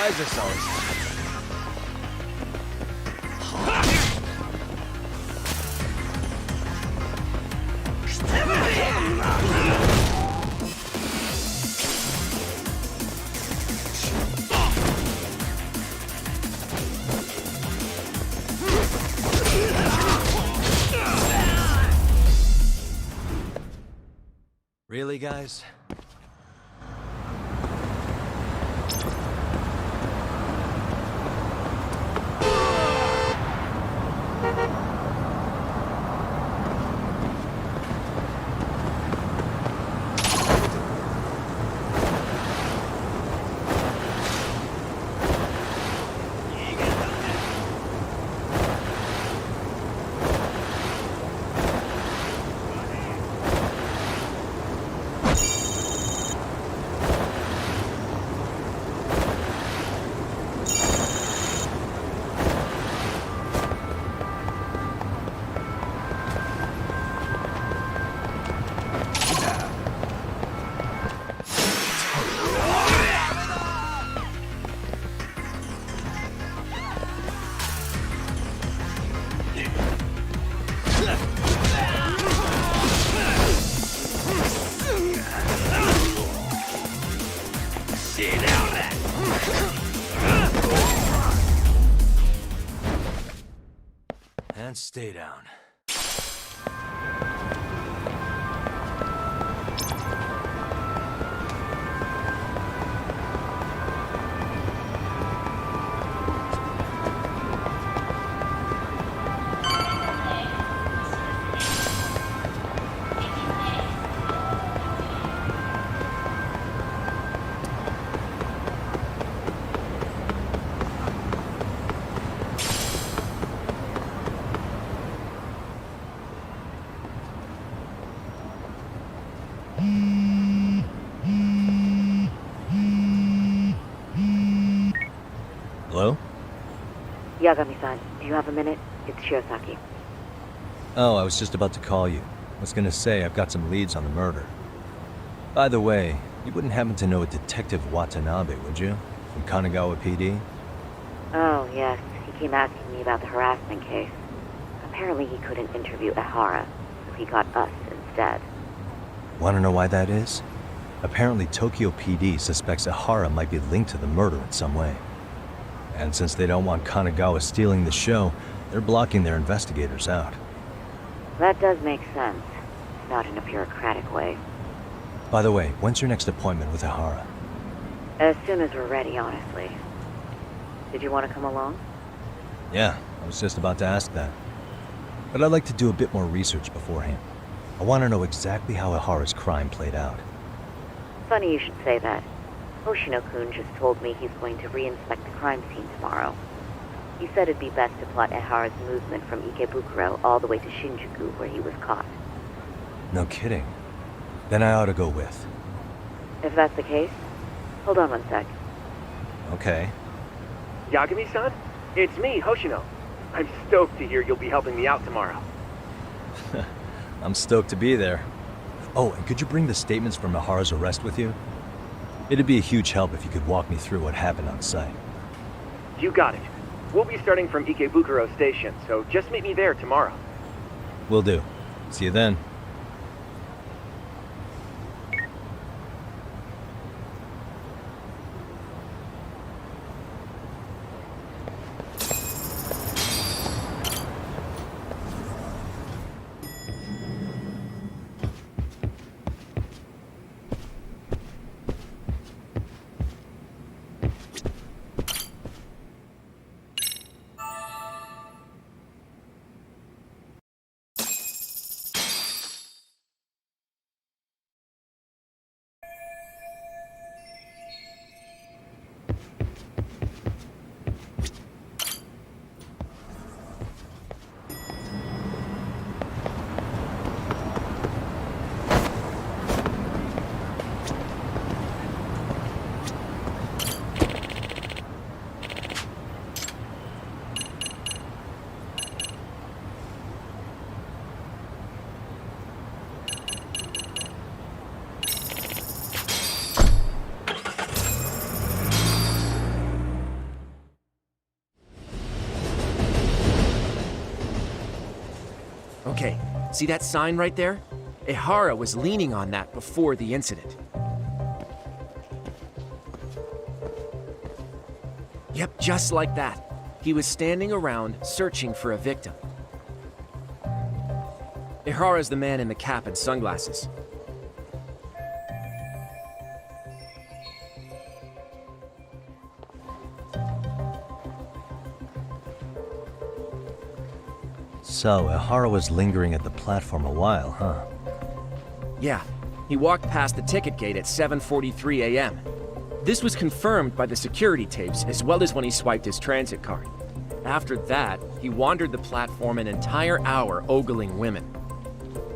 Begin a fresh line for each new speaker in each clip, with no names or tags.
disguise ourselves. Really, guys? And stay down. Hello?
Yagami-san, do you have a minute? It's Shiosaki.
Oh, I was just about to call you. I was gonna say I've got some leads on the murder. By the way, you wouldn't happen to know a Detective Watanabe, would you? From Kanagawa PD?
Oh, yes. He came asking me about the harassment case. Apparently he couldn't interview Ehara, so he got us instead.
Wanna know why that is? Apparently Tokyo PD suspects Ehara might be linked to the murder in some way. And since they don't want Kanagawa stealing the show, they're blocking their investigators out.
That does make sense. Not in a bureaucratic way.
By the way, when's your next appointment with Ehara?
As soon as we're ready, honestly. Did you want to come along?
Yeah, I was just about to ask that. But I'd like to do a bit more research beforehand. I want to know exactly how Ehara's crime played out.
Funny you should say that. Hoshino-kun just told me he's going to re-inspect the crime scene tomorrow. He said it'd be best to plot Ehara's movement from Ikebukuro all the way to Shinjuku, where he was caught.
No kidding. Then I ought to go with.
If that's the case, hold on one sec.
Okay.
Yagami-san? It's me, Hoshino. I'm stoked to hear you'll be helping me out tomorrow.
I'm stoked to be there. Oh, and could you bring the statements from Ehara's arrest with you? It'd be a huge help if you could walk me through what happened on site.
You got it. We'll be starting from Ikebukuro Station, so just meet me there tomorrow.
Will do. See you then.
Okay, see that sign right there? Ehara was leaning on that before the incident. Yep, just like that. He was standing around searching for a victim. Ehara's the man in the cap and sunglasses.
So, Ihara was lingering at the platform a while, huh?
Yeah, he walked past the ticket gate at 7:43 a.m. This was confirmed by the security tapes as well as when he swiped his transit card. After that, he wandered the platform an entire hour ogling women.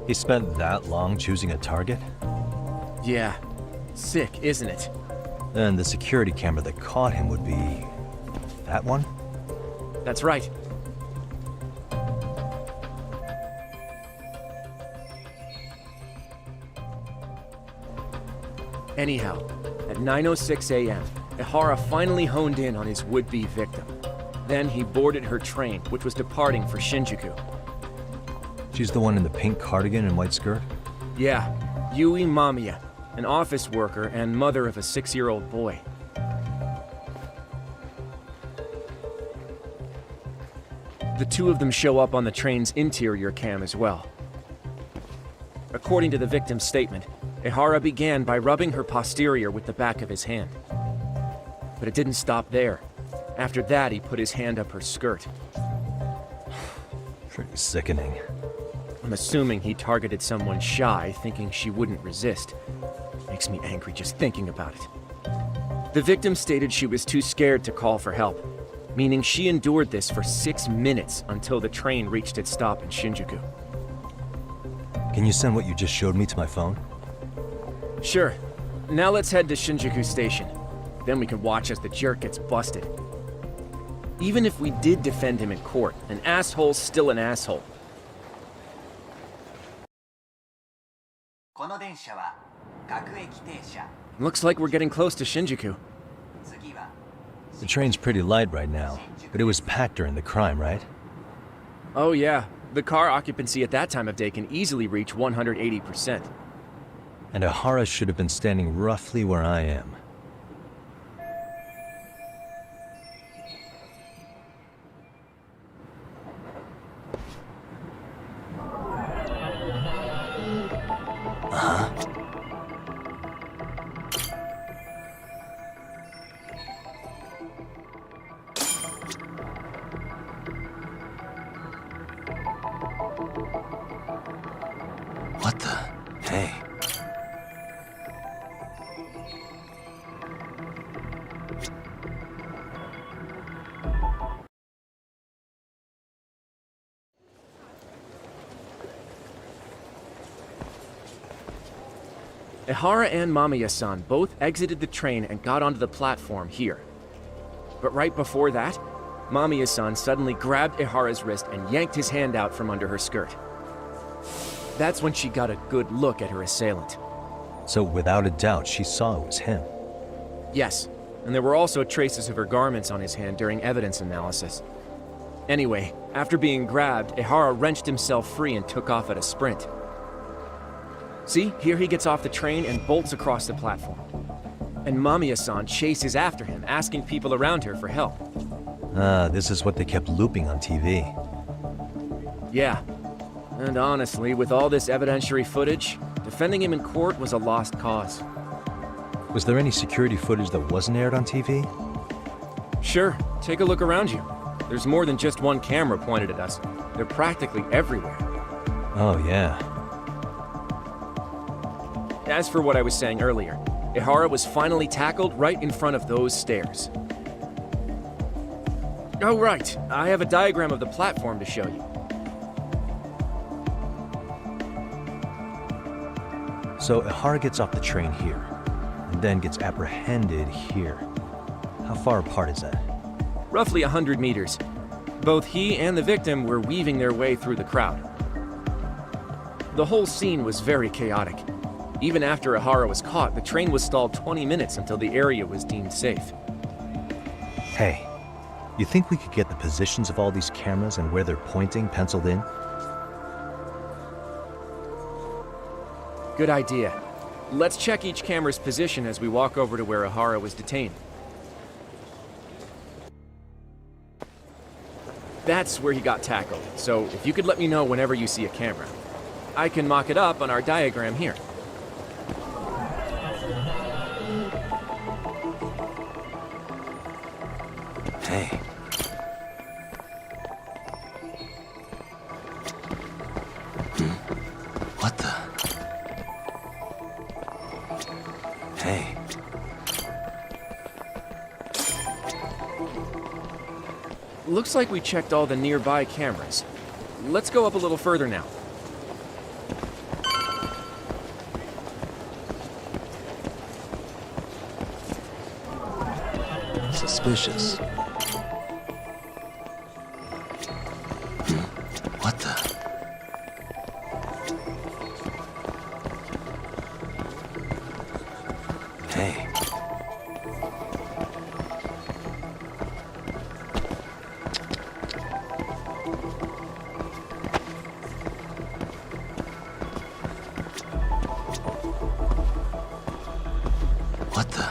He spent that long choosing a target?
Yeah, sick, isn't it?
Then the security camera that caught him would be... that one?
That's right. Anyhow, at 9:06 a.m., Ehara finally honed in on his would-be victim. Then he boarded her train, which was departing for Shinjuku.
She's the one in the pink cardigan and white skirt?
Yeah, Yui Mamiya, an office worker and mother of a 6-year-old boy. The two of them show up on the train's interior cam as well. According to the victim's statement, Ehara began by rubbing her posterior with the back of his hand. But it didn't stop there. After that, he put his hand up her skirt.
Pretty sickening.
I'm assuming he targeted someone shy, thinking she wouldn't resist. Makes me angry just thinking about it. The victim stated she was too scared to call for help, meaning she endured this for 6 minutes until the train reached its stop in Shinjuku.
Can you send what you just showed me to my phone?
Sure. Now let's head to Shinjuku Station. Then we can watch as the jerk gets busted. Even if we did defend him in court, an asshole's still an asshole. Looks like we're getting close to Shinjuku.
The train's pretty light right now, but it was packed during the crime, right?
Oh yeah, the car occupancy at that time of day can easily reach 180%.
And Ihara should have been standing roughly where I am. What the? Hey.
Ehara and Mamiya-san both exited the train and got onto the platform here. But right before that, Mamiya-san suddenly grabbed Ehara's wrist and yanked his hand out from under her skirt. That's when she got a good look at her assailant.
So without a doubt, she saw it was him.
Yes, and there were also traces of her garments on his hand during evidence analysis. Anyway, after being grabbed, Ehara wrenched himself free and took off at a sprint. See, here he gets off the train and bolts across the platform. And Mamiya-san chases after him, asking people around her for help.
This is what they kept looping on TV.
Yeah. And honestly, with all this evidentiary footage, defending him in court was a lost cause.
Was there any security footage that wasn't aired on TV?
Sure, take a look around you. There's more than just one camera pointed at us. They're practically everywhere.
Oh, yeah.
As for what I was saying earlier, Ehara was finally tackled right in front of those stairs. Oh, right. I have a diagram of the platform to show you.
So Ihara gets off the train here, and then gets apprehended here. How far apart is that?
Roughly 100 meters. Both he and the victim were weaving their way through the crowd. The whole scene was very chaotic. Even after Ehara was caught, the train was stalled 20 minutes until the area was deemed safe.
Hey, you think we could get the positions of all these cameras and where they're pointing penciled in?
Good idea. Let's check each camera's position as we walk over to where Ihara was detained. That's where he got tackled, so if you could let me know whenever you see a camera. I can mock it up on our diagram here.
Hey. What the? Hey.
Looks like we checked all the nearby cameras. Let's go up a little further now.
Suspicious. What the? Hey. What the?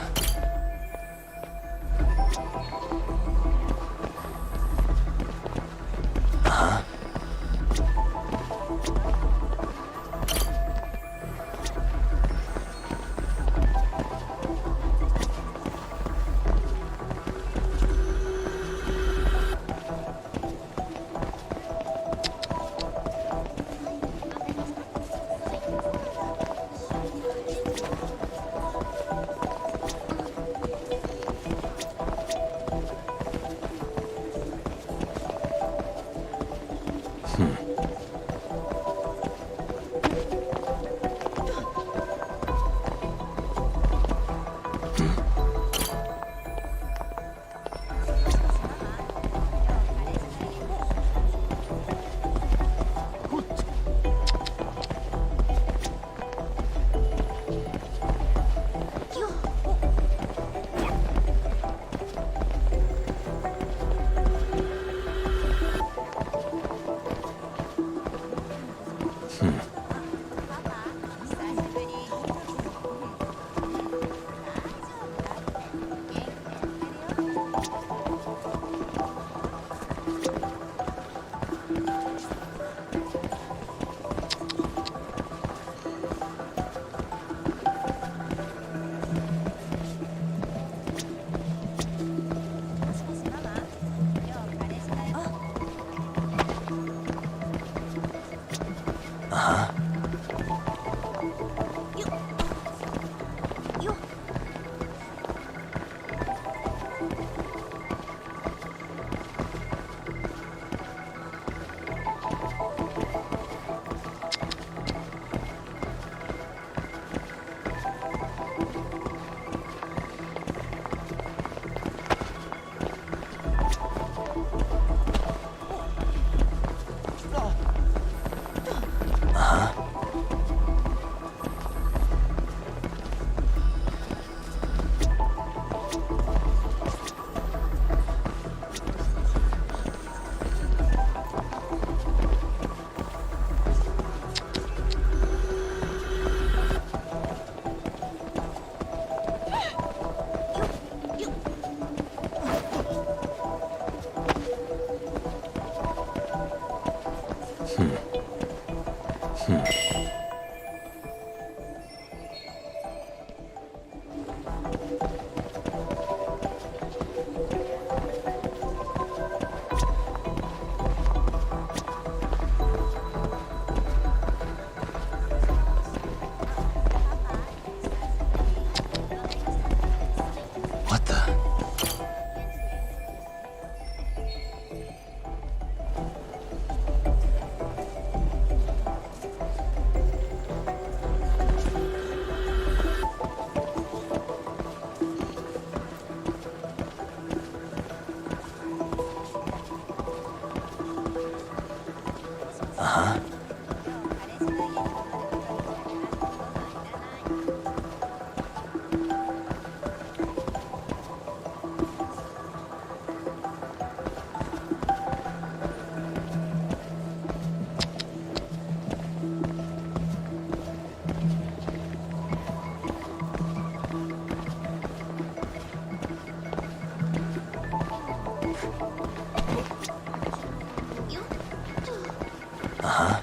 Uh-huh.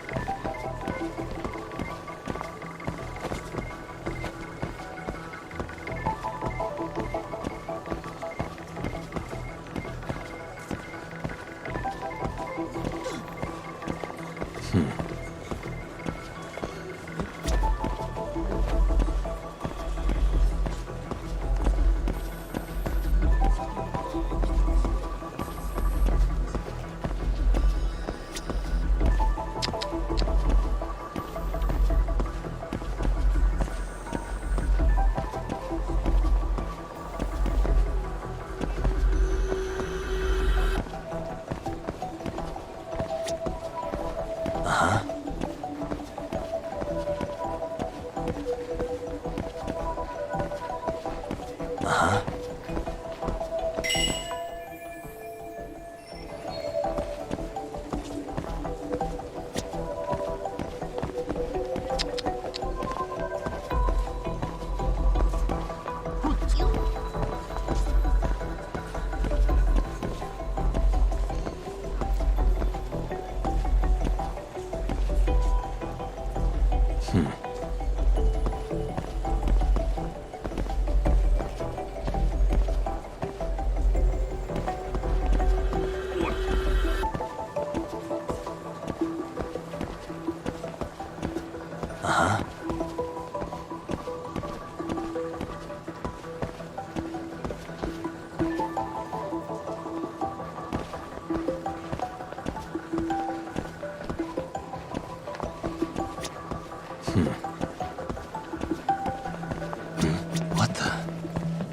What the?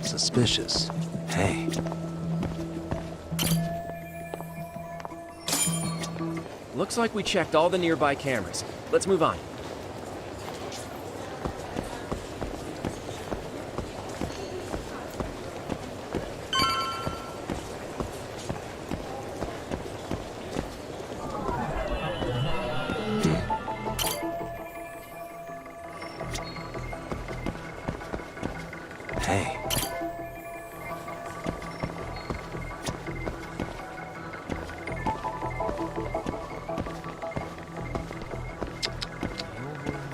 Suspicious. Hey.
Looks like we checked all the nearby cameras. Let's move on.
Hey.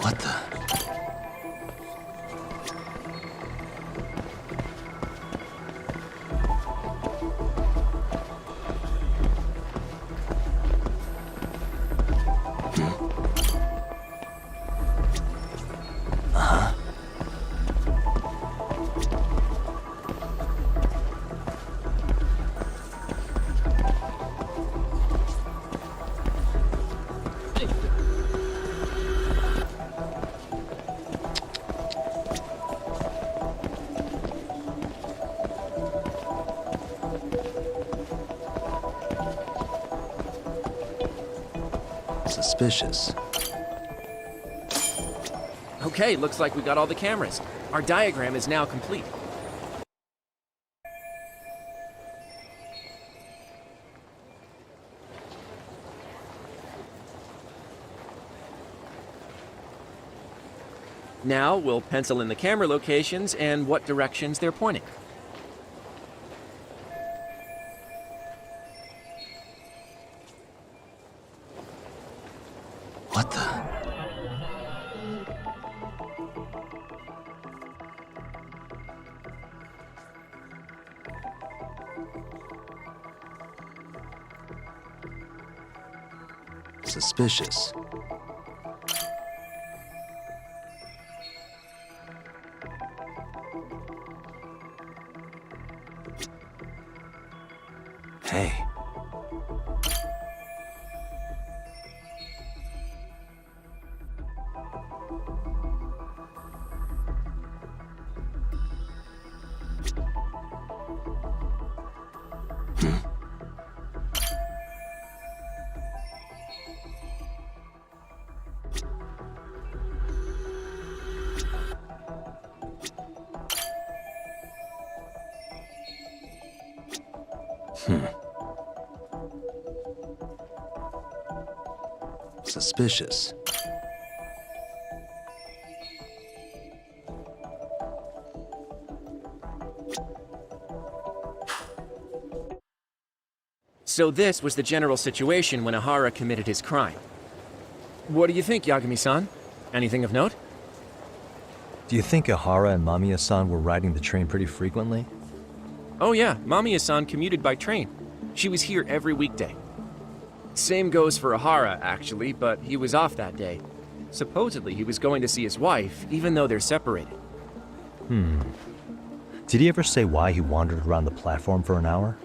What the? Suspicious.
Okay, looks like we got all the cameras. Our diagram is now complete. Now we'll pencil in the camera locations and what directions they're pointing.
What the? Suspicious. Hey. Suspicious.
So this was the general situation when Ahara committed his crime. What do you think, Yagami-san? Anything of note?
Do you think Ihara and Mamiya-san were riding the train pretty frequently?
Oh yeah, Mamiya-san commuted by train. She was here every weekday. Same goes for Ihara, actually, but he was off that day. Supposedly, he was going to see his wife, even though they're separated.
Did he ever say why he wandered around the platform for an hour?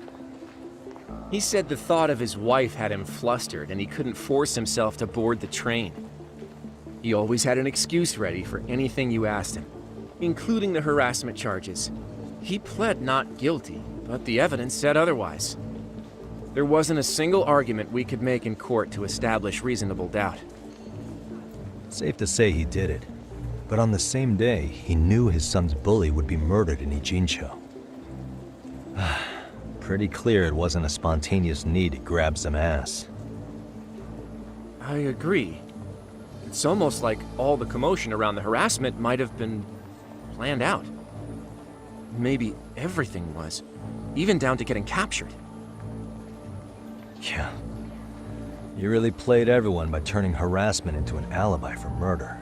He said the thought of his wife had him flustered and he couldn't force himself to board the train. He always had an excuse ready for anything you asked him, including the harassment charges. He pled not guilty, but the evidence said otherwise. There wasn't a single argument we could make in court to establish reasonable doubt.
Safe to say he did it. But on the same day, he knew his son's bully would be murdered in Ijincho. Pretty clear it wasn't a spontaneous need to grab some ass.
I agree. It's almost like all the commotion around the harassment might have been planned out. Maybe everything was, even down to getting captured.
Yeah. You really played everyone by turning harassment into an alibi for murder.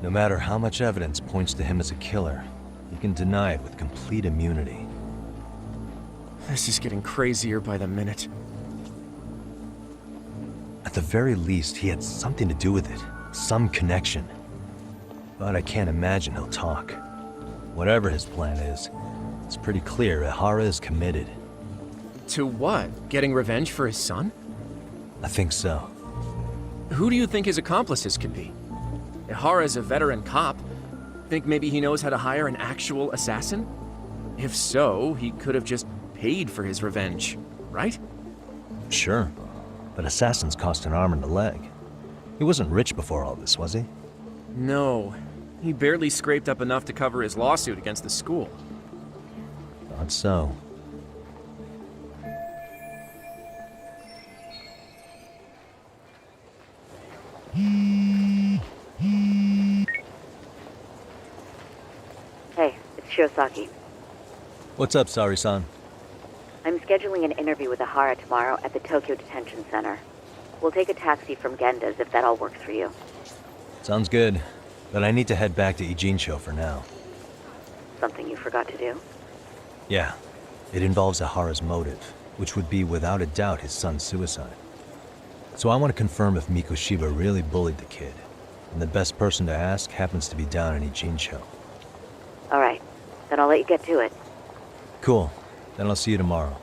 No matter how much evidence points to him as a killer, you can deny it with complete immunity.
This is getting crazier by the minute.
At the very least, he had something to do with it. Some connection. But I can't imagine he'll talk. Whatever his plan is, it's pretty clear Ihara is committed.
To what? Getting revenge for his son?
I think so.
Who do you think his accomplices could be? Ihara's a veteran cop. Think maybe he knows how to hire an actual assassin? If so, he could have just paid for his revenge, right?
Sure. But assassins cost an arm and a leg. He wasn't rich before all this, was he?
No. He barely scraped up enough to cover his lawsuit against the school.
Thought so.
Hey, it's Shirosaki.
What's up, Sari-san?
I'm scheduling an interview with Ihara tomorrow at the Tokyo Detention Center. We'll take a taxi from Genda's if that all works for you.
Sounds good. But I need to head back to Ijincho for now.
Something you forgot to do?
Yeah. It involves Ihara's motive, which would be without a doubt his son's suicide. So I want to confirm if Mikoshiba really bullied the kid. And the best person to ask happens to be down in Ijincho.
All right. Then I'll let you get to it.
Cool. Then I'll see you tomorrow.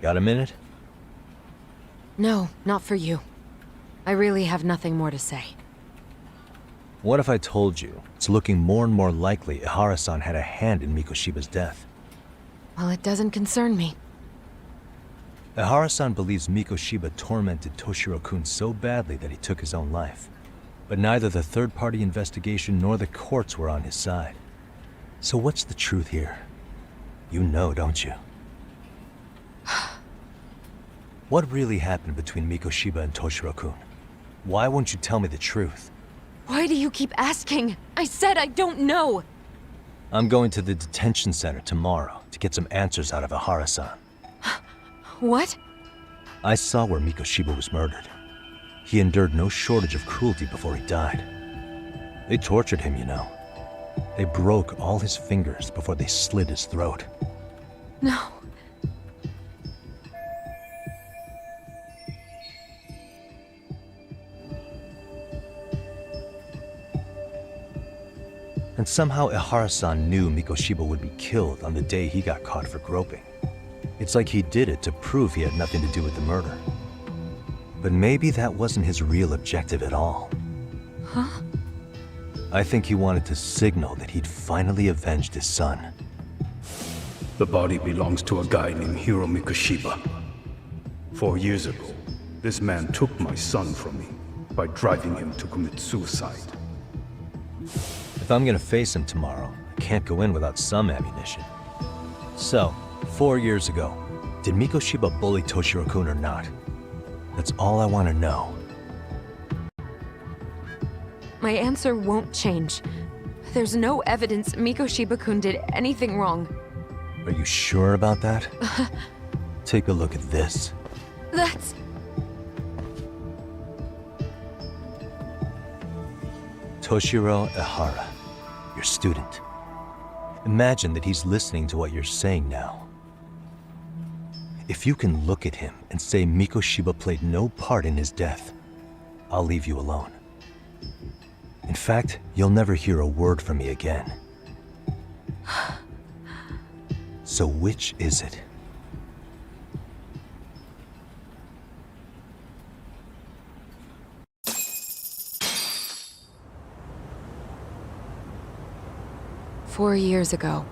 Got a minute?
No, not for you. I really have nothing more to say.
What if I told you it's looking more and more likely Ihara-san had a hand in Mikoshiba's death?
Well, it doesn't concern me.
Ehara-san believes Mikoshiba tormented Toshiro-kun so badly that he took his own life. But neither the third-party investigation nor the courts were on his side. So what's the truth here? You know, don't you? What really happened between Mikoshiba and Toshiro-kun? Why won't you tell me the truth?
Why do you keep asking? I said I don't know!
I'm going to the detention center tomorrow to get some answers out of Ehara-san.
What?
I saw where Mikoshiba was murdered. He endured no shortage of cruelty before he died. They tortured him, you know. They broke all his fingers before they slit his throat.
No.
And somehow Ehara-san knew Mikoshiba would be killed on the day he got caught for groping. It's like he did it to prove he had nothing to do with the murder. But maybe that wasn't his real objective at all.
Huh?
I think he wanted to signal that he'd finally avenged his son.
The body belongs to a guy named Hiro Mikoshiba. 4 years ago, this man took my son from me by driving him to commit suicide.
If I'm gonna face him tomorrow, I can't go in without some ammunition. So, 4 years ago, did Mikoshiba bully Toshiro-kun or not? That's all I want to know.
My answer won't change. There's no evidence Mikoshiba-kun did anything wrong.
Are you sure about that? Take a look at this.
That's...
Toshiro Ehara, your student. Imagine that he's listening to what you're saying now. If you can look at him and say Mikoshiba played no part in his death, I'll leave you alone. In fact, you'll never hear a word from me again. So which is it?
"4 years ago,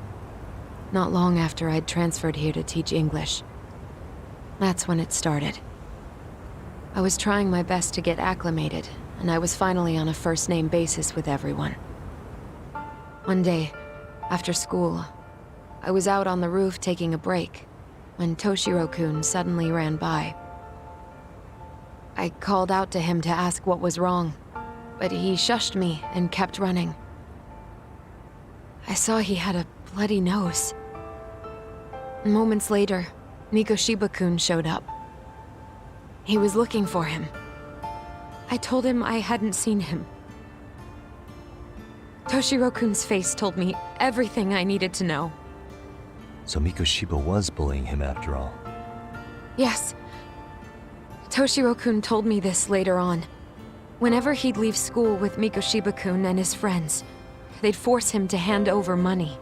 not long after I'd transferred here to teach English. That's when it started. I was trying my best to get acclimated, and I was finally on a first-name basis with everyone. One day, after school, I was out on the roof taking a break, when Toshiro-kun suddenly ran by. I called out to him to ask what was wrong, but he shushed me and kept running. I saw he had a bloody nose. Moments later, Mikoshiba-kun showed up. He was looking for him. I told him I hadn't seen him. Toshiro-kun's face told me everything I needed to know.
So Mikoshiba was bullying him after all.
Yes. Toshiro-kun told me this later on. Whenever he'd leave school with Mikoshiba-kun and his friends, they'd force him to hand over money.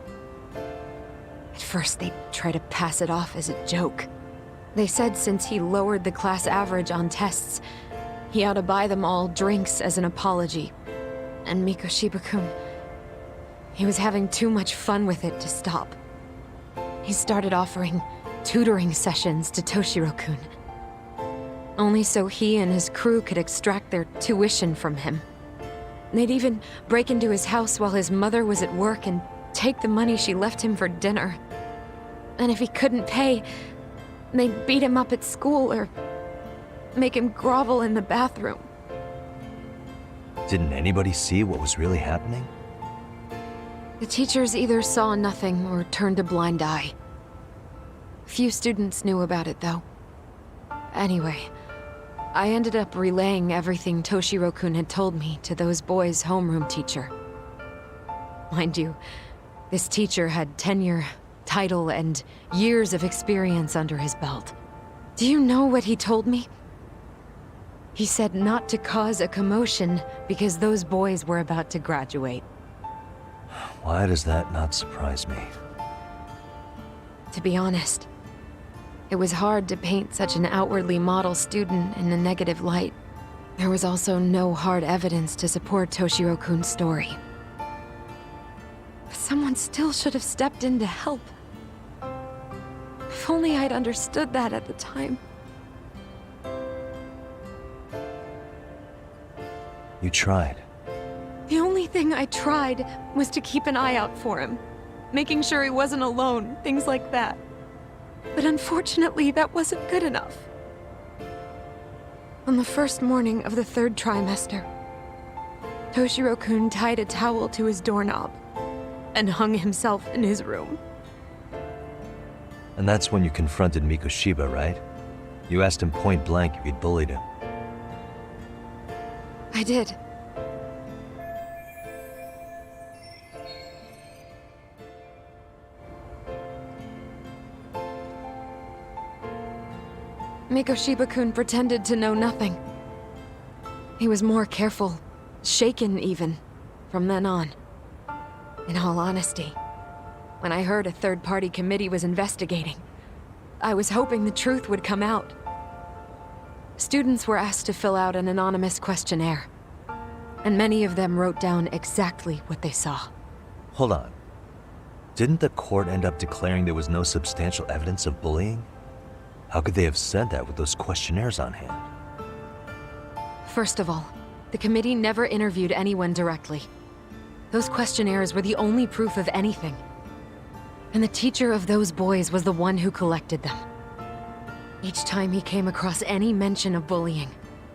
At first, they'd try to pass it off as a joke. They said since he lowered the class average on tests, he ought to buy them all drinks as an apology. And Mikoshiba-kun, he was having too much fun with it to stop. He started offering tutoring sessions to Toshiro-kun. Only so he and his crew could extract their tuition from him. They'd even break into his house while his mother was at work and take the money she left him for dinner. And if he couldn't pay, they'd beat him up at school or make him grovel in the bathroom.
Didn't anybody see what was really happening?
The teachers either saw nothing or turned a blind eye. Few students knew about it, though. Anyway, I ended up relaying everything Toshiro-kun had told me to those boys' homeroom teacher. Mind you, this teacher had tenure, title, and years of experience under his belt. Do you know what he told me? He said not to cause a commotion because those boys were about to graduate.
Why does that not surprise me?
To be honest, it was hard to paint such an outwardly model student in a negative light. There was also no hard evidence to support Toshiro-kun's story. But someone still should have stepped in to help. If only I'd understood that at the time.
You tried.
The only thing I tried was to keep an eye out for him, making sure he wasn't alone, things like that. But unfortunately, that wasn't good enough. On the first morning of the 3rd trimester, Toshiro-kun tied a towel to his doorknob and hung himself in his room.
And that's when you confronted Mikoshiba, right? You asked him point blank if he'd bullied him.
I did. Mikoshiba-kun pretended to know nothing. He was more careful, shaken even, from then on. In all honesty, when I heard a third-party committee was investigating, I was hoping the truth would come out. Students were asked to fill out an anonymous questionnaire, and many of them wrote down exactly what they saw.
Hold on. Didn't the court end up declaring there was no substantial evidence of bullying? How could they have said that with those questionnaires on hand?
First of all, the committee never interviewed anyone directly. Those questionnaires were the only proof of anything. And the teacher of those boys was the one who collected them. Each time he came across any mention of bullying,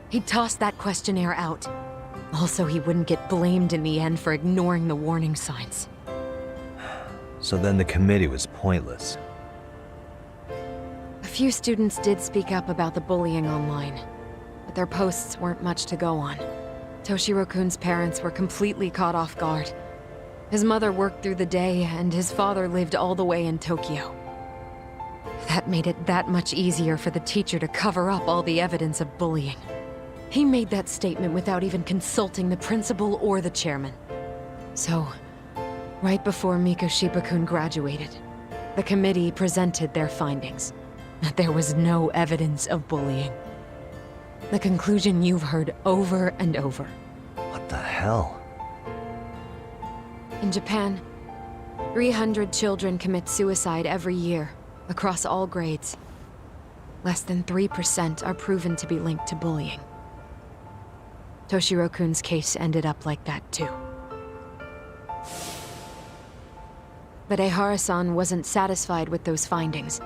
he'd toss that questionnaire out. Also, he wouldn't get blamed in the end for ignoring the warning signs.
So then the committee was pointless.
A few students did speak up about the bullying online, but their posts weren't much to go on. Toshiro-kun's parents were completely caught off guard. His mother worked through the day, and his father lived all the way in Tokyo. That made it that much easier for the teacher to cover up all the evidence of bullying. He made that statement without even consulting the principal or the chairman. So, right before Mikoshiba-kun graduated, the committee presented their findings. That there was no evidence of bullying. The conclusion you've heard over and over.
What the hell?
In Japan, 300 children commit suicide every year, across all grades. Less than 3% are proven to be linked to bullying. Toshiro-kun's case ended up like that too. But Ehara-san wasn't satisfied with those findings.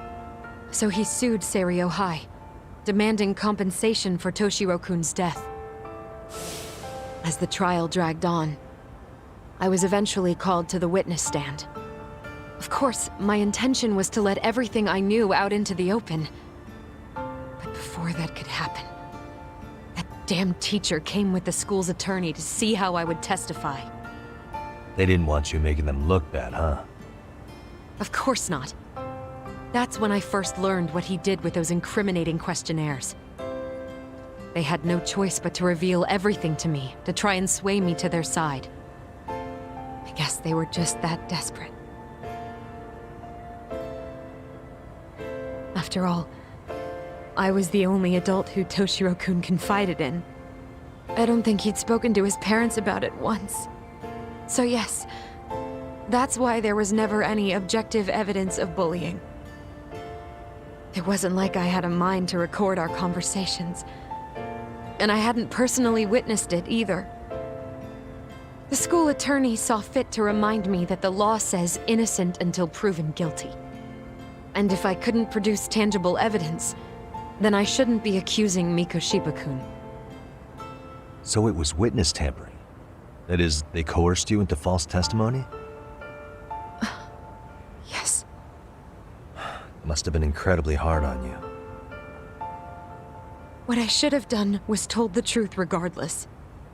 So he sued Seiryo High, demanding compensation for Toshiro-kun's death. As the trial dragged on, I was eventually called to the witness stand. Of course, my intention was to let everything I knew out into the open. But before that could happen, that damn teacher came with the school's attorney to see how I would testify.
They didn't want you making them look bad, huh?
Of course not. That's when I first learned what he did with those incriminating questionnaires. They had no choice but to reveal everything to me, to try and sway me to their side. I guess they were just that desperate. After all, I was the only adult who Toshiro-kun confided in. I don't think he'd spoken to his parents about it once. So yes, that's why there was never any objective evidence of bullying. It wasn't like I had a mind to record our conversations. And I hadn't personally witnessed it either. The school attorney saw fit to remind me that the law says innocent until proven guilty. And if I couldn't produce tangible evidence, then I shouldn't be accusing Mikoshiba-kun.
So it was witness tampering. That is, they coerced you into false testimony?
Yes.
It must have been incredibly hard on you.
What I should have done was told the truth regardless.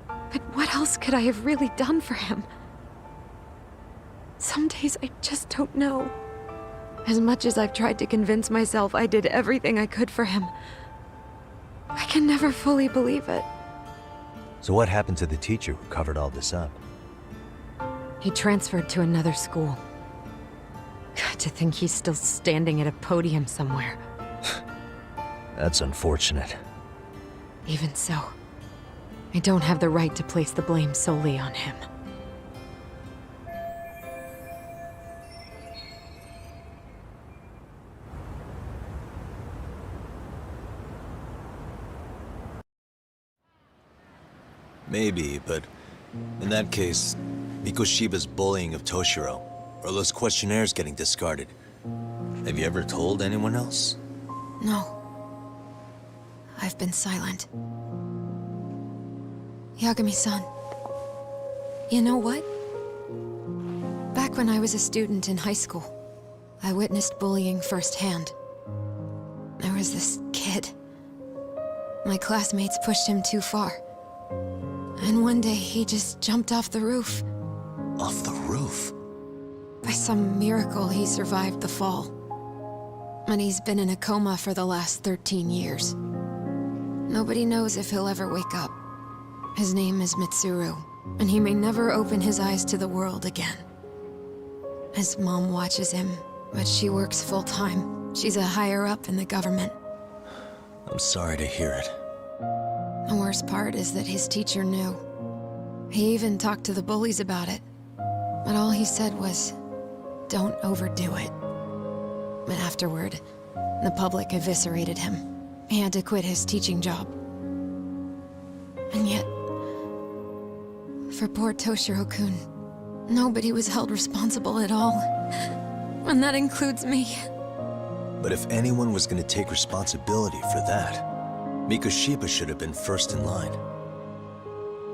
But what else could I have really done for him? Some days I just don't know. As much as I've tried to convince myself I did everything I could for him, I can never fully believe it.
So what happened to the teacher who covered all this up?
He transferred to another school. God, to think he's still standing at a podium somewhere.
That's unfortunate.
Even so, I don't have the right to place the blame solely on him.
Maybe, but in that case, Mikoshiba's bullying of Toshiro, or those questionnaires getting discarded. Have you ever told anyone else?
No. I've been silent. Yagami-san. You know what? Back when I was a student in high school, I witnessed bullying firsthand. There was this kid. My classmates pushed him too far. And one day he just jumped off the roof.
Off the roof?
By some miracle, he survived the fall. And he's been in a coma for the last 13 years. Nobody knows if he'll ever wake up. His name is Mitsuru, and he may never open his eyes to the world again. His mom watches him, but she works full-time. She's a higher-up in the government.
I'm sorry to hear it.
The worst part is that his teacher knew. He even talked to the bullies about it. But all he said was, "Don't overdo it." But afterward, the public eviscerated him. He had to quit his teaching job. And yet, for poor Toshiro-kun, nobody was held responsible at all. And that includes me.
But if anyone was going to take responsibility for that, Mikoshiba should have been first in line.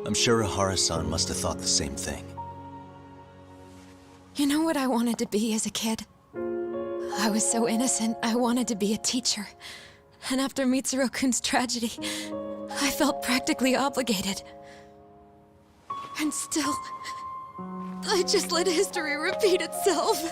I'm sure Ihara-san must have thought the same thing.
You know what I wanted to be as a kid? I was so innocent, I wanted to be a teacher. And after Mitsuru-kun's tragedy, I felt practically obligated. And still, I just let history repeat itself.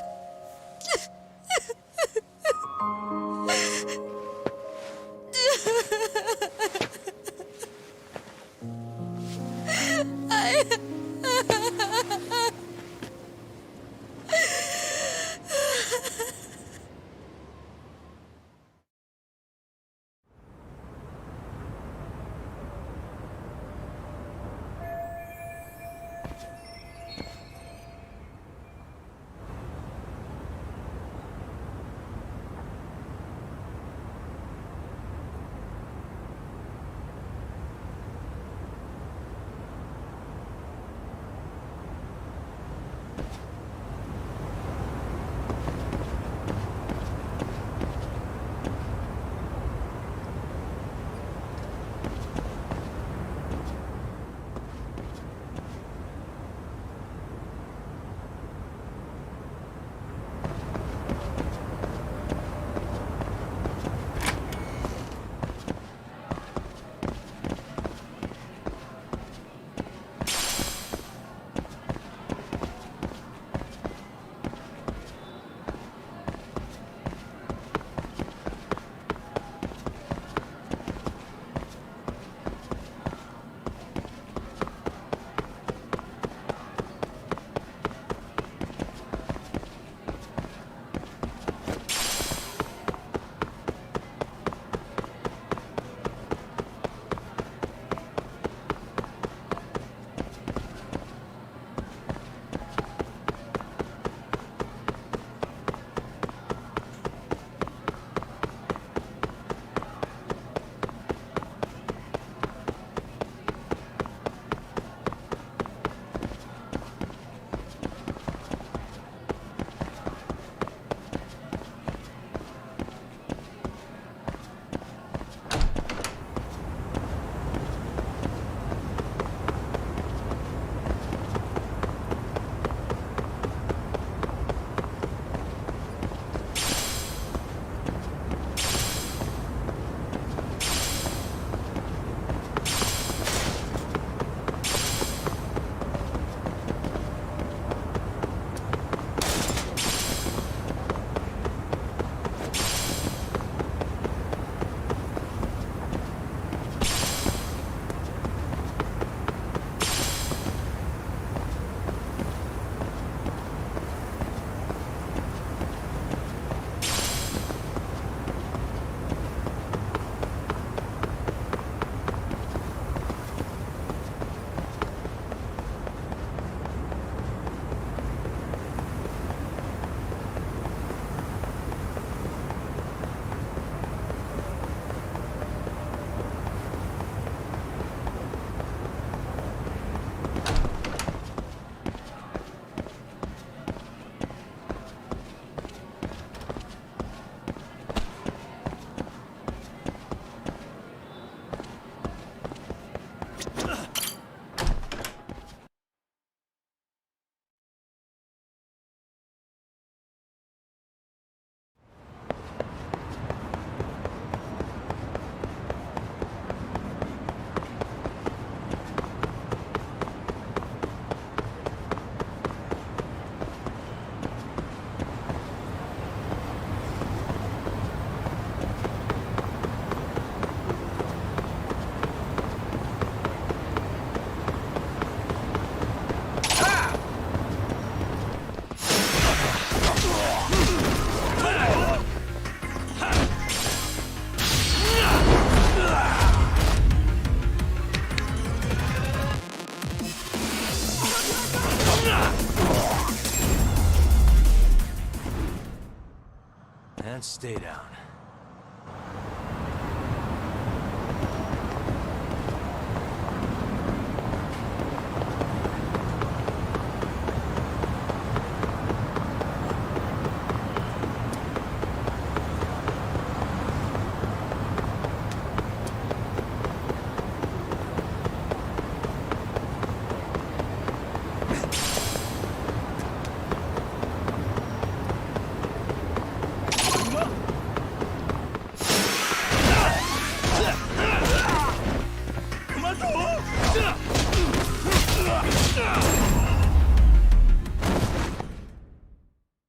And stay down.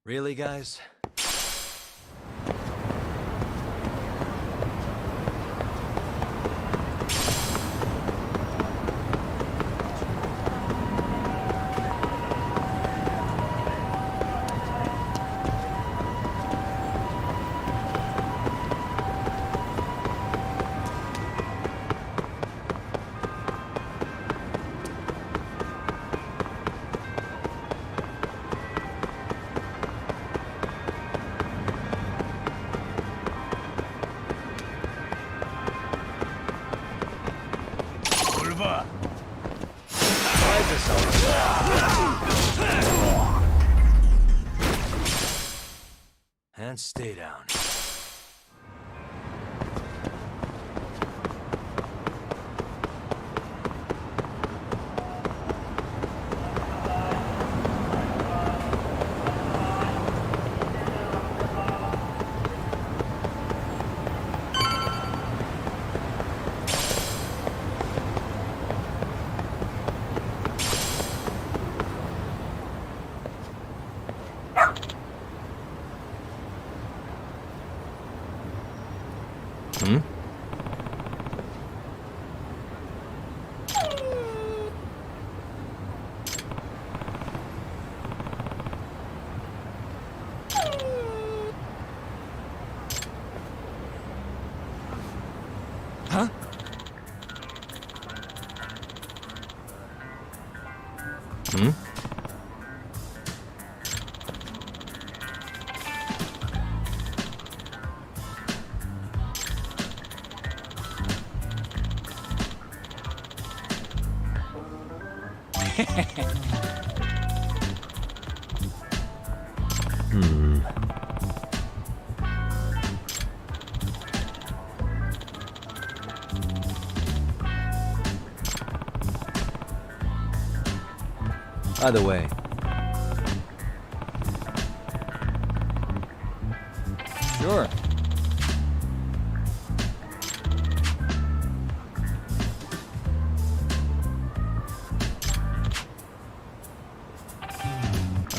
Really, guys? And stay down. Hmm?
Huh?
Hmm? Hmm. By the way,
Sure.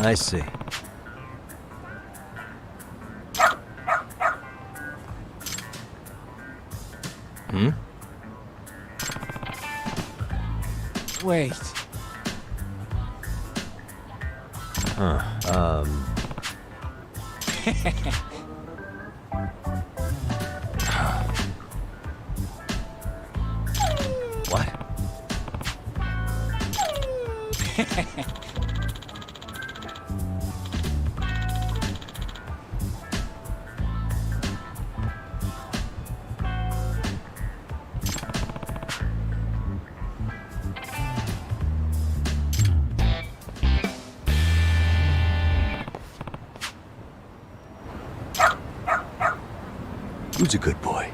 I see. Hmm?
Wait.
Huh. What? Who's a good boy?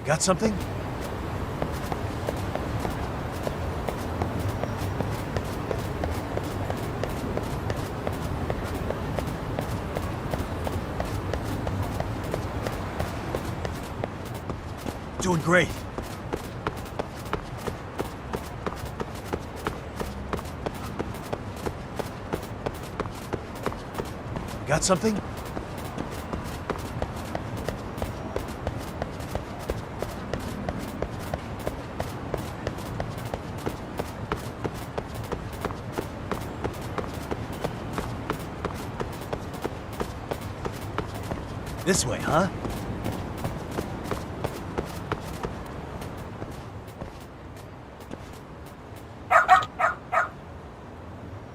Got something? Doing great. Got something? This way, huh?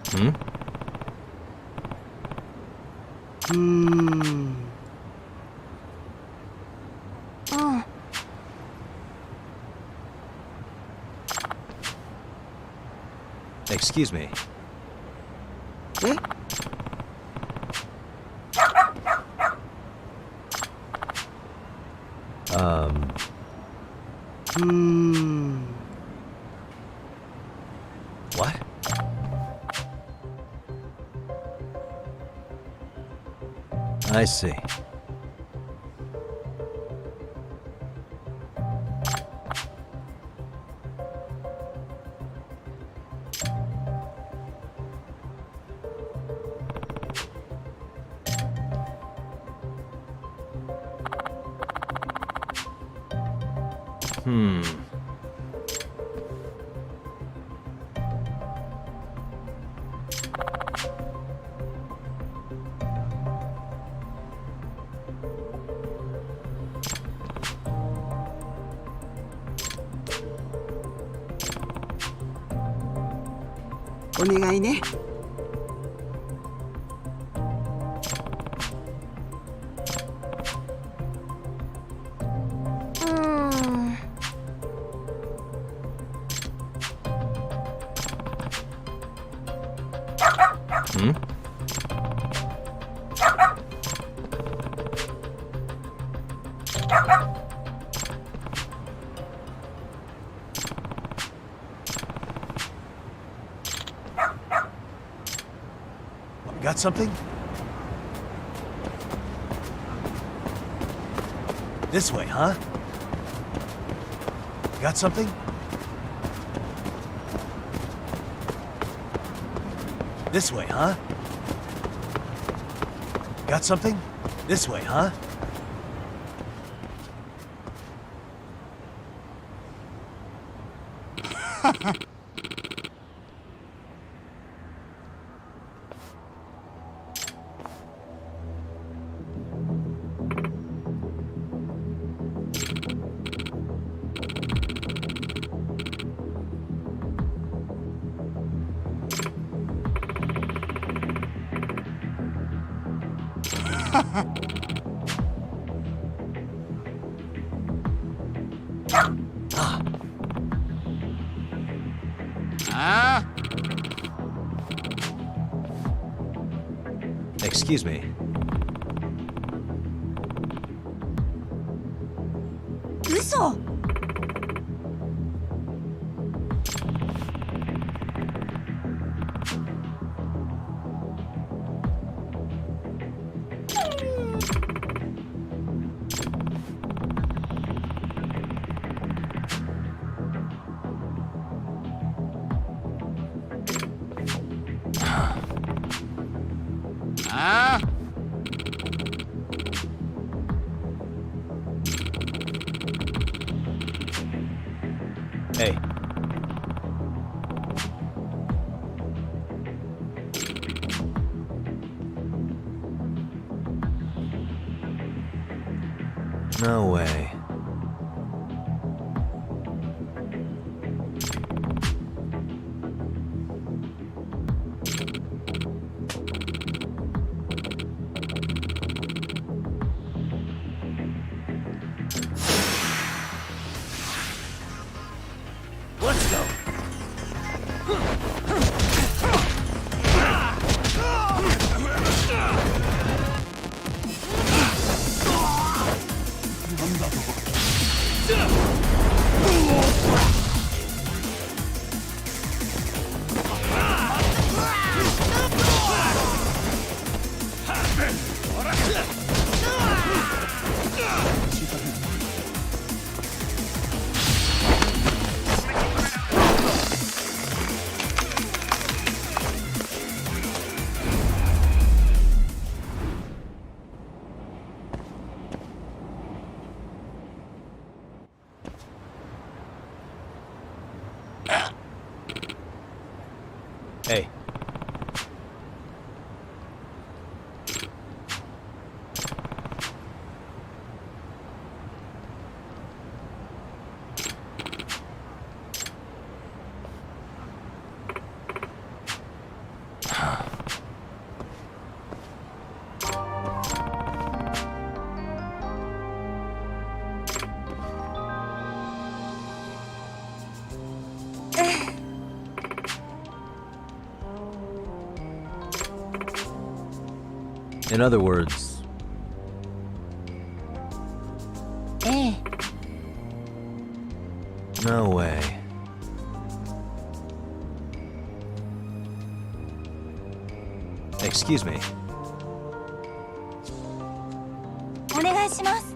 Hmm? Excuse me. What? I see. Hmm. Hmm? Got something? This way, huh? Got something? This way, huh? Got something? This way, huh? Excuse me. Hey. No way. Let's go. Hey. 。
ああ。
No way.
ああ。
No.
ああ。
Hey.
ああ。
Hey.
ああ。
Hey.
ああ。
Hey. In other words,
ええ。
no way. Excuse me.
お願いします。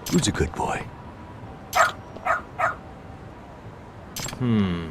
Who's a good boy? Hmm.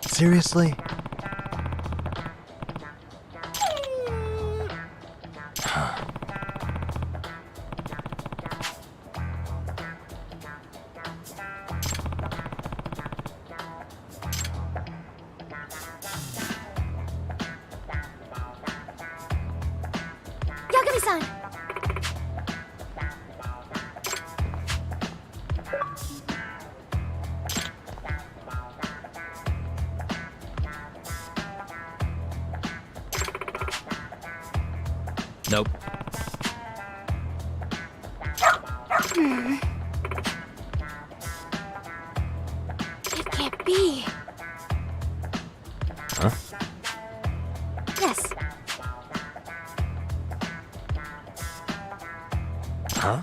Seriously?
Yagami-san!
Nope.
It can't be.
Huh?
Yes.
Huh?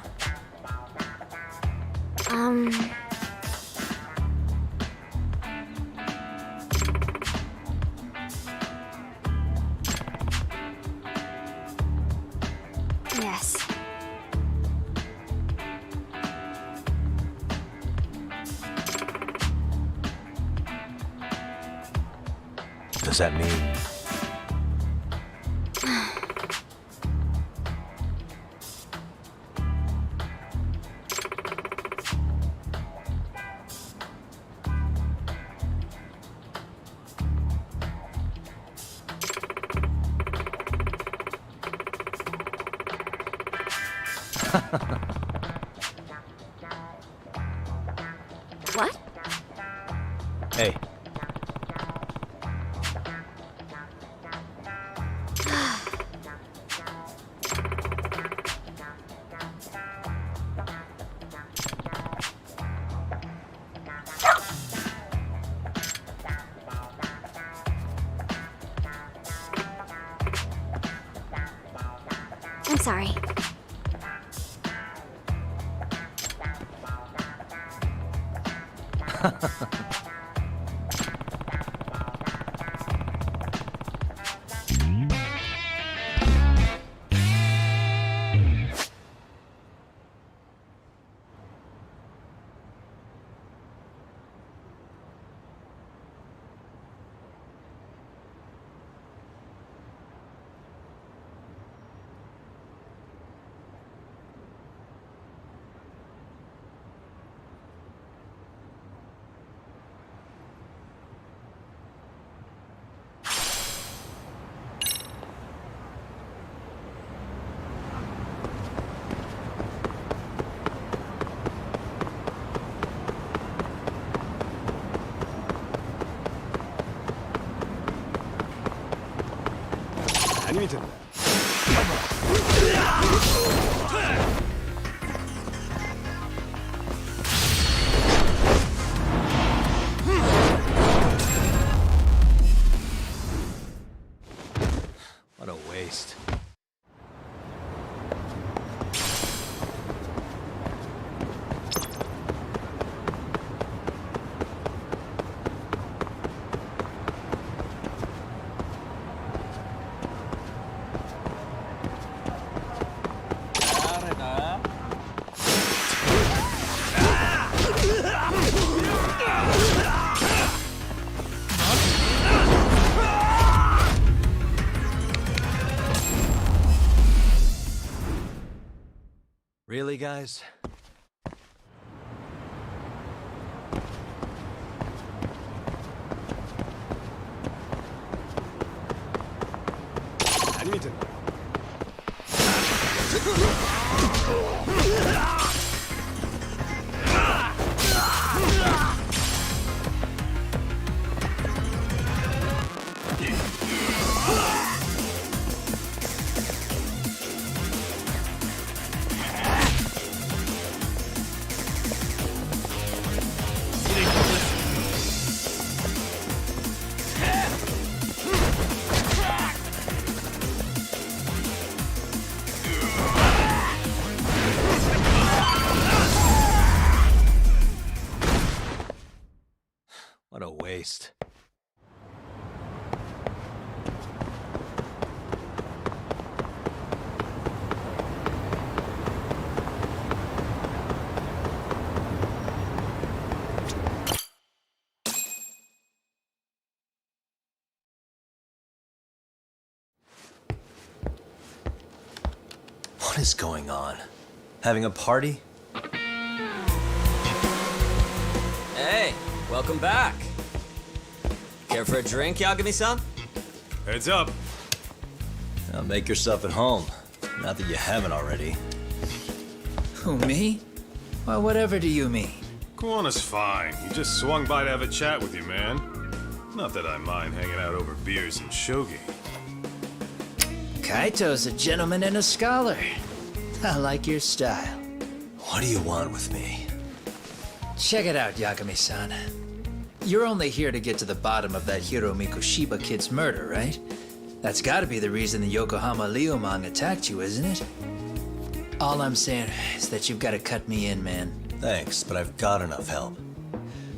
Yes.
Does that mean...
What?
Hey.
I'm sorry. What a waste.
Really, guys?
Badminton.
What a waste. What is going on? Having a party?
Hey, welcome back. Care for a drink, Yagami-san?
Heads up.
Now make yourself at home. Not that you haven't already.
Who, me? Well, whatever do you mean?
Kuwana's fine. He just swung by to have a chat with you, man. Not that I mind hanging out over beers and shogi.
Kaito's a gentleman and a scholar. I like your style.
What do you want with me?
Check it out, Yagami-san. You're only here to get to the bottom of that Hiro Mikoshiba kid's murder, right? That's gotta be the reason the Yokohama Leomang attacked you, isn't it? All I'm saying is that you've gotta cut me in, man.
Thanks, but I've got enough help.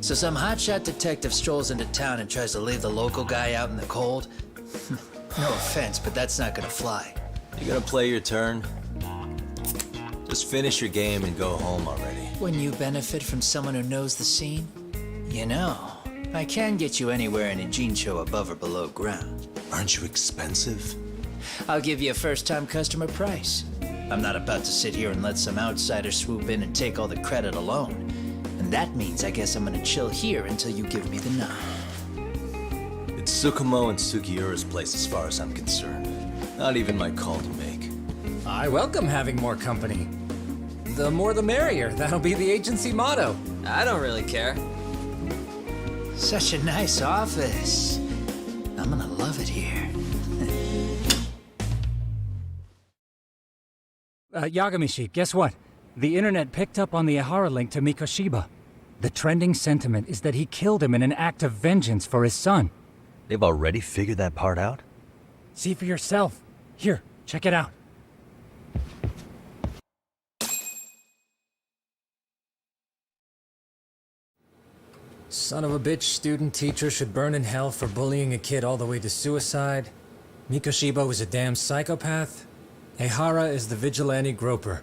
So some hotshot detective strolls into town and tries to leave the local guy out in the cold? No offense, but that's not gonna fly.
You gonna play your turn? Just finish your game and go home already.
When you benefit from someone who knows the scene? You know, I can get you anywhere in a Jincho above or below ground.
Aren't you expensive?
I'll give you a first-time customer price. I'm not about to sit here and let some outsider swoop in and take all the credit alone. And that means I guess I'm gonna chill here until you give me the nod.
It's Tsukumo and Sugiura's place as far as I'm concerned. Not even my call to make.
I welcome having more company. The more the merrier. That'll be the agency motto.
I don't really care.
Such a nice office. I'm gonna love it here.
Yagamishi, guess what? The internet picked up on the Ihara link to Mikoshiba. The trending sentiment is that he killed him in an act of vengeance for his son.
They've already figured that part out?
See for yourself. Here, check it out. Son of a bitch student teacher should burn in hell for bullying a kid all the way to suicide. Mikoshiba was a damn psychopath. Ehara is the vigilante groper.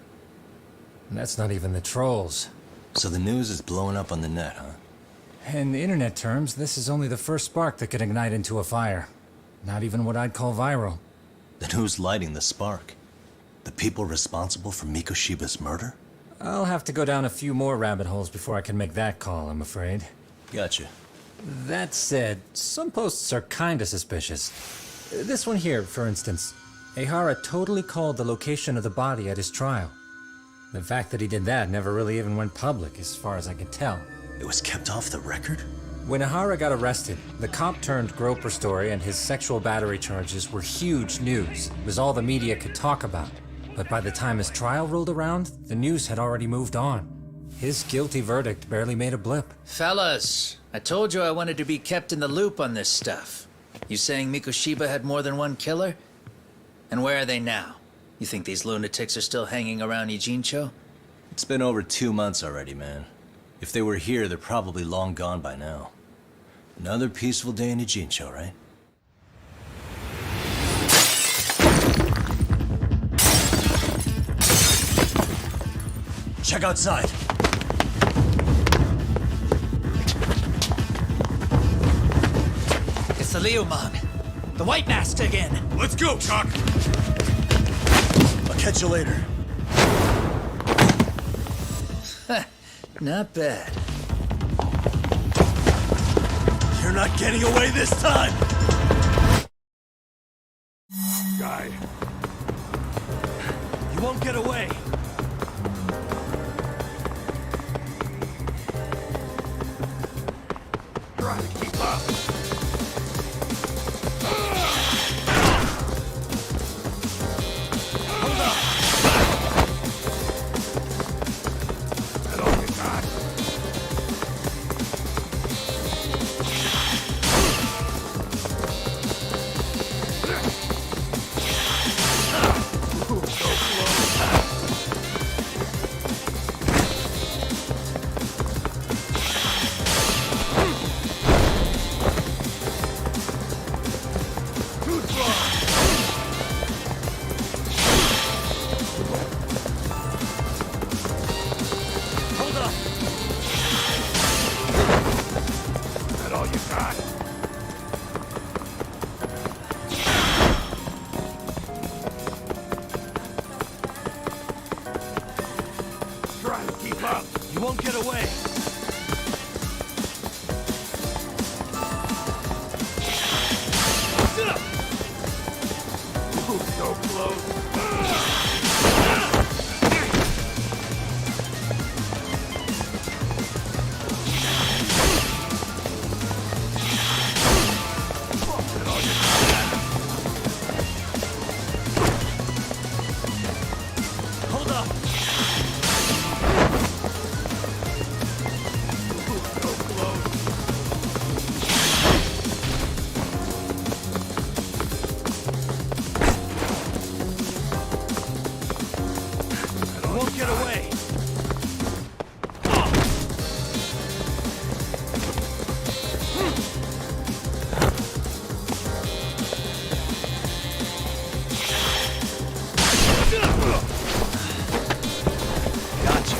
And that's not even the trolls.
So the news is blowing up on the net, huh?
In the internet terms, this is only the first spark that could ignite into a fire. Not even what I'd call viral.
Then who's lighting the spark? The people responsible for Mikoshiba's murder?
I'll have to go down a few more rabbit holes before I can make that call, I'm afraid.
Gotcha.
That said, some posts are kinda suspicious. This one here, for instance. Ehara totally called the location of the body at his trial. The fact that he did that never really even went public, as far as I can tell.
It was kept off the record?
When Ehara got arrested, the cop-turned-groper story and his sexual battery charges were huge news. It was all the media could talk about. But by the time his trial rolled around, the news had already moved on. His guilty verdict barely made a blip.
Fellas, I told you I wanted to be kept in the loop on this stuff. You saying Mikoshiba had more than one killer? And where are they now? You think these lunatics are still hanging around Ijincho?
It's been over 2 months already, man. If they were here, they're probably long gone by now. Another peaceful day in Ijincho, right? Check outside!
It's the Leomang. The White Mask again.
Let's go, Chuck!
I'll catch you later.
Not bad.
You're not getting away this time!
Guy.
You won't get away!
Try to keep up.
Hold up!
That all you got? Ooh, so close. Too strong.
Hold up!
That all you got? Try to keep up.
You won't get away!
Ooh, so close. That all you got?
Hold up!
Ooh, so close. That
You
all
won't
you
get
got?
away! Gotcha.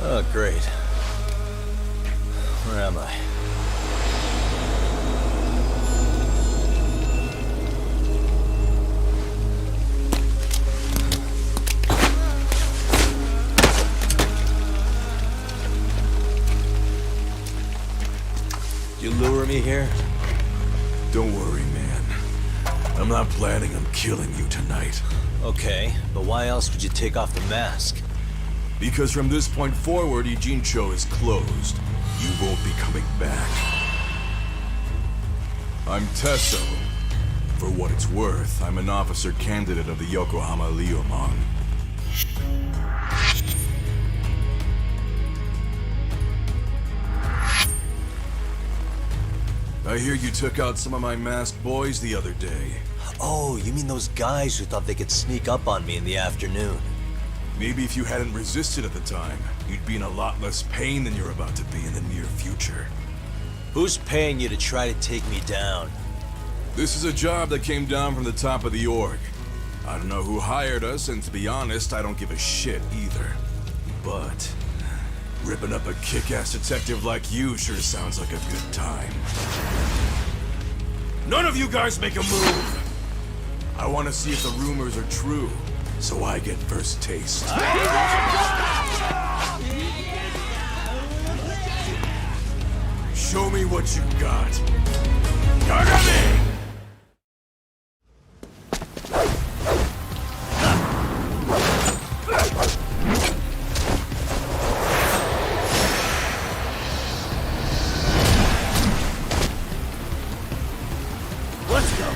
Oh, great. Where am I? You lure me here?
Don't worry, man. I'm not planning on killing you tonight.
Okay, but why else would you take off the mask?
Because from this point forward, Ijincho is closed. You won't be coming back. I'm Tesso. For what it's worth, I'm an officer candidate of the Yokohama Liumang. I hear you took out some of my masked boys the other day.
Oh, you mean those guys who thought they could sneak up on me in the afternoon?
Maybe if you hadn't resisted at the time, you'd be in a lot less pain than you're about to be in the near future.
Who's paying you to try to take me down?
This is a job that came down from the top of the org. I don't know who hired us, and to be honest, I don't give a shit either. But ripping up a kick-ass detective like you sure sounds like a good time. None of you guys make a move! I want to see if the rumors are true, so I get first taste. Show me what you got. Yagami!
Let's go!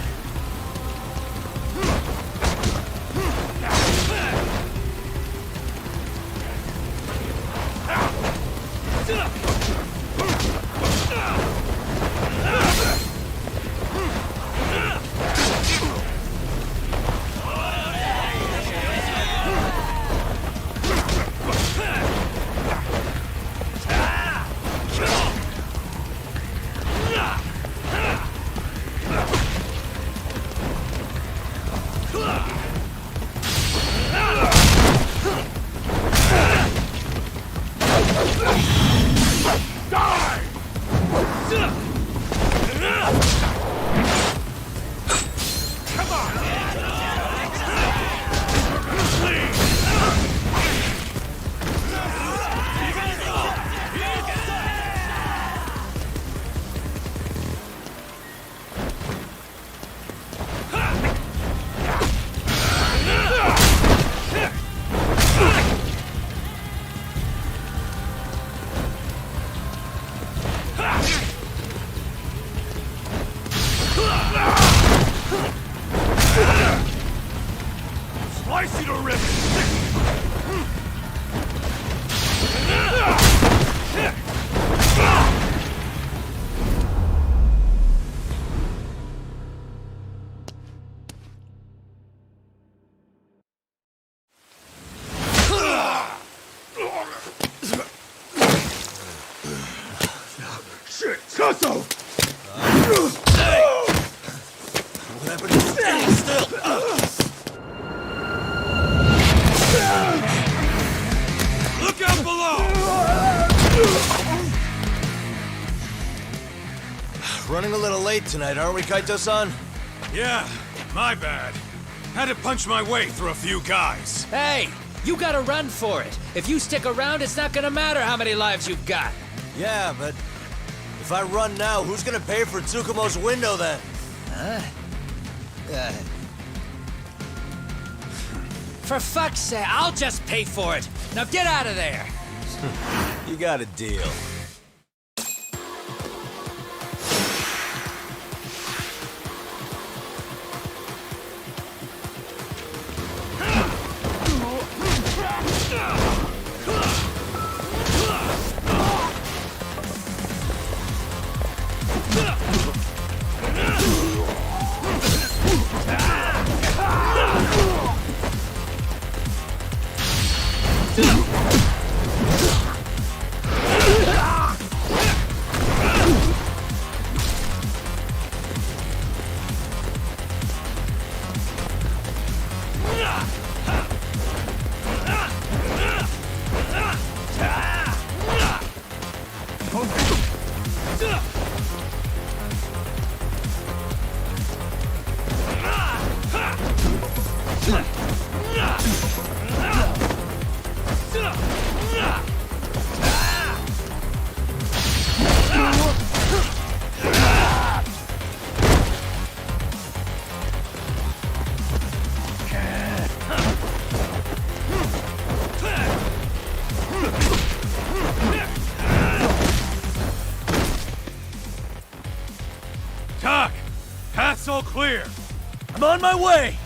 Slice you to ribbons! Shit, Sasso!
What happened to standing still?
Look out below!
Running a little late tonight, aren't we, Kaito-san?
Yeah, my bad. Had to punch my way through a few guys.
Hey, you gotta run for it. If you stick around, it's not gonna matter how many lives you've got.
Yeah, but if I run now, who's gonna pay for Tsukumo's window then?
For fuck's sake, I'll just pay for it. Now get out of there.
You got a deal.
Doc, path's all clear.
I'm on my way!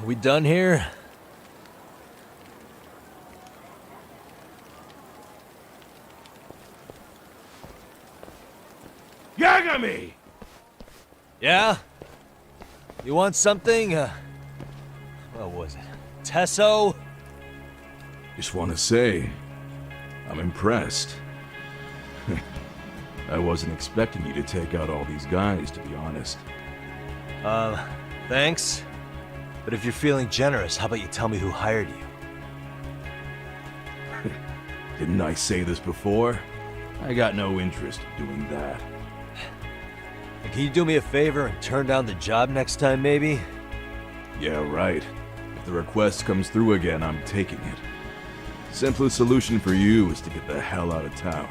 Are we done here?
Yagami!
Yeah? You want something? What was it? Tesso?
Just want to say, I'm impressed. I wasn't expecting you to take out all these guys, to be honest.
Thanks. But if you're feeling generous, how about you tell me who hired you?
Didn't I say this before? I got no interest in doing that.
And can you do me a favor and turn down the job next time, maybe?
Yeah, right. If the request comes through again, I'm taking it. Simplest solution for you is to get the hell out of town.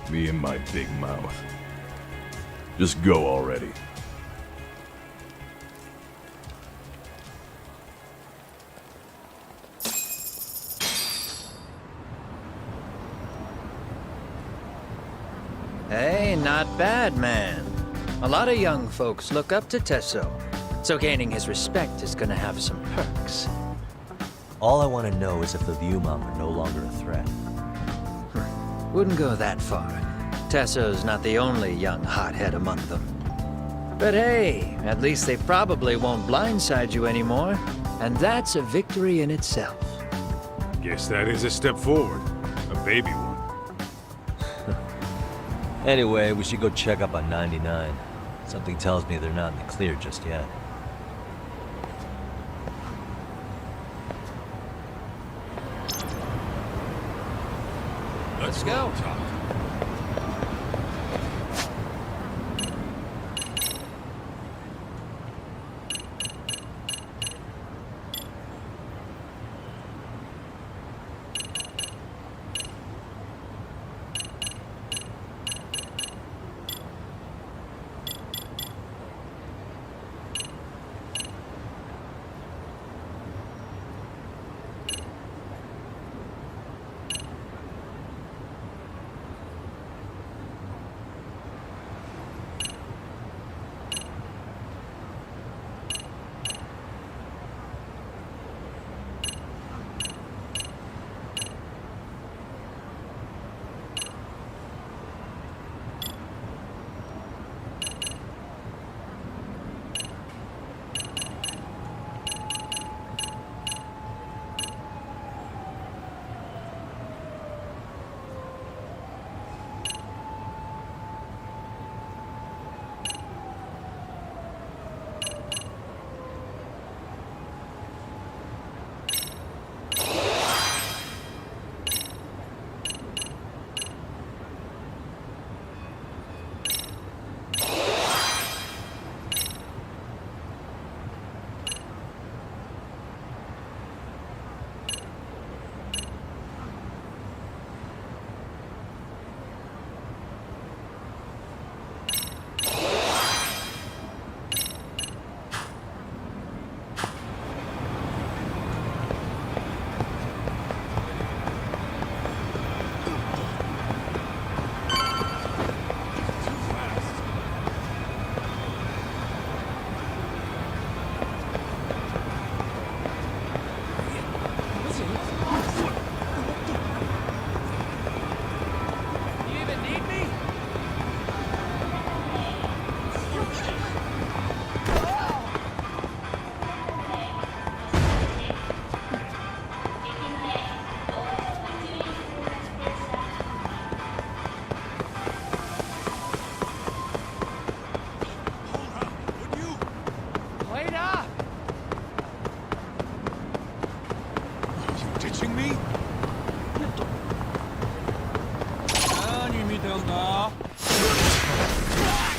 Me and my big mouth. Just go already.
Hey, not bad, man. A lot of young folks look up to Tesso, so gaining his respect is gonna have some perks.
All I want to know is if the Liumang are no longer a threat.
Wouldn't go that far. Tesso's not the only young hothead among them. But hey, at least they probably won't blindside you anymore, and that's a victory in itself.
Guess that is a step forward. A baby one.
Anyway, we should go check up on 99. Something tells me they're not in the clear just yet.
Let's go.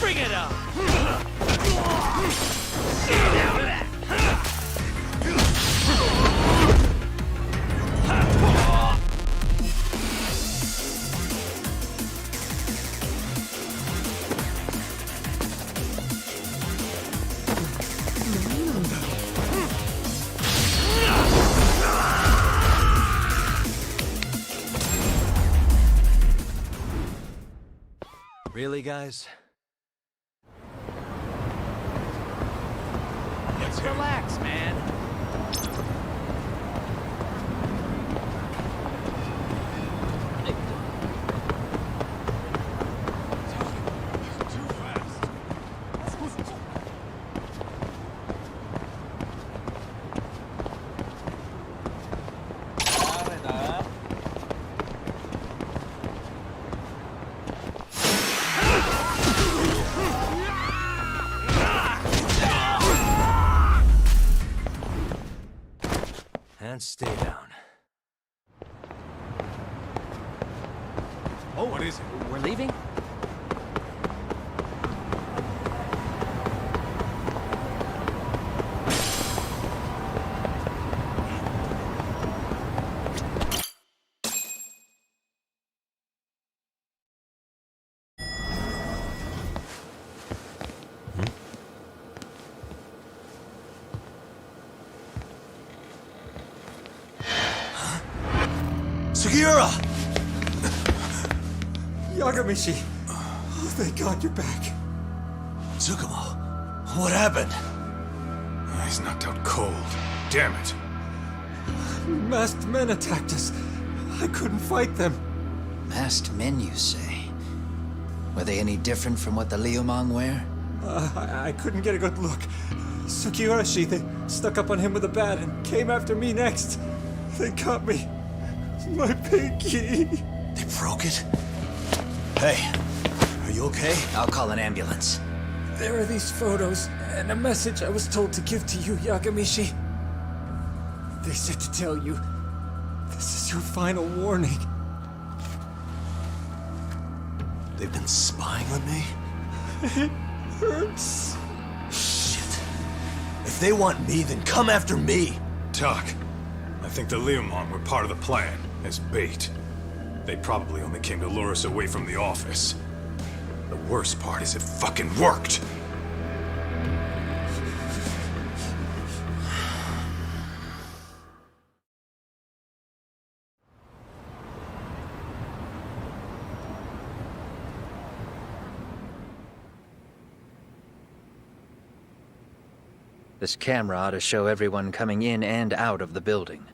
Bring it up!
Really, guys?
Let's relax, man.
And stay down.
Oh, what is it?
We're leaving?
Sugiura!
Yagamishi! Oh, thank God you're back.
Tsukumo, what happened?
He's knocked out cold. Damn it.
Masked men attacked us. I couldn't fight them.
Masked men, you say? Were they any different from what the Liumang wear?
I couldn't get a good look. Sugiurashi, they stuck up on him with a bat and came after me next. They got me. My pinky.
They broke it? Hey, are you okay?
I'll call an ambulance.
There are these photos and a message I was told to give to you, Yagamishi. They said to tell you, this is your final warning.
They've been spying on me?
It hurts.
Shit. If they want me, then come after me.
Doc, I think the Liumang were part of the plan, as bait. They probably only came to lure us away from the office. The worst part is it fucking worked!
This camera ought to show everyone coming in and out of the building.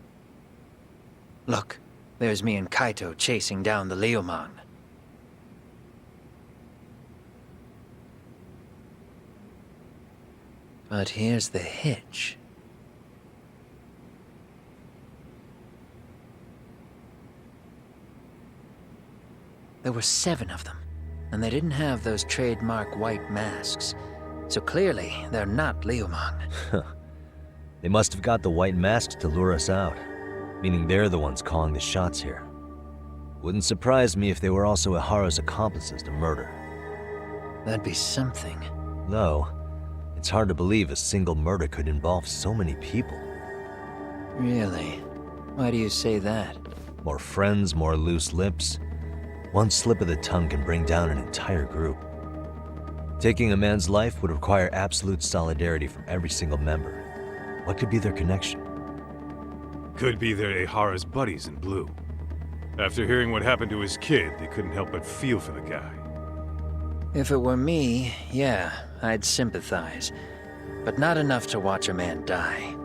Look, there's me and Kaito chasing down the Liumang. But here's the hitch. There were 7 of them, and they didn't have those trademark white masks. So clearly, they're not Liumang.
They must have got the white masks to lure us out, meaning they're the ones calling the shots here. Wouldn't surprise me if they were also Ihara's accomplices to murder.
That'd be something.
Though, it's hard to believe a single murder could involve so many people.
Really? Why do you say that?
More friends, more loose lips. One slip of the tongue can bring down an entire group. Taking a man's life would require absolute solidarity from every single member. What could be their connection?
Could be they're Ihara's buddies in blue. After hearing what happened to his kid, they couldn't help but feel for the guy.
If it were me, yeah, I'd sympathize. But not enough to watch a man die.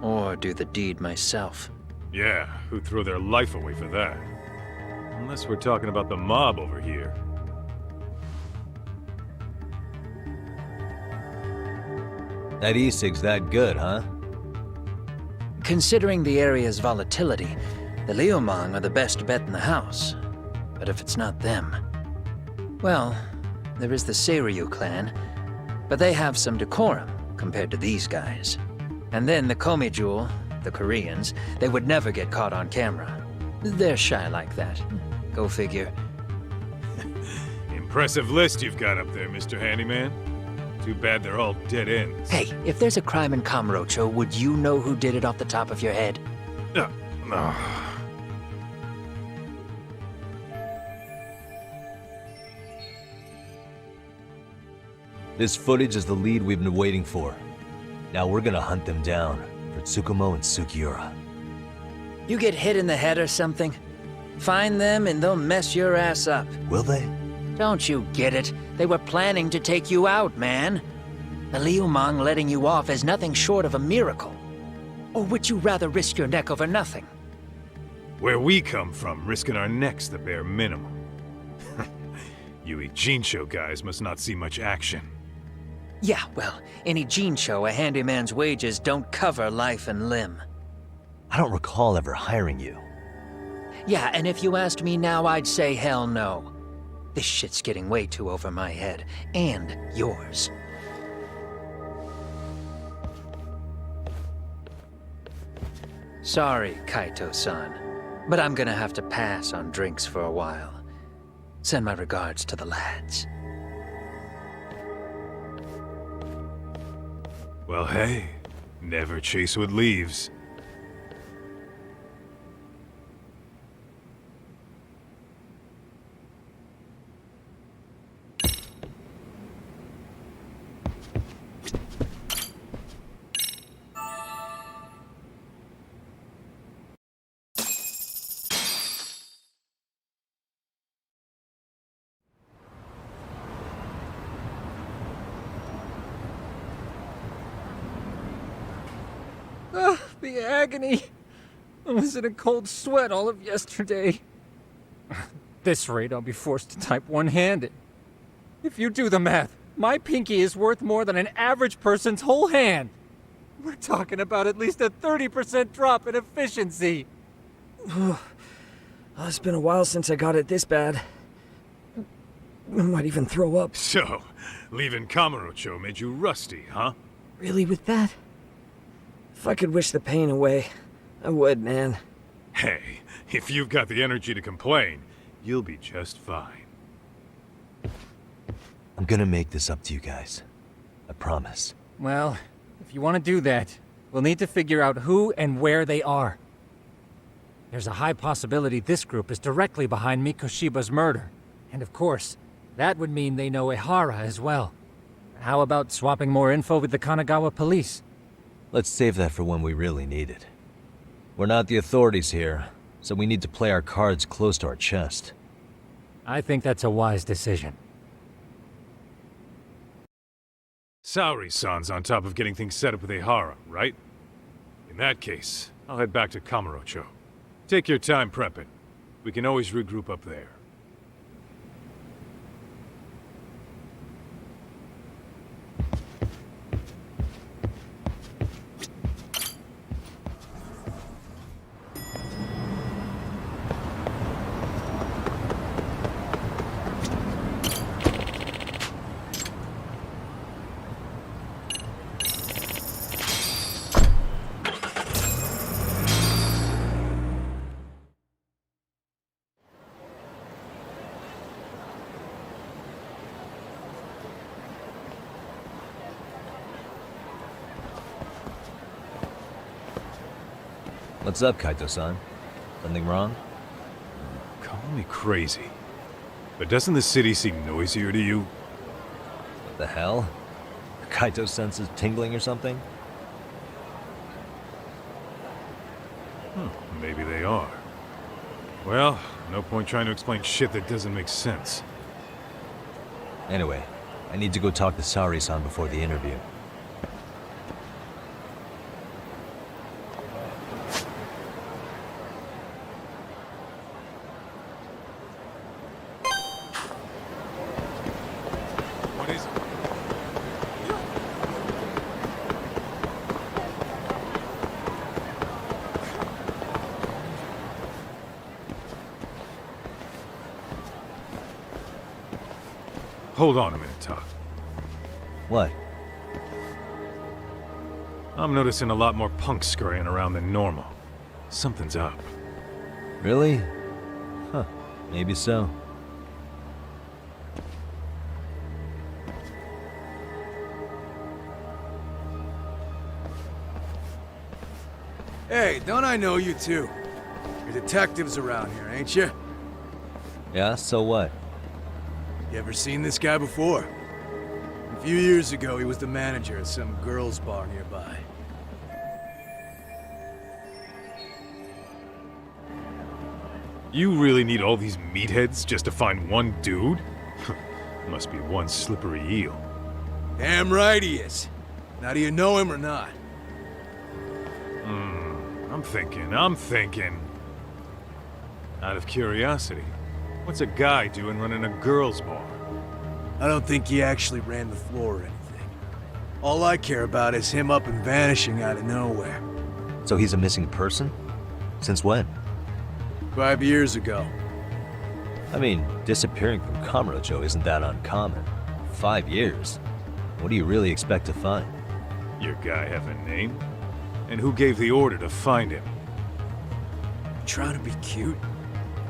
Or do the deed myself.
Yeah, who'd throw their life away for that? Unless we're talking about the mob over here.
That e-cig's that good, huh?
Considering the area's volatility, the Liumang are the best bet in the house. But if it's not them... Well, there is the Seiryu clan, but they have some decorum compared to these guys. And then the Komijul, the Koreans, they would never get caught on camera. They're shy like that. Go figure.
Impressive list you've got up there, Mr. Handyman. Too bad they're all dead ends.
Hey, if there's a crime in Kamurocho, would you know who did it off the top of your head?
No.
This footage is the lead we've been waiting for. Now we're gonna hunt them down for Tsukumo and Sugiura.
You get hit in the head or something? Find them and they'll mess your ass up.
Will they?
Don't you get it? They were planning to take you out, man. The Liumang letting you off is nothing short of a miracle. Or would you rather risk your neck over nothing?
Where we come from, risking our necks the bare minimum. You Ijincho guys must not see much action.
Yeah, well, in Ijincho, a handyman's wages don't cover life and limb.
I don't recall ever hiring you.
Yeah, and if you asked me now, I'd say hell no. This shit's getting way too over my head. And yours. Sorry, Kaito-san, but I'm gonna have to pass on drinks for a while. Send my regards to the lads.
Well, hey, never chase what leaves.
The agony! I was in a cold sweat all of yesterday. At this rate, I'll be forced to type one-handed. If you do the math, my pinky is worth more than an average person's whole hand. We're talking about at least a 30% drop in efficiency.
It's been a while since I got it this bad. I might even throw up.
So, leaving Kamurocho made you rusty, huh?
Really, with that? If I could wish the pain away, I would, man.
Hey, if you've got the energy to complain, you'll be just fine.
I'm gonna make this up to you guys. I promise.
Well, if you want to do that, we'll need to figure out who and where they are. There's a high possibility this group is directly behind Mikoshiba's murder. And of course, that would mean they know Ehara as well. How about swapping more info with the Kanagawa police?
Let's save that for when we really need it. We're not the authorities here, so we need to play our cards close to our chest.
I think that's a wise decision.
Saori-san's on top of getting things set up with Ehara, right? In that case, I'll head back to Kamurocho. Take your time prepping. We can always regroup up there.
What's up, Kaito-san? Something wrong?
Call me crazy, but doesn't the city seem noisier to you?
What the hell? Kaito's senses tingling or something?
Maybe they are. Well, no point trying to explain shit that doesn't make sense.
Anyway, I need to go talk to Saori-san before the interview.
Hold on a minute, Todd.
What?
I'm noticing a lot more punks scurrying around than normal. Something's up.
Really? Huh. Maybe so.
Hey, don't I know you two? You're detectives around here, ain't you?
Yeah, so what?
You ever seen this guy before? A few years ago, he was the manager at some girls' bar nearby.
You really need all these meatheads just to find one dude? Must be one slippery eel.
Damn right he is. Now, do you know him or not?
I'm thinking. Out of curiosity, what's a guy doing running a girls' bar?
I don't think he actually ran the floor or anything. All I care about is him up and vanishing out of nowhere.
So he's a missing person? Since when?
5 years ago.
I mean, disappearing from Kamurocho isn't that uncommon. 5 years? What do you really expect to find?
Your guy have a name? And who gave the order to find him?
Trying to be cute?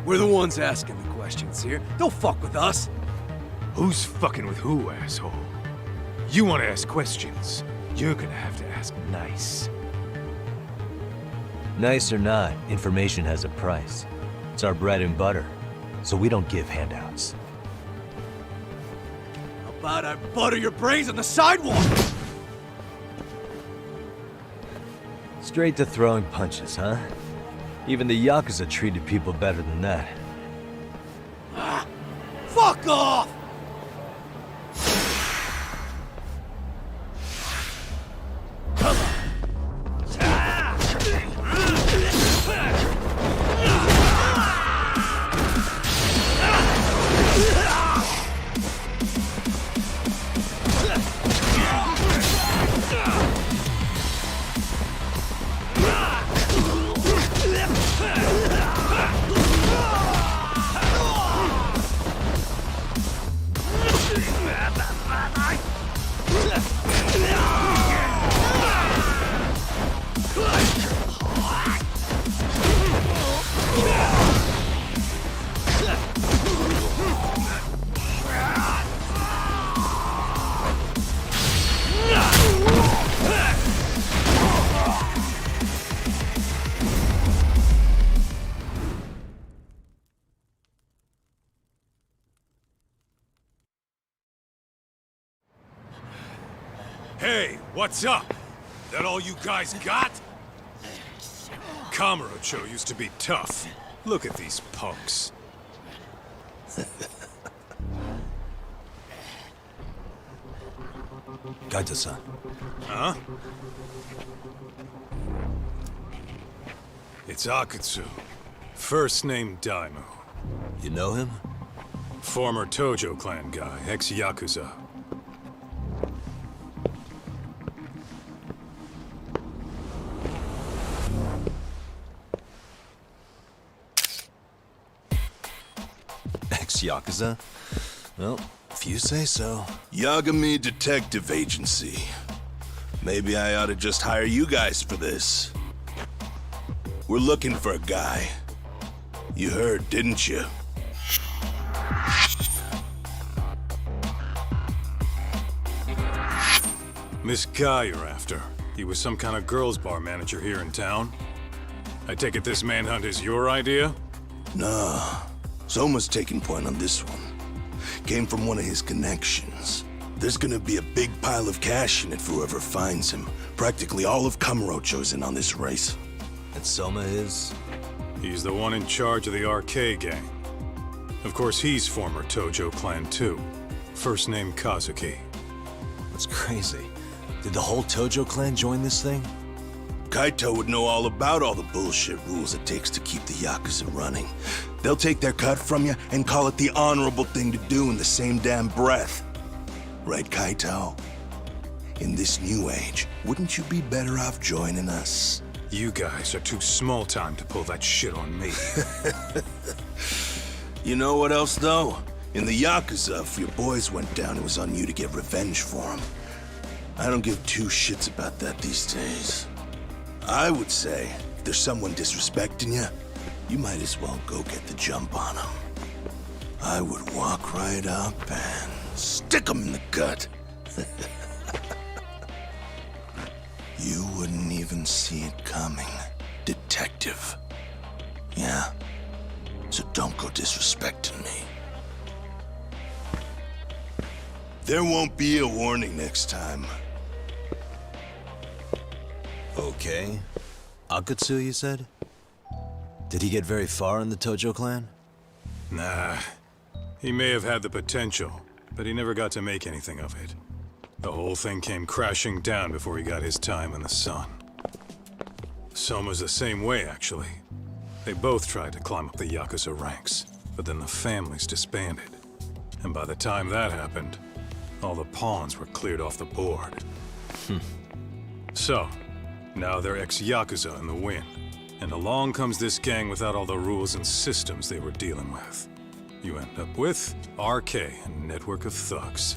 We're the ones asking the questions here. Don't fuck with us.
Who's fucking with who, asshole? You want to ask questions, you're gonna have to ask nice.
Nice or not, information has a price. It's our bread and butter, so we don't give handouts.
How about I butter your brains on the sidewalk?
Straight to throwing punches, huh? Even the Yakuza treated people better than that.
Fuck off!
Hey, what's up? That all you guys got? Kamurocho used to be tough. Look at these punks.
Gaita-san.
Huh? It's Akutsu. First name Daimyo.
You know him?
Former Tojo clan guy, ex-Yakuza.
Ex-Yakuza? Well, if you say so.
Yagami Detective Agency. Maybe I ought to just hire you guys for this. We're looking for a guy. You heard, didn't you?
This guy you're after, he was some kind of girls' bar manager here in town? I take it this manhunt is your idea?
Nah. Soma's taking point on this one. Came from one of his connections. There's gonna be a big pile of cash in it for whoever finds him. Practically all of Kamurocho's in on this race.
And Soma is?
He's the one in charge of the RK gang. Of course, he's former Tojo clan too. First name Kazuki.
That's crazy. Did the whole Tojo clan join this thing?
Kaito would know all about all the bullshit rules it takes to keep the Yakuza running. They'll take their cut from you and call it the honorable thing to do in the same damn breath. Right, Kaito? In this new age, wouldn't you be better off joining us?
You guys are too small time to pull that shit on me.
You know what else, though? In the Yakuza, if your boys went down, it was on you to get revenge for them. I don't give two shits about that these days. I would say, if there's someone disrespecting you, you might as well go get the jump on them. I would walk right up and stick them in the gut. You wouldn't even see it coming, detective. Yeah? So don't go disrespecting me. There won't be a warning next time.
Okay. Akutsu, you said? Did he get very far in the Tojo clan?
Nah. He may have had the potential, but he never got to make anything of it. The whole thing came crashing down before he got his time in the sun. Soma's the same way, actually. They both tried to climb up the Yakuza ranks, but then the families disbanded. And by the time that happened, all the pawns were cleared off the board. So, now they're ex-Yakuza in the win. And along comes this gang without all the rules and systems they were dealing with. You end up with RK, a network of thugs.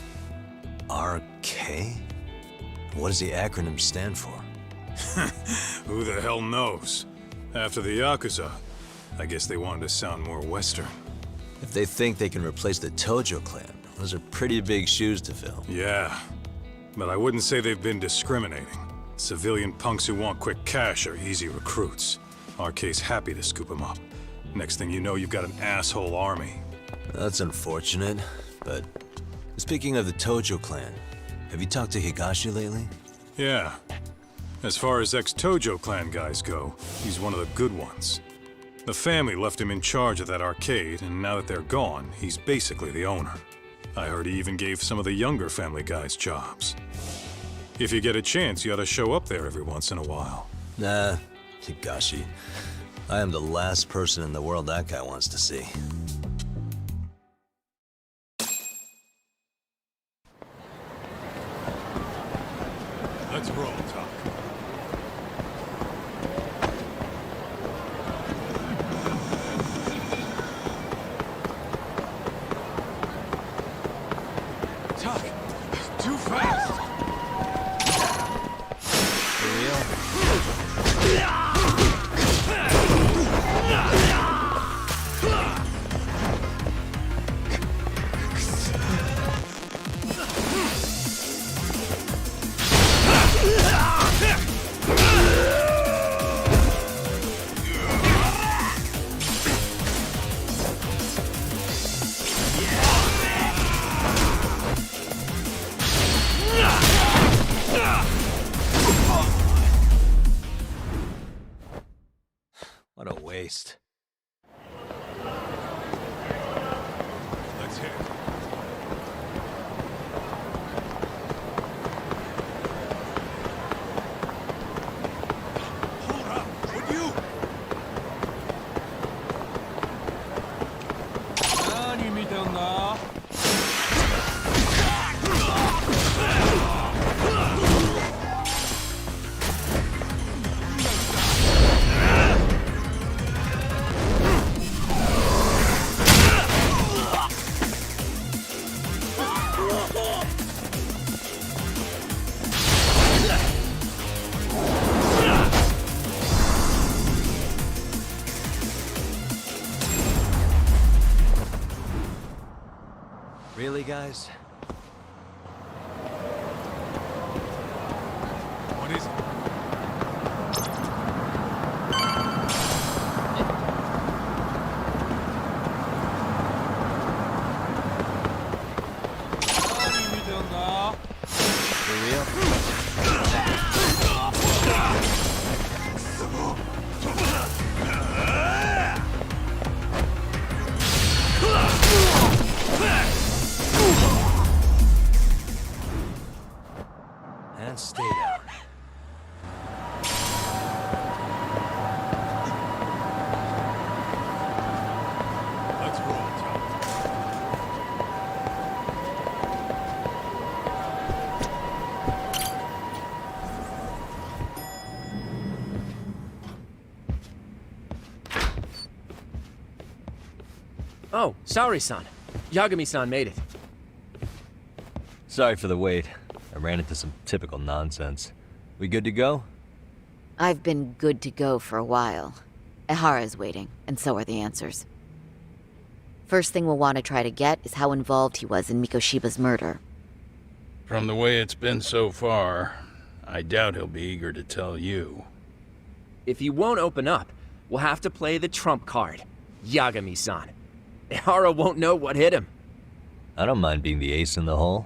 RK? What does the acronym stand for?
Who the hell knows? After the Yakuza, I guess they wanted to sound more Western.
If they think they can replace the Tojo clan, those are pretty big shoes to fill.
Yeah, but I wouldn't say they've been discriminating. Civilian punks who want quick cash are easy recruits. RK's happy to scoop them up. Next thing you know, you've got an asshole army.
That's unfortunate, but speaking of the Tojo clan, have you talked to Higashi lately?
Yeah. As far as ex-Tojo clan guys go, he's one of the good ones. The family left him in charge of that arcade, and now that they're gone, he's basically the owner. I heard he even gave some of the younger family guys jobs. If you get a chance, you ought to show up there every once in a while.
Nah, Higashi. I am the last person in the world that guy wants to see.
Let's roll, Tuck.
Tuck, too fast.
What a waste.
Let's hit it.
Hold up, would you?
Really, guys?
What is it?
For real? And stay down.
Let's roll, Tuck.
Oh, Saori-san. Yagami-san made it.
Sorry for the wait. I ran into some typical nonsense. We good to go?
I've been good to go for a while. Ehara's waiting, and so are the answers. First thing we'll want to try to get is how involved he was in Mikoshiba's murder.
From the way it's been so far, I doubt he'll be eager to tell you.
If he won't open up, we'll have to play the trump card. Yagami-san. Ehara won't know what hit him.
I don't mind being the ace in the hole.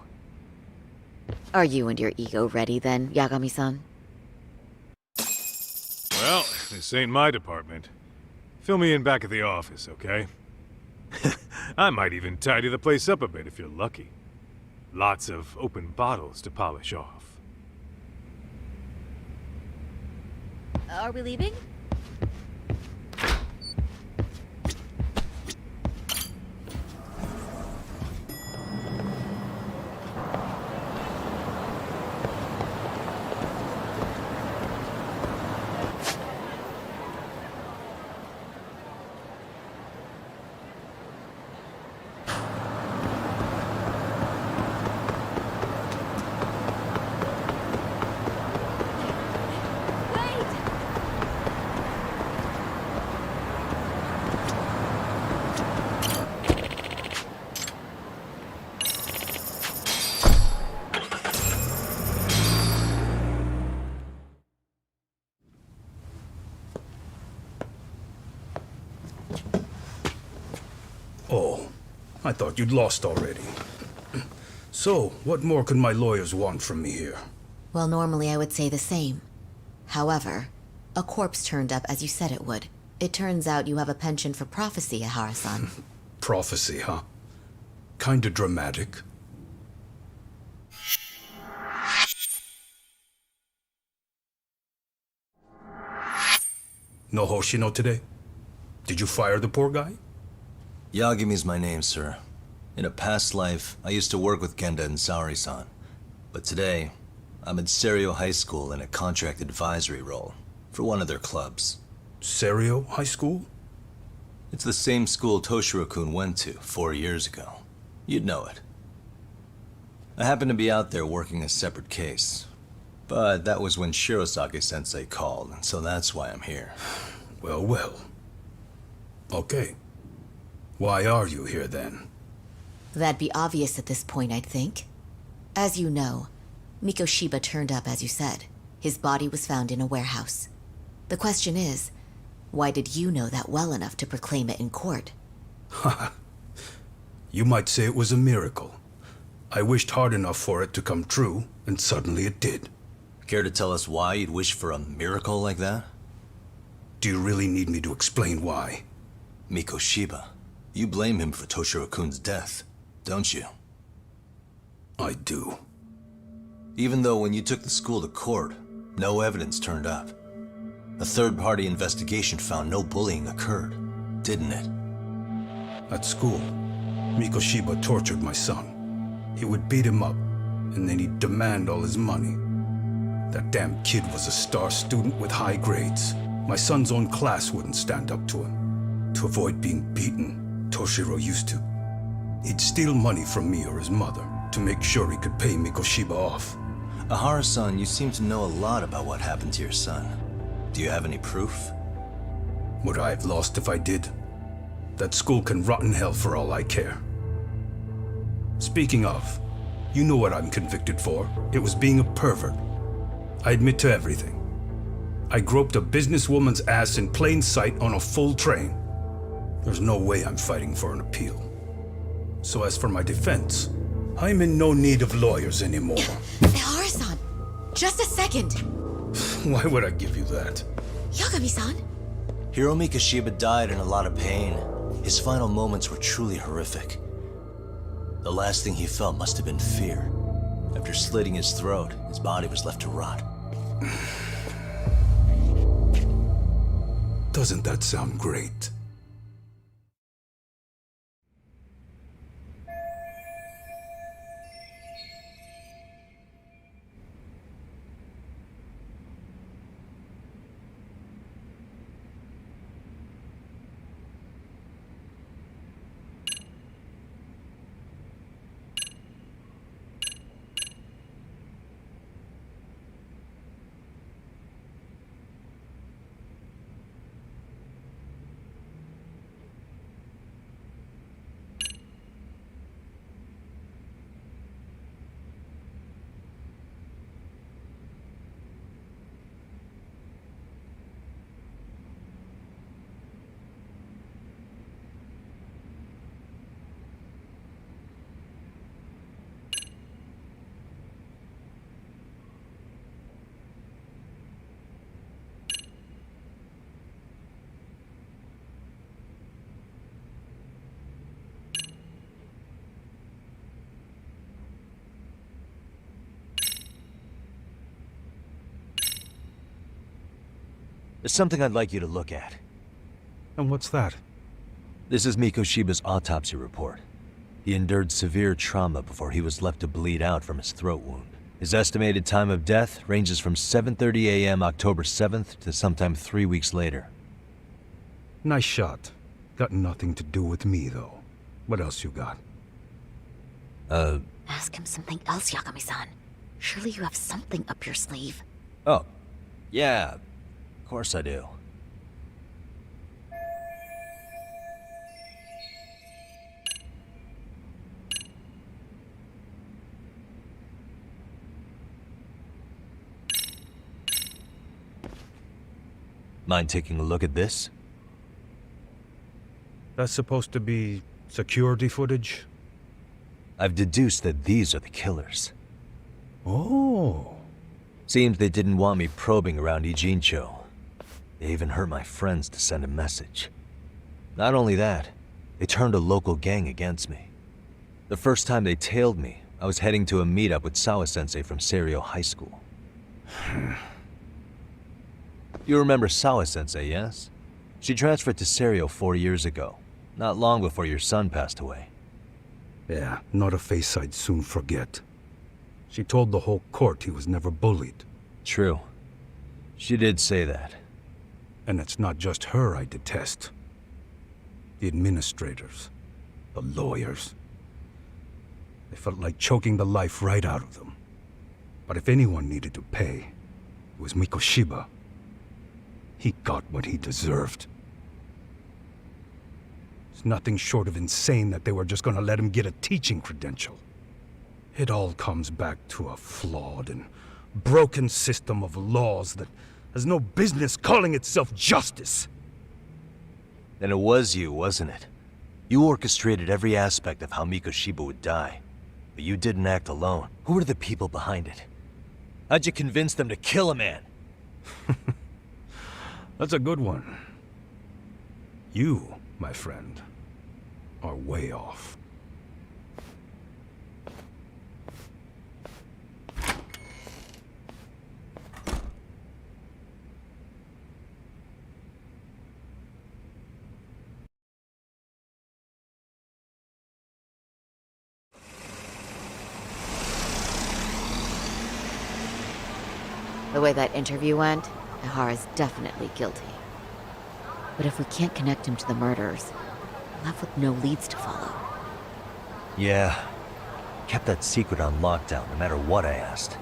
Are you and your ego ready then, Yagami-san?
Well, this ain't my department. Fill me in back at the office, okay? I might even tidy the place up a bit if you're lucky. Lots of open bottles to polish off.
Are we leaving?
I thought you'd lost already. So, what more could my lawyers want from me here?
Well, normally I would say the same. However, a corpse turned up as you said it would. It turns out you have a penchant for prophecy, Ihara-san.
Prophecy, huh? Kinda dramatic. No Hoshino today? Did you fire the poor guy?
Yagumi's my name, sir. In a past life, I used to work with Genda and Saori-san. But today, I'm at Serio High School in a contract advisory role for one of their clubs.
Serio High School?
It's the same school Toshiro-kun went to 4 years ago. You'd know it. I happened to be out there working a separate case. But that was when Shirosake-sensei called, and so that's why I'm here.
Well, well. Okay. Why are you here then?
That'd be obvious at this point, I'd think. As you know, Mikoshiba turned up as you said. His body was found in a warehouse. The question is, why did you know that well enough to proclaim it in court?
Haha. You might say it was a miracle. I wished hard enough for it to come true, and suddenly it did.
Care to tell us why you'd wish for a miracle like that?
Do you really need me to explain why?
Mikoshiba. You blame him for Toshiro-kun's death, don't you?
I do.
Even though when you took the school to court, no evidence turned up. A third-party investigation found no bullying occurred, didn't it?
At school, Mikoshiba tortured my son. He would beat him up, and then he'd demand all his money. That damn kid was a star student with high grades. My son's own class wouldn't stand up to him. To avoid being beaten, Toshiro used to. He'd steal money from me or his mother to make sure he could pay Mikoshiba off.
Ihara-san, you seem to know a lot about what happened to your son. Do you have any proof?
Would I have lost if I did? That school can rot in hell for all I care. Speaking of, you know what I'm convicted for. It was being a pervert. I admit to everything. I groped a businesswoman's ass in plain sight on a full train. There's no way I'm fighting for an appeal. So as for my defense, I'm in no need of lawyers anymore.
Ihara-san, just a second.
Why would I give you that?
Yagami-san.
Hiro Mikoshiba died in a lot of pain. His final moments were truly horrific. The last thing he felt must have been fear. After slitting his throat, his body was left to rot.
Doesn't that sound great?
There's something I'd like you to look at.
And what's that?
This is Mikoshiba's autopsy report. He endured severe trauma before he was left to bleed out from his throat wound. His estimated time of death ranges from 7:30 a.m. October 7th to sometime 3 weeks later.
Nice shot. Got nothing to do with me, though. What else you got?
Ask him something else, Yagami-san. Surely you have something up your sleeve.
Oh, yeah, of course I do. Mind taking a look at this?
That's supposed to be Security footage?
I've deduced that these are the killers.
Oh.
Seems they didn't want me probing around Ijincho. They even hurt my friends to send a message. Not only that, they turned a local gang against me. The first time they tailed me, I was heading to a meetup with Sawa-sensei from Seiryo High School. You remember Sawa-sensei, yes? She transferred to Seiryo 4 years ago, not long before your son passed away.
Yeah, not a face I'd soon forget. She told the whole court he was never bullied.
True. She did say that.
And it's not just her I detest. The administrators, the lawyers. They felt like choking the life right out of them. But if anyone needed to pay, it was Mikoshiba. He got what he deserved. It's nothing short of insane that they were just gonna let him get a teaching credential. It all comes back to a flawed and broken system of laws that has no business calling itself justice.
Then it was you, wasn't it? You orchestrated every aspect of how Mikoshiba would die. But you didn't act alone. Who were the people behind it? How'd you convince them to kill a man?
That's a good one. You, my friend, are way off.
The way that interview went, Ihara's definitely guilty. But if we can't connect him to the murders, we're left with no leads to follow.
Yeah. Kept that secret on lockdown, no matter what I asked.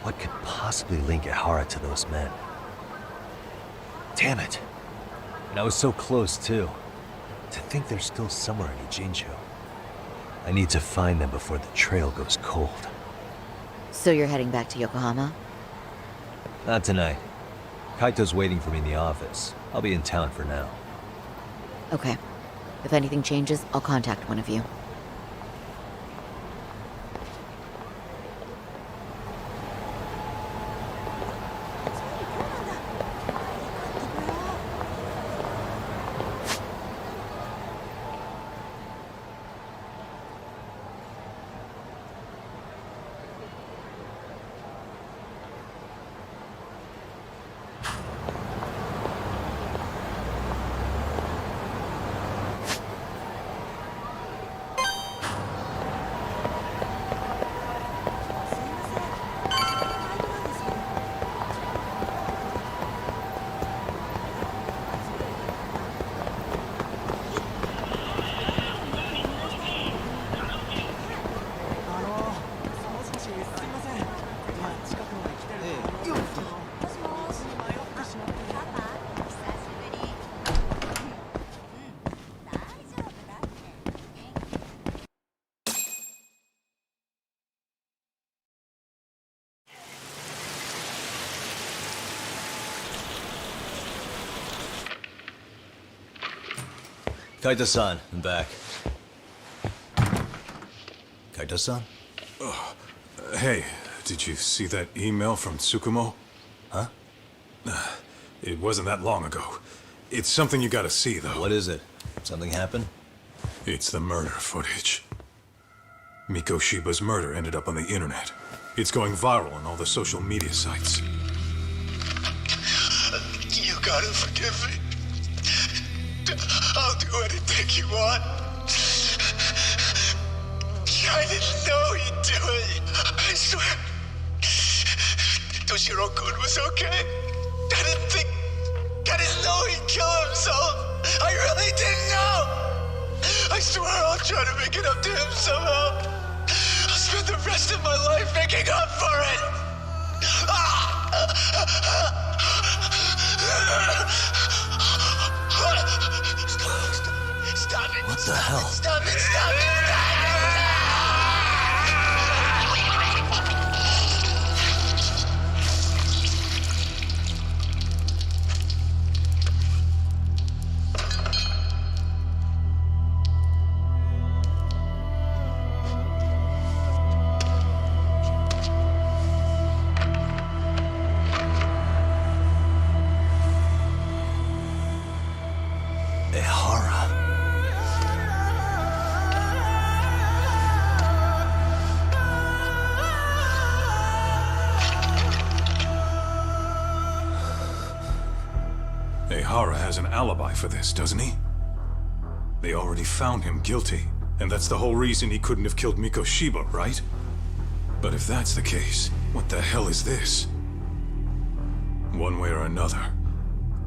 What could possibly link Ihara to those men? Damn it. And I was so close, too. To think they're still somewhere in Ijincho. I need to find them before the trail goes cold.
So you're heading back to Yokohama?
Not tonight. Kaito's waiting for me in the office. I'll be in town for now.
Okay. If anything changes, I'll contact one of you.
Kaito-san, I'm back. Kaito-san?
Hey, did you see that email from Tsukumo?
Huh?
It wasn't that long ago. It's something you gotta see, though.
What is it? Something happened?
It's the murder footage. Mikoshiba's murder ended up on the internet. It's going viral on all the social media sites.
You gotta forgive me. I'll do anything you want. I didn't know he'd do it. I swear. Toshiro-kun was okay. I didn't know he'd kill himself. I really didn't know. I swear I'll try to make it up to him somehow. I'll spend the rest of my life making up for it. Stop it.
What the hell?
Stop it, stop it,
Ehara has an alibi for this, doesn't he? They already found him guilty, and that's the whole reason he couldn't have killed Mikoshiba, right? But if that's the case, what the hell is this? One way or another,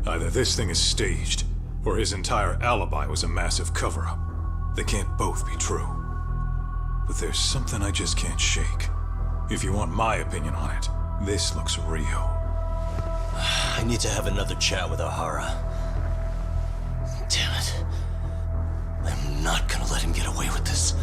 either this thing is staged, or his entire alibi was a massive cover-up. They can't both be true. But there's something I just can't shake. If you want my opinion on it, this looks real.
I need to have another chat with Ehara. Damn it. I'm not gonna let him get away with this.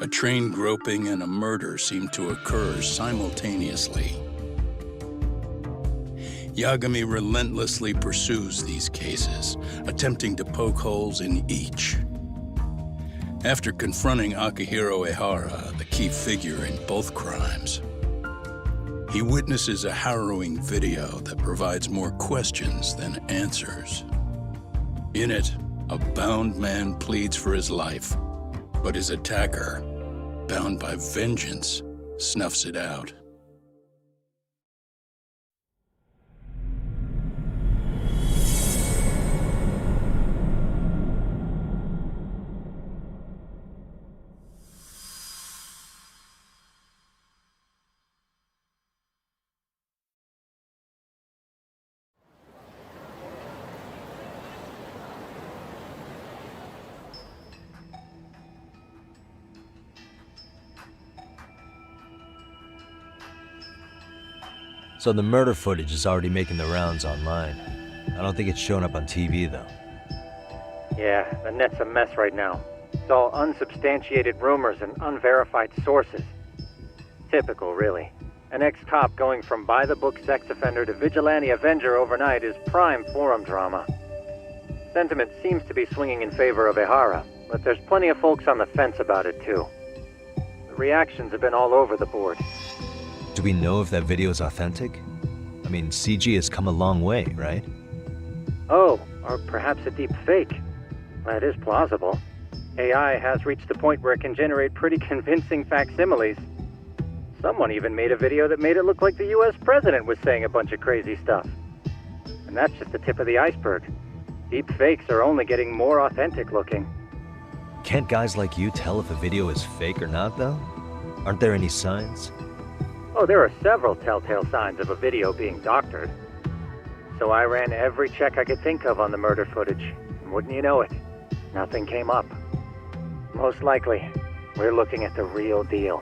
A train groping and a murder seem to occur simultaneously. Yagami relentlessly pursues these cases, attempting to poke holes in each. After confronting Akihiro Ehara, the key figure in both crimes, he witnesses a harrowing video that provides more questions than answers. In it, a bound man pleads for his life, but his attacker, bound by vengeance, snuffs it out.
So the murder footage is already making the rounds online. I don't think it's showing up on TV, though.
Yeah, the net's a mess right now. It's all unsubstantiated rumors and unverified sources. Typical, really. An ex-cop going from by-the-book sex offender to vigilante avenger overnight is prime forum drama. Sentiment seems to be swinging in favor of Ehara, but there's plenty of folks on the fence about it, too. The reactions have been all over the board.
Do we know if that video is authentic? I mean, CG has come a long way, right?
Oh, or perhaps a deep fake. That is plausible. AI has reached the point where it can generate pretty convincing facsimiles. Someone even made a video that made it look like the US president was saying a bunch of crazy stuff. And that's just the tip of the iceberg. Deep fakes are only getting more authentic looking.
Can't guys like you tell if a video is fake or not, though? Aren't there any signs?
Oh, there are several telltale signs of a video being doctored. So I ran every check I could think of on the murder footage. And wouldn't you know it, nothing came up. Most likely, we're looking at the real deal.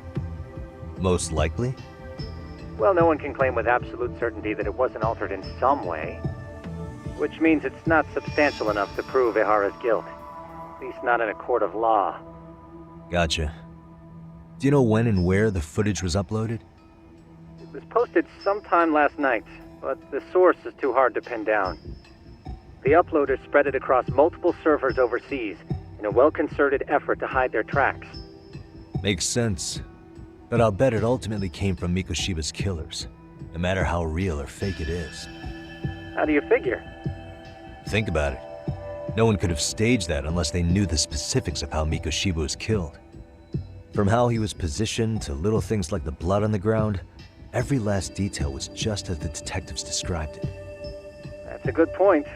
Most likely?
Well, no one can claim with absolute certainty that it wasn't altered in some way. Which means it's not substantial enough to prove Ehara's guilt. At least not in a court of law.
Gotcha. Do you know when and where the footage was uploaded?
It was posted sometime last night, but the source is too hard to pin down. The uploaders spread it across multiple servers overseas in a well-concerted effort to hide their tracks.
Makes sense. But I'll bet it ultimately came from Mikoshiba's killers, no matter how real or fake it is.
How do you figure?
Think about it. No one could have staged that unless they knew the specifics of how Mikoshiba was killed. From how he was positioned to little things like the blood on the ground, every last detail was just as the detectives described it.
That's a good point.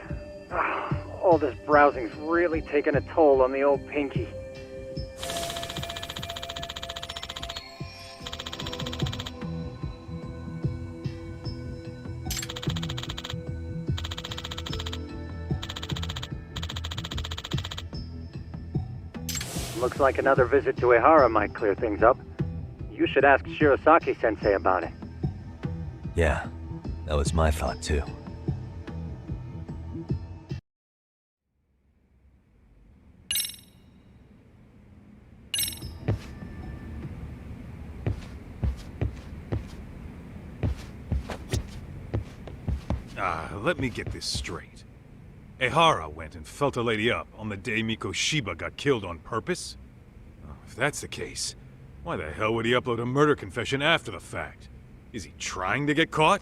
All this browsing's really taken a toll on the old pinky. Looks like another visit to Ehara might clear things up. You should ask Shirosaki-sensei about it.
Yeah, that was my thought too.
Let me get this straight. Ehara went and felt a lady up on the day Mikoshiba got killed on purpose? Oh, if that's the case, why the hell would he upload a murder confession after the fact? Is he trying to get caught?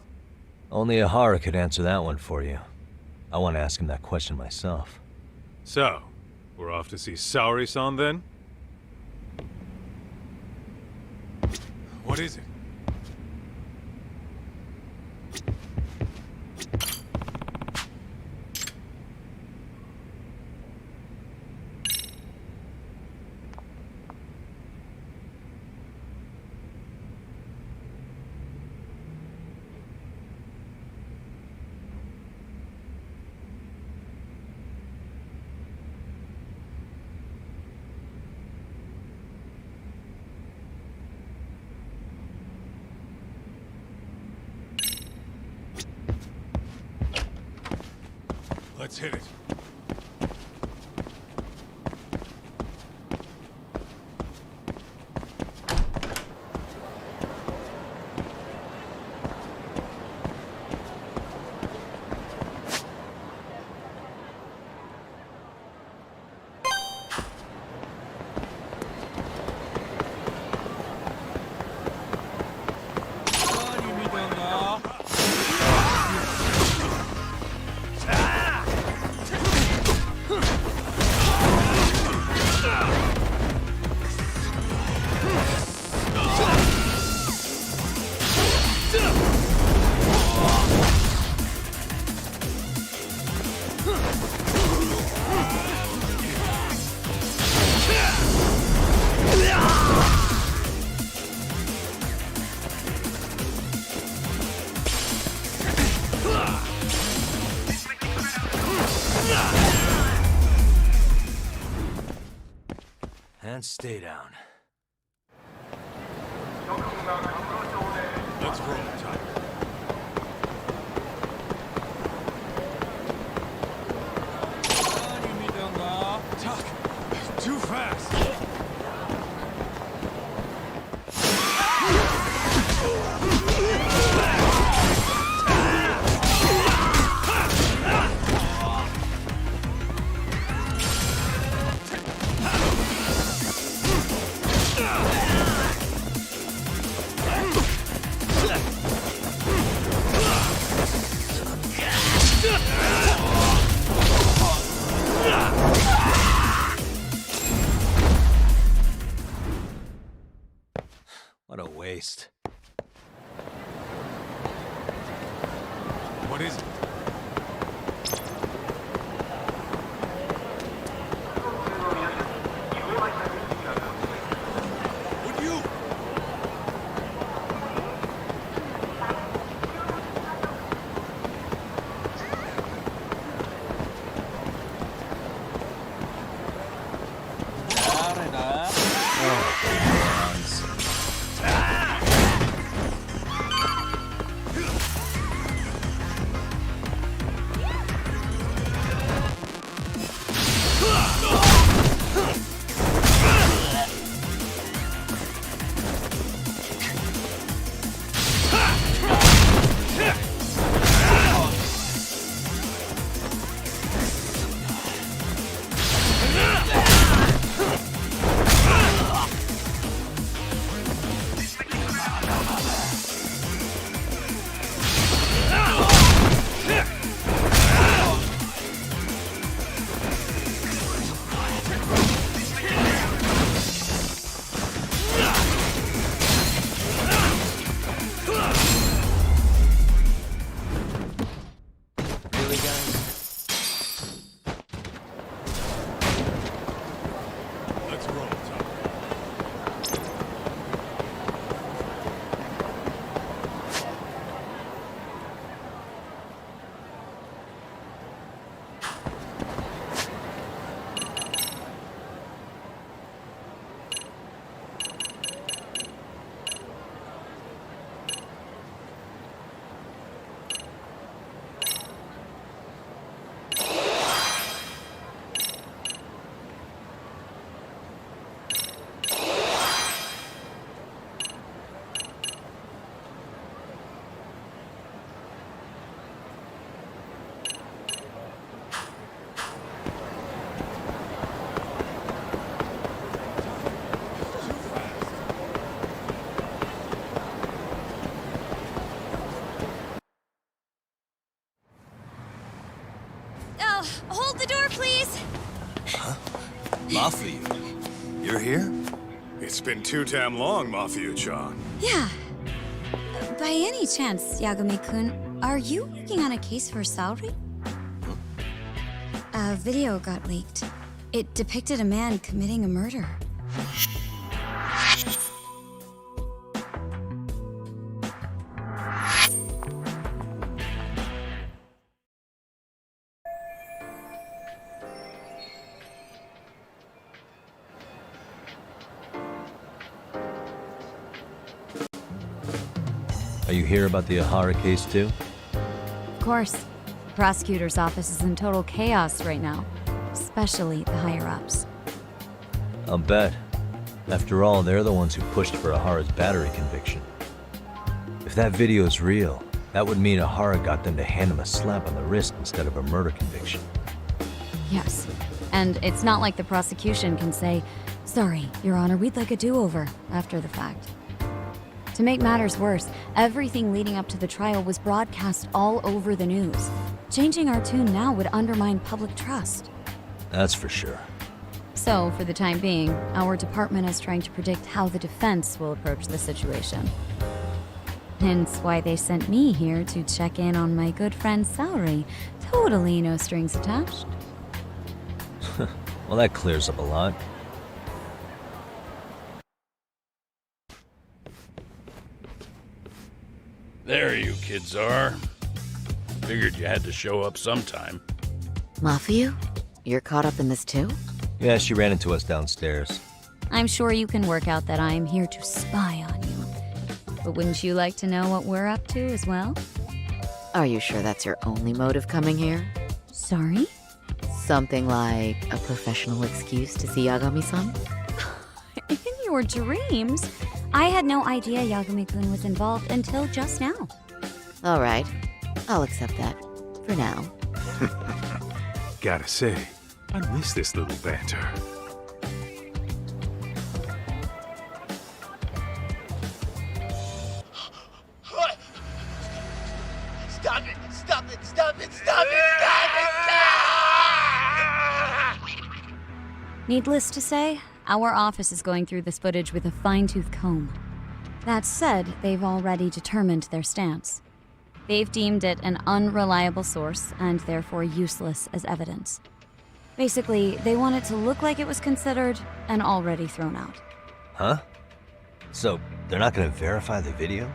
Only Ehara could answer that one for you. I want to ask him that question myself.
So, we're off to see Saori-san then? What is it? Let's hit it.
And stay down.
Let's roll, Tyler. Tuck, too fast.
Hold the door, please!
Mafia, you're here?
It's been too damn long, Mafia-chan.
Yeah. By any chance, Yagami-kun, are you working on a case for Saori? A video got leaked. It depicted a man committing a murder.
Are you here about the Ahara case too?
Of course. The prosecutor's office is in total chaos right now, especially the higher-ups.
I'll bet. After all, they're the ones who pushed for Ahara's battery conviction. If that video's real, that would mean Ahara got them to hand him a slap on the wrist instead of a murder conviction.
Yes. And it's not like the prosecution can say, "Sorry, Your Honor, we'd like a do-over," after the fact. To make matters worse, everything leading up to the trial was broadcast all over the news. Changing our tune now would undermine public trust.
That's for sure.
So, for the time being, our department is trying to predict how the defense will approach the situation. Hence why they sent me here to check in on my good friend Saori. Totally no strings attached.
Well, that clears up a lot.
There you kids are. Figured you had to show up sometime.
Mafia? You're caught up in this too?
Yeah, she ran into us downstairs.
I'm sure you can work out that I'm here to spy on you. But wouldn't you like to know what we're up to as well?
Are you sure that's your only motive coming here?
Sorry?
Something like a professional excuse to see Yagami-san?
In your dreams? I had no idea Yagami-kun was involved until just now.
All right. I'll accept that. For now.
Gotta say, I miss this little banter.
What? Stop it! Stop it! Stop it! Stop it! Stop it! Stop!
Needless to say, our office is going through this footage with a fine-tooth comb. That said, they've already determined their stance. They've deemed it an unreliable source and therefore useless as evidence. Basically, they want it to look like it was considered and already thrown out.
Huh? So, they're not gonna verify the video?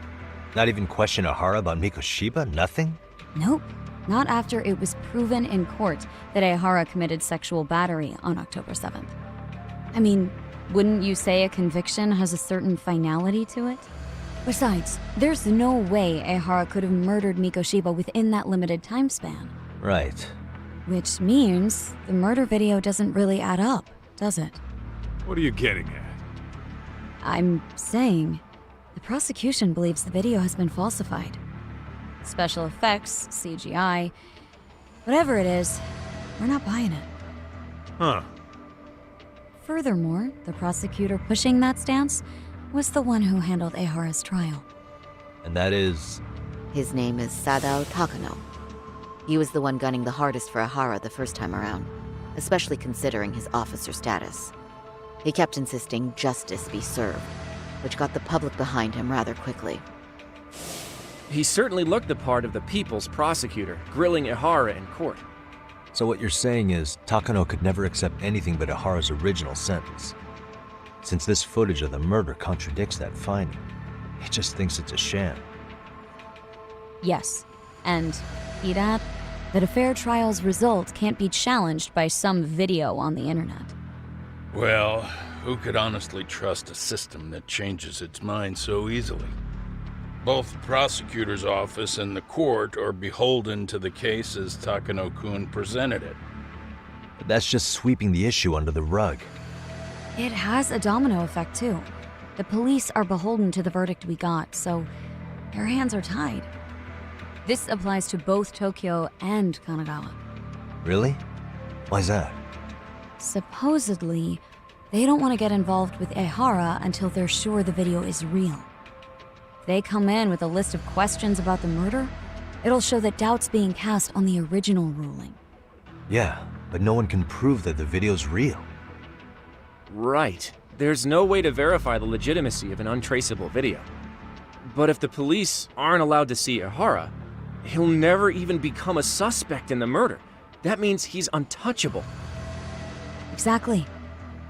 Not even question Ahara about Mikoshiba? Nothing?
Nope. Not after it was proven in court that Ahara committed sexual battery on October 7th. I mean, wouldn't you say a conviction has a certain finality to it? Besides, there's no way Ahara could have murdered Mikoshiba within that limited time span.
Right.
Which means the murder video doesn't really add up, does it?
What are you getting at?
I'm saying the prosecution believes the video has been falsified. Special effects, CGI, whatever it is, we're not buying it.
Huh.
Furthermore, the prosecutor pushing that stance was the one who handled Ahara's trial.
And that is?
His name is Sadao Takano. He was the one gunning the hardest for Ahara the first time around, especially considering his officer status. He kept insisting justice be served, which got the public behind him rather quickly.
He certainly looked the part of the people's prosecutor, grilling Ahara in court.
So what you're saying is, Takano could never accept anything but Ahara's original sentence. Since this footage of the murder contradicts that finding, he just thinks it's a sham.
Yes, and he'd add that a fair trial's result can't be challenged by some video on the internet.
Well, who could honestly trust a system that changes its mind so easily? Both the prosecutor's office and the court are beholden to the case as Takano-kun presented it.
But that's just sweeping the issue under the rug.
It has a domino effect, too. The police are beholden to the verdict we got, so their hands are tied. This applies to both Tokyo and Kanagawa.
Really? Why's that?
Supposedly, they don't want to get involved with Ehara until they're sure the video is real. If they come in with a list of questions about the murder, it'll show that doubt's being cast on the original ruling.
Yeah, but no one can prove that the video's real.
Right. There's no way to verify the legitimacy of an untraceable video. But if the police aren't allowed to see Ihara, he'll never even become a suspect in the murder. That means he's untouchable.
Exactly.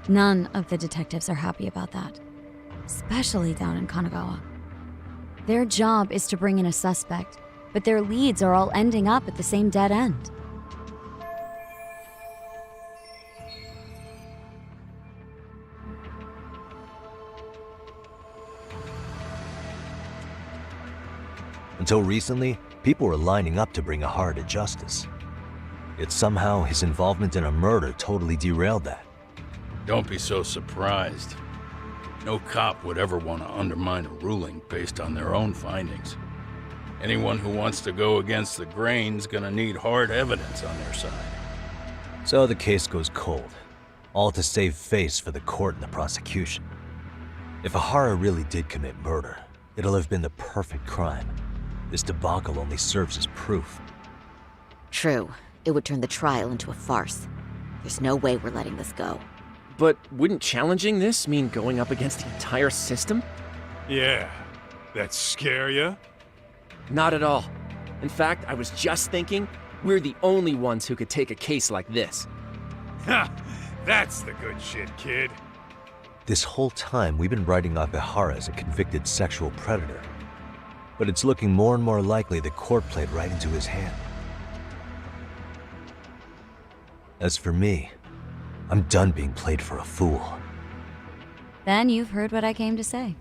None of the detectives are happy about that. Especially down in Kanagawa. Their job is to bring in a suspect, but their leads are all ending up at the same dead end.
Until recently, people were lining up to bring Ihara to justice. Yet somehow his involvement in a murder totally derailed that.
Don't be so surprised. No cop would ever want to undermine a ruling based on their own findings. Anyone who wants to go against the grain's gonna need hard evidence on their side.
So the case goes cold, all to save face for the court and the prosecution. If Ihara really did commit murder, it'll have been the perfect crime. This debacle only serves as proof.
True. It would turn the trial into a farce. There's no way we're letting this go.
But wouldn't challenging this mean going up against the entire system?
Yeah. That scare ya?
Not at all. In fact, I was just thinking, we're the only ones who could take a case like this.
Ha! That's the good shit, kid.
This whole time, we've been writing off Ihara as a convicted sexual predator. But it's looking more and more likely the court played right into his hand. As for me, I'm done being played for a fool.
Then you've heard what I came to say.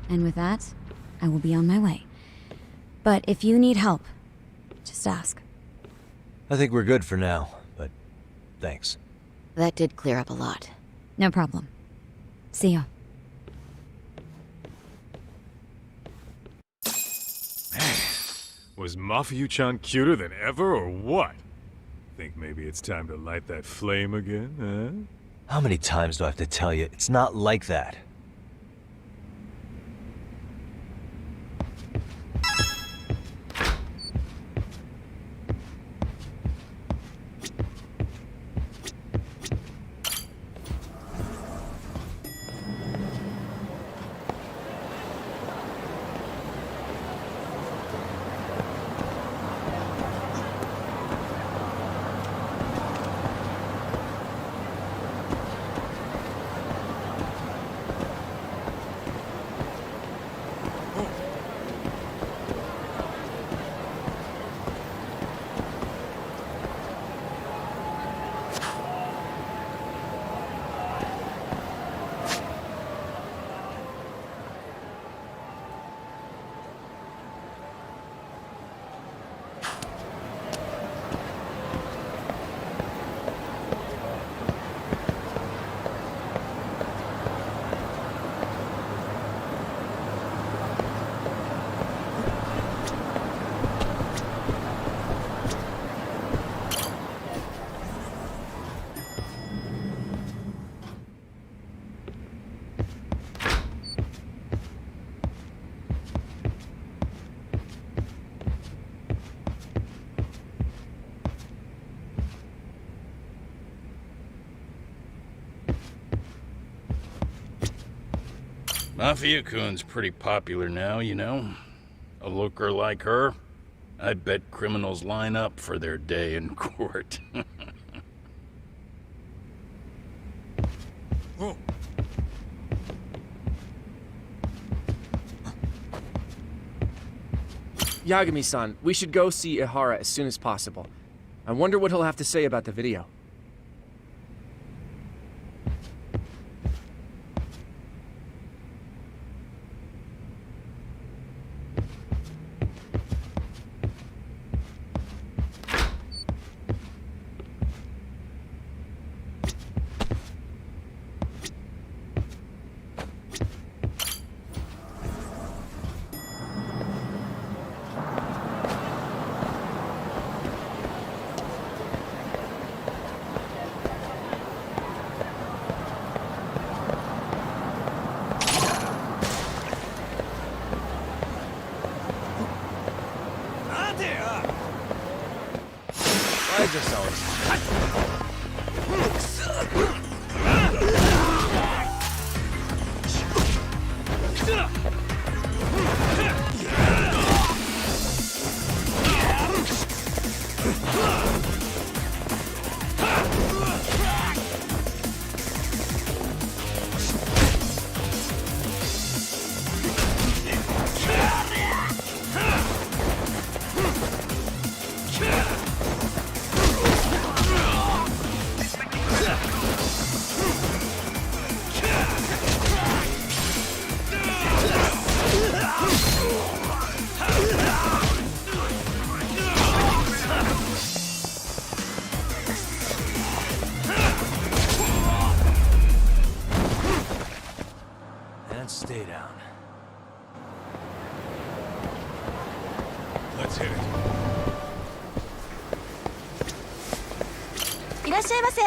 And with that, I will be on my way. But if you need help, just ask.
I think we're good for now, but thanks.
That did clear up a lot.
No problem. See ya.
Was Mafuyu-chan cuter than ever, or what? Think maybe it's time to light that flame again, huh?
How many times do I have to tell you, it's not like that?
Mafia-kun's pretty popular now, you know. A looker like her, I bet criminals line up for their day in court.
Yagami-san, we should go see Ihara as soon as possible. I wonder what he'll have to say about the video.
I just always
らっしゃいませ。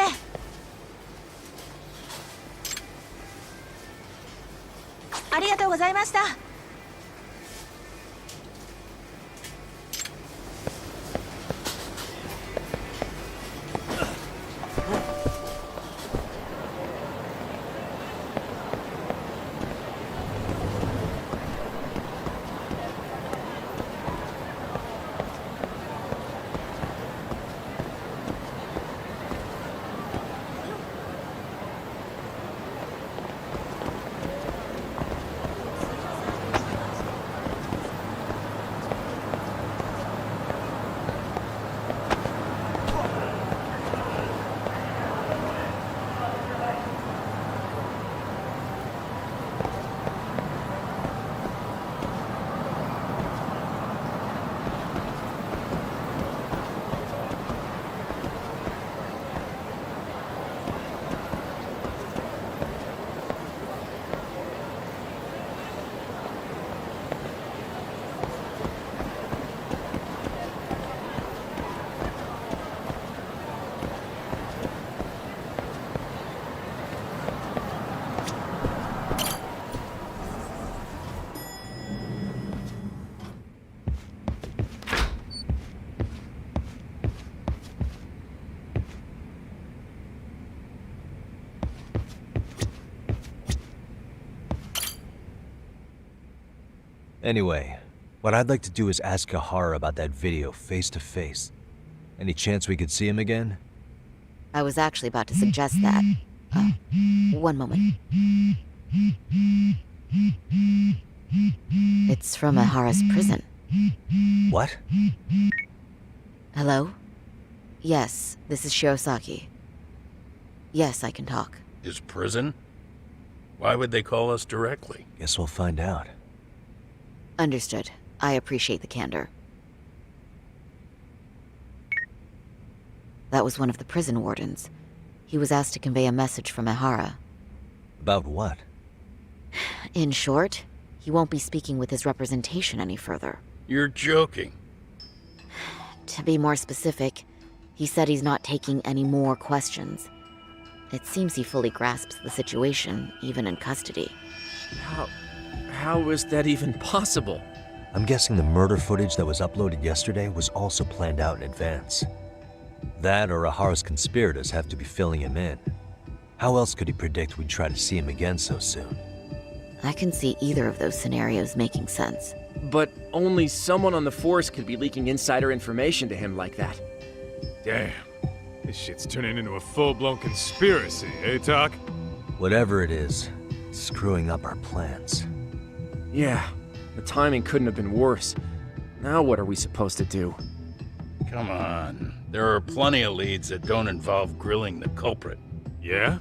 ありがとうございました。
Anyway, what I'd like to do is ask Kahara about that video face to face. Any chance we could see him again?
I was actually about to suggest that. One moment. It's from Ahara's prison.
What?
Hello? Yes, this is Shirosaki. Yes, I can talk.
His prison? Why would they call us directly?
Guess we'll find out.
Understood. I appreciate the candor. That was one of the prison wardens. He was asked to convey a message from Ahara.
About what?
In short, he won't be speaking with his representation any further.
You're joking.
To be more specific, he said he's not taking any more questions. It seems he fully grasps the situation, even in custody.
How is that even possible?
I'm guessing the murder footage that was uploaded yesterday was also planned out in advance. That or Ahara's conspirators have to be filling him in. How else could he predict we'd try to see him again so soon?
I can see either of those scenarios making sense.
But only someone on the force could be leaking insider information to him like that.
Damn. This shit's turning into a full-blown conspiracy, eh, Doc?
Whatever it is, it's screwing up our plans.
Yeah, the timing couldn't have been worse. Now what are we supposed to do?
Come on. There are plenty of leads that don't involve grilling the culprit.
Yeah?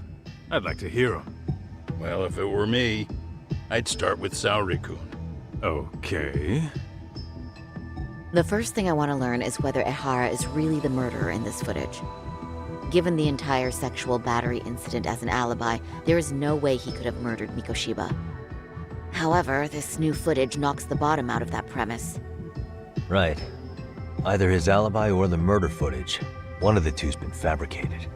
I'd like to hear them.
Well, if it were me, I'd start with Saori-kun.
Okay.
The first thing I want to learn is whether Ehara is really the murderer in this footage. Given the entire sexual battery incident as an alibi, there is no way he could have murdered Mikoshiba. However, this new footage knocks the bottom out of that premise.
Right. Either his alibi or the murder footage. One of the two's been fabricated.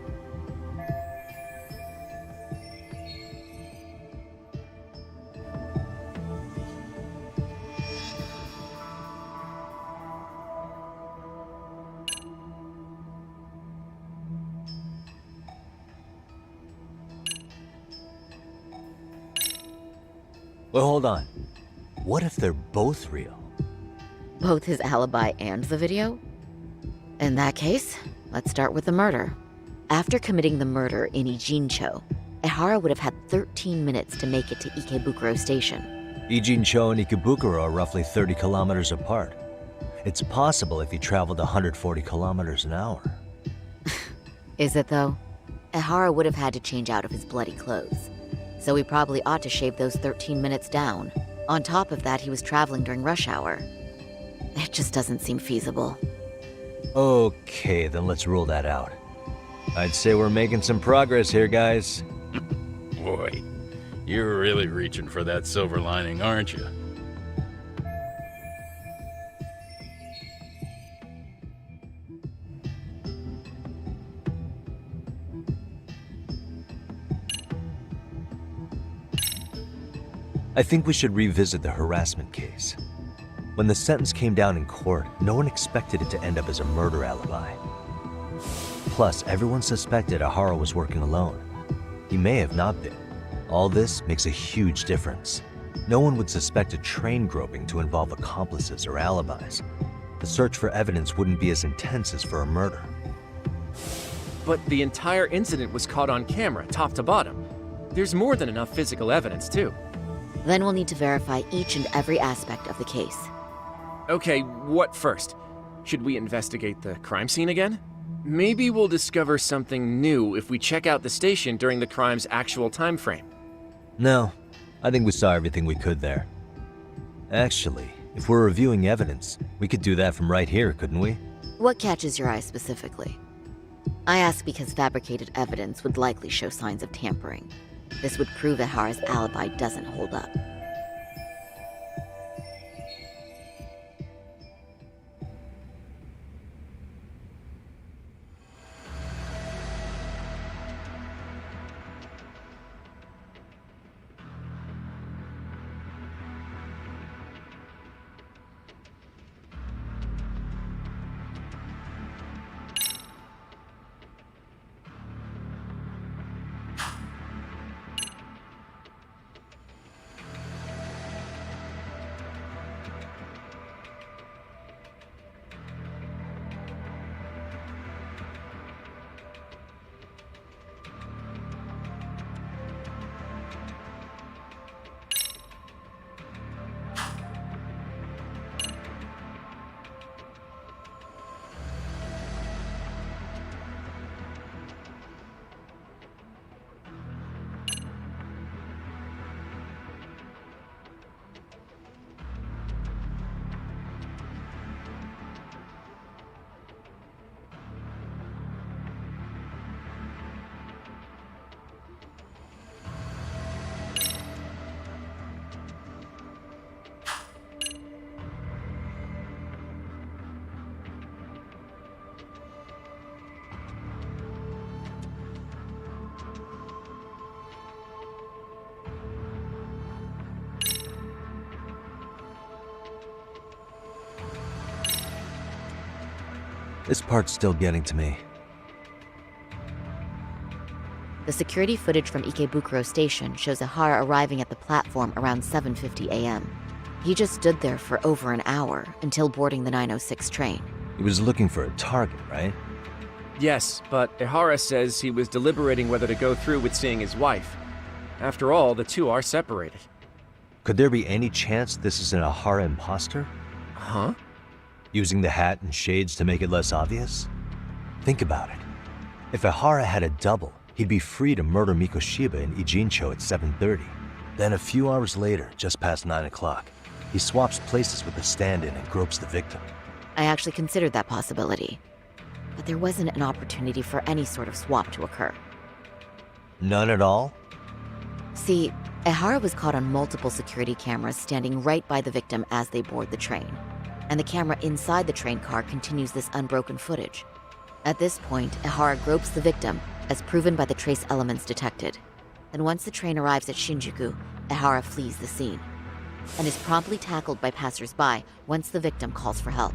Well, hold on. What if they're both real?
Both his alibi and the video? In that case, let's start with the murder. After committing the murder in Ijincho, Ehara would have had 13 minutes to make it to Ikebukuro Station.
Ijincho and Ikebukuro are roughly 30 kilometers apart. It's possible if he traveled 140 kilometers an hour.
Is it though? Ehara would have had to change out of his bloody clothes. So we probably ought to shave those 13 minutes down. On top of that, he was traveling during rush hour. It just doesn't seem feasible.
Okay, then let's rule that out. I'd say we're making some progress here, guys.
Boy, you're really reaching for that silver lining, aren't you?
I think we should revisit the harassment case. When the sentence came down in court, no one expected it to end up as a murder alibi. Plus, everyone suspected Ihara was working alone. He may have not been. All this makes a huge difference. No one would suspect a train groping to involve accomplices or alibis. The search for evidence wouldn't be as intense as for a murder.
But the entire incident was caught on camera, top to bottom. There's more than enough physical evidence, too.
Then we'll need to verify each and every aspect of the case.
Okay, what first? Should we investigate the crime scene again? Maybe we'll discover something new if we check out the station during the crime's actual time frame.
No, I think we saw everything we could there. Actually, if we're reviewing evidence, we could do that from right here, couldn't we?
What catches your eye specifically? I ask because fabricated evidence would likely show signs of tampering. This would prove Ihara's alibi doesn't hold up.
This part's still getting to me.
The security footage from Ikebukuro Station shows Ihara arriving at the platform around 7:50 a.m. He just stood there for over an hour until boarding the 906 train.
He was looking for a target, right?
Yes, but Ihara says he was deliberating whether to go through with seeing his wife. After all, the two are separated.
Could there be any chance this is an Ihara imposter?
Huh?
Using the hat and shades to make it less obvious? Think about it. If Ihara had a double, he'd be free to murder Mikoshiba in Ijincho at 7:30. Then a few hours later, just past 9 o'clock, he swaps places with the stand-in and gropes the victim.
I actually considered that possibility, but there wasn't an opportunity for any sort of swap to occur.
None at all?
See, Ihara was caught on multiple security cameras standing right by the victim as they board the train, and the camera inside the train car continues this unbroken footage. At this point, Ihara gropes the victim, as proven by the trace elements detected. Then once the train arrives at Shinjuku, Ihara flees the scene, and is promptly tackled by passers-by once the victim calls for help.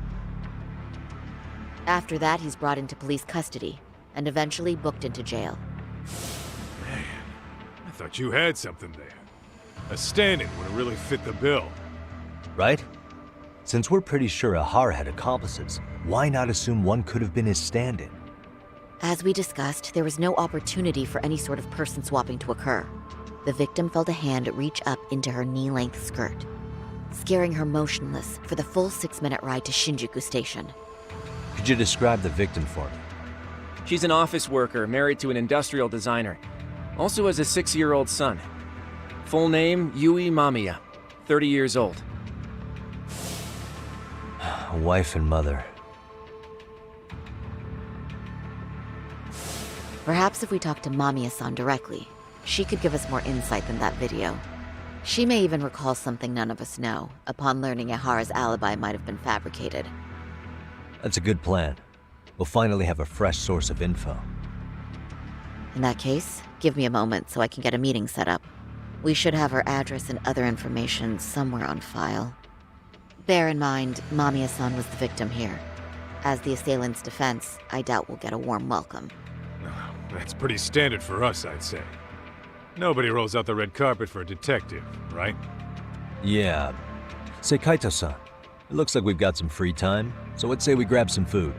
After that, he's brought into police custody, and eventually booked into jail.
Man, I thought you had something there. A stand-in would have really fit the bill.
Right? Since we're pretty sure Ihara had accomplices, why not assume one could have been his stand-in?
As we discussed, there was no opportunity for any sort of person swapping to occur. The victim felt a hand reach up into her knee-length skirt, scaring her motionless for the full 6-minute ride to Shinjuku Station.
Could you describe the victim for me?
She's an office worker married to an industrial designer. Also has a 6-year-old son. Full name, Yui Mamiya, 30 years old.
A wife and mother.
Perhaps if we talk to Mamiya-san directly, she could give us more insight than that video. She may even recall something none of us know, upon learning Ihara's alibi might have been fabricated.
That's a good plan. We'll finally have a fresh source of info.
In that case, give me a moment so I can get a meeting set up.
We should have her address and other information somewhere on file. Bear in mind, Mamiya-san was the victim here. As the assailant's defense, I doubt we'll get a warm welcome.
That's pretty standard for us, I'd say. Nobody rolls out the red carpet for a detective, right?
Yeah. Say, Kaito-san, it looks like we've got some free time, so I'd say we grab some food.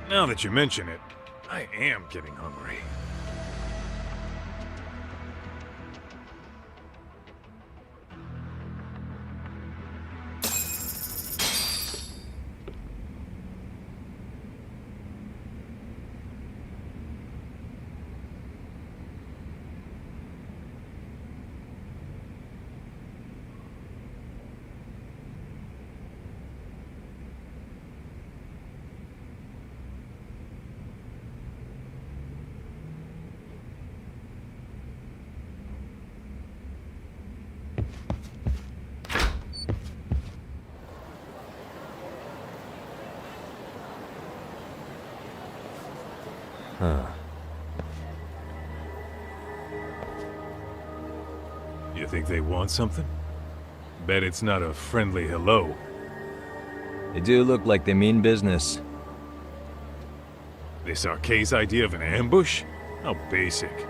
Now that you mention it, I am getting hungry.
Huh.
You think they want something? Bet it's not a friendly hello.
They do look like they mean business.
This Arcay's idea of an ambush? How basic.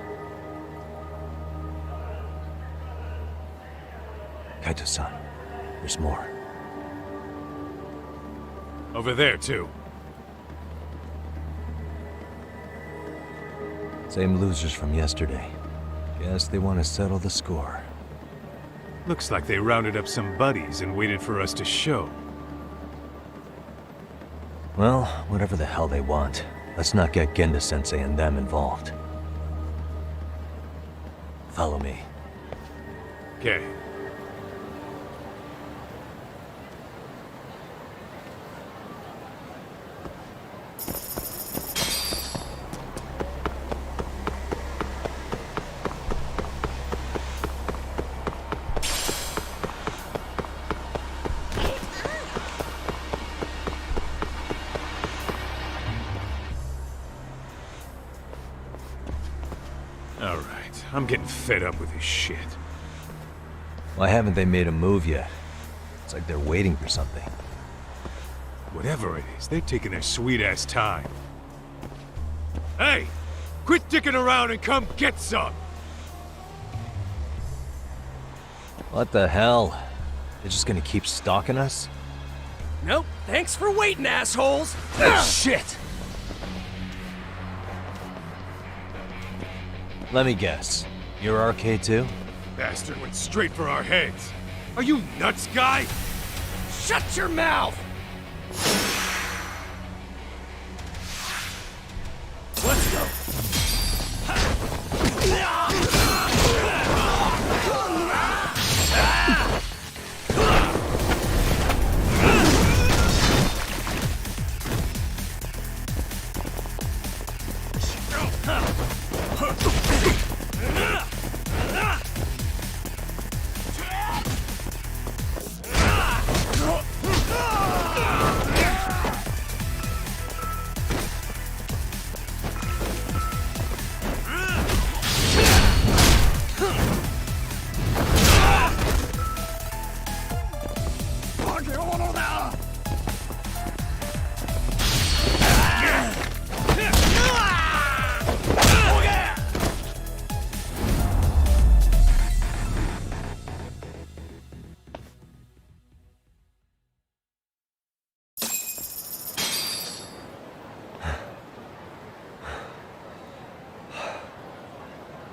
Kaito-san, there's more.
Over there, too.
Same losers from yesterday. Guess they want to settle the score.
Looks like they rounded up some buddies and waited for us to show.
Well, whatever the hell they want, let's not get Genda-sensei and them involved. Follow me.
Okay. Alright, I'm getting fed up with this shit.
Why haven't they made a move yet? It's like they're waiting for something.
Whatever it is, they're taking their sweet-ass time. Hey! Quit dicking around and come get some!
What the hell? They're just gonna keep stalking us?
Nope. Thanks for waiting, assholes.
Shit! Let me guess. You're RK too?
Bastard went straight for our heads. Are you nuts, guy?
Shut your mouth! Let's go.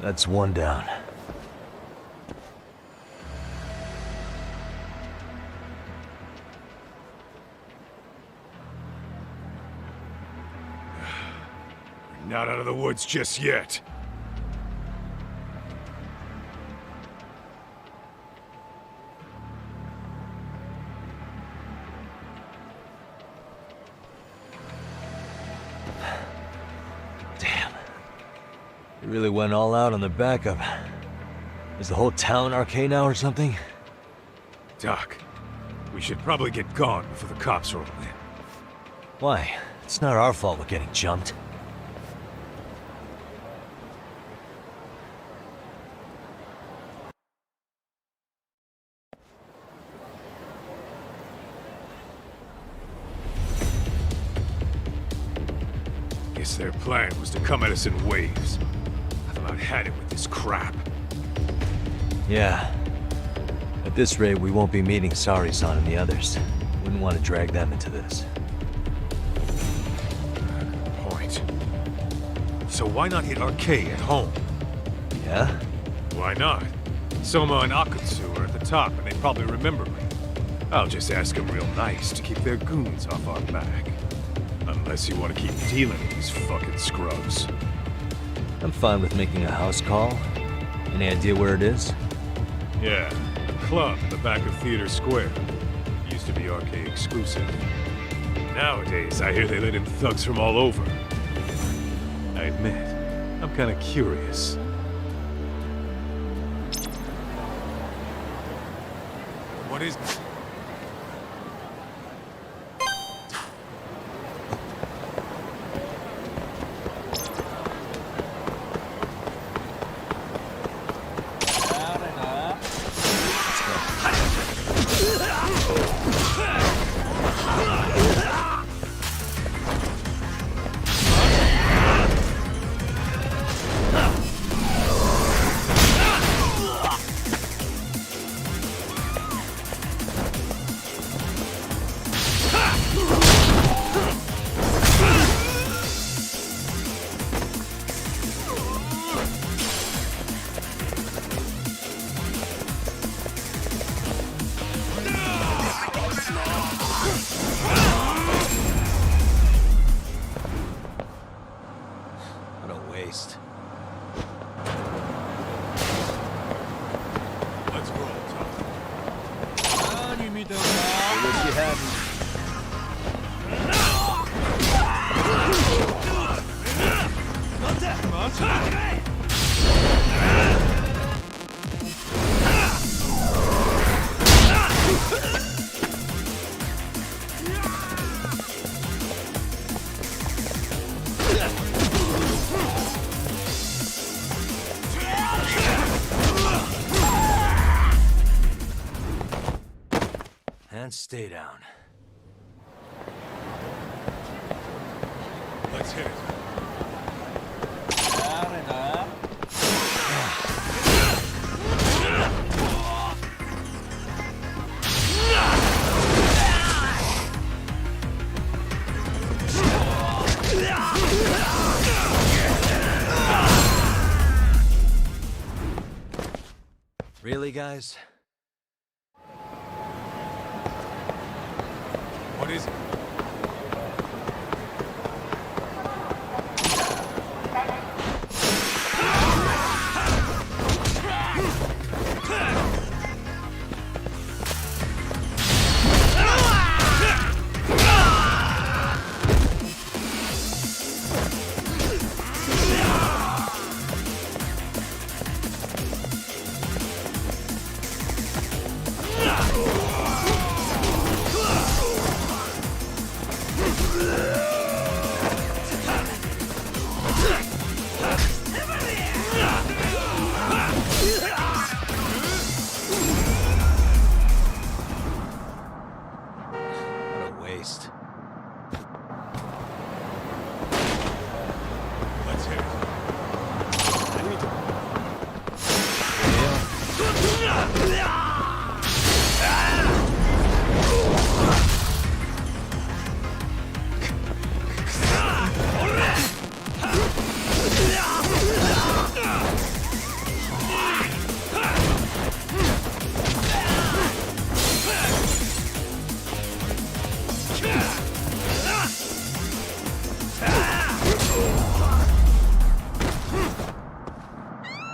That's one down.
We're not out of the woods just yet.
They really went all out on the backup. Is the whole town RK now or something?
Doc, we should probably get gone before the cops roll in.
Why? It's not our fault we're getting jumped.
Guess their plan was to come at us in waves. I've about had it with this crap.
Yeah. At this rate, we won't be meeting Sari-san and the others. Wouldn't want to drag them into this.
Good point. So why not hit Arcade at home?
Yeah?
Why not? Soma and Akutsu are at the top, and they probably remember me. I'll just ask them real nice to keep their goons off our back. Unless you want to keep dealing with these fucking scrubs.
I'm fine with making a house call. Any idea where it is?
Yeah, a club in the back of Theater Square. Used to be Arcade exclusive. Nowadays, I hear they let in thugs from all over. I admit, I'm kind of curious. What is...
What a waste.
Let's roll,
I wish you hadn't. And stay down.
Let's hit it.
Really, guys?
What is it?
What a waste.
Let's hit it.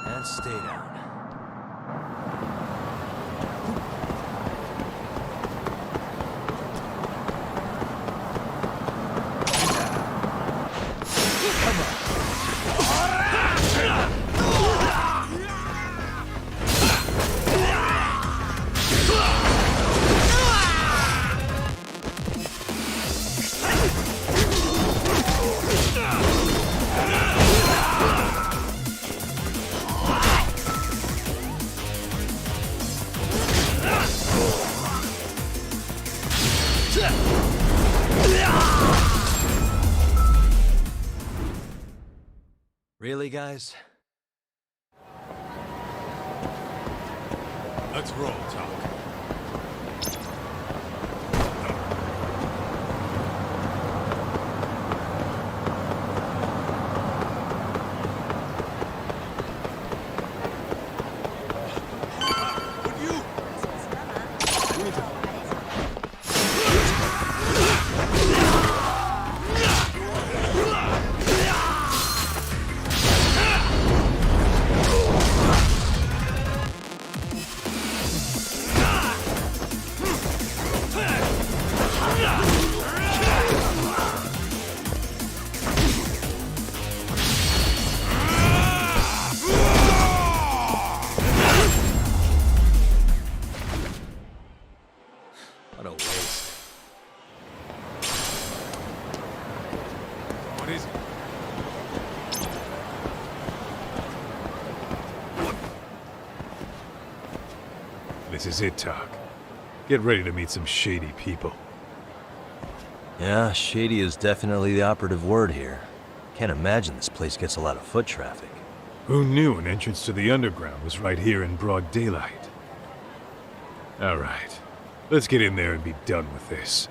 And stay down. guys.
Let's roll, Talk.
What a waste.
What is it? This is it, Talk. Get ready to meet some shady people.
Yeah, shady is definitely the operative word here. Can't imagine this place gets a lot of foot traffic.
Who knew an entrance to the underground was right here in broad daylight? All right, let's get in there and be done with this.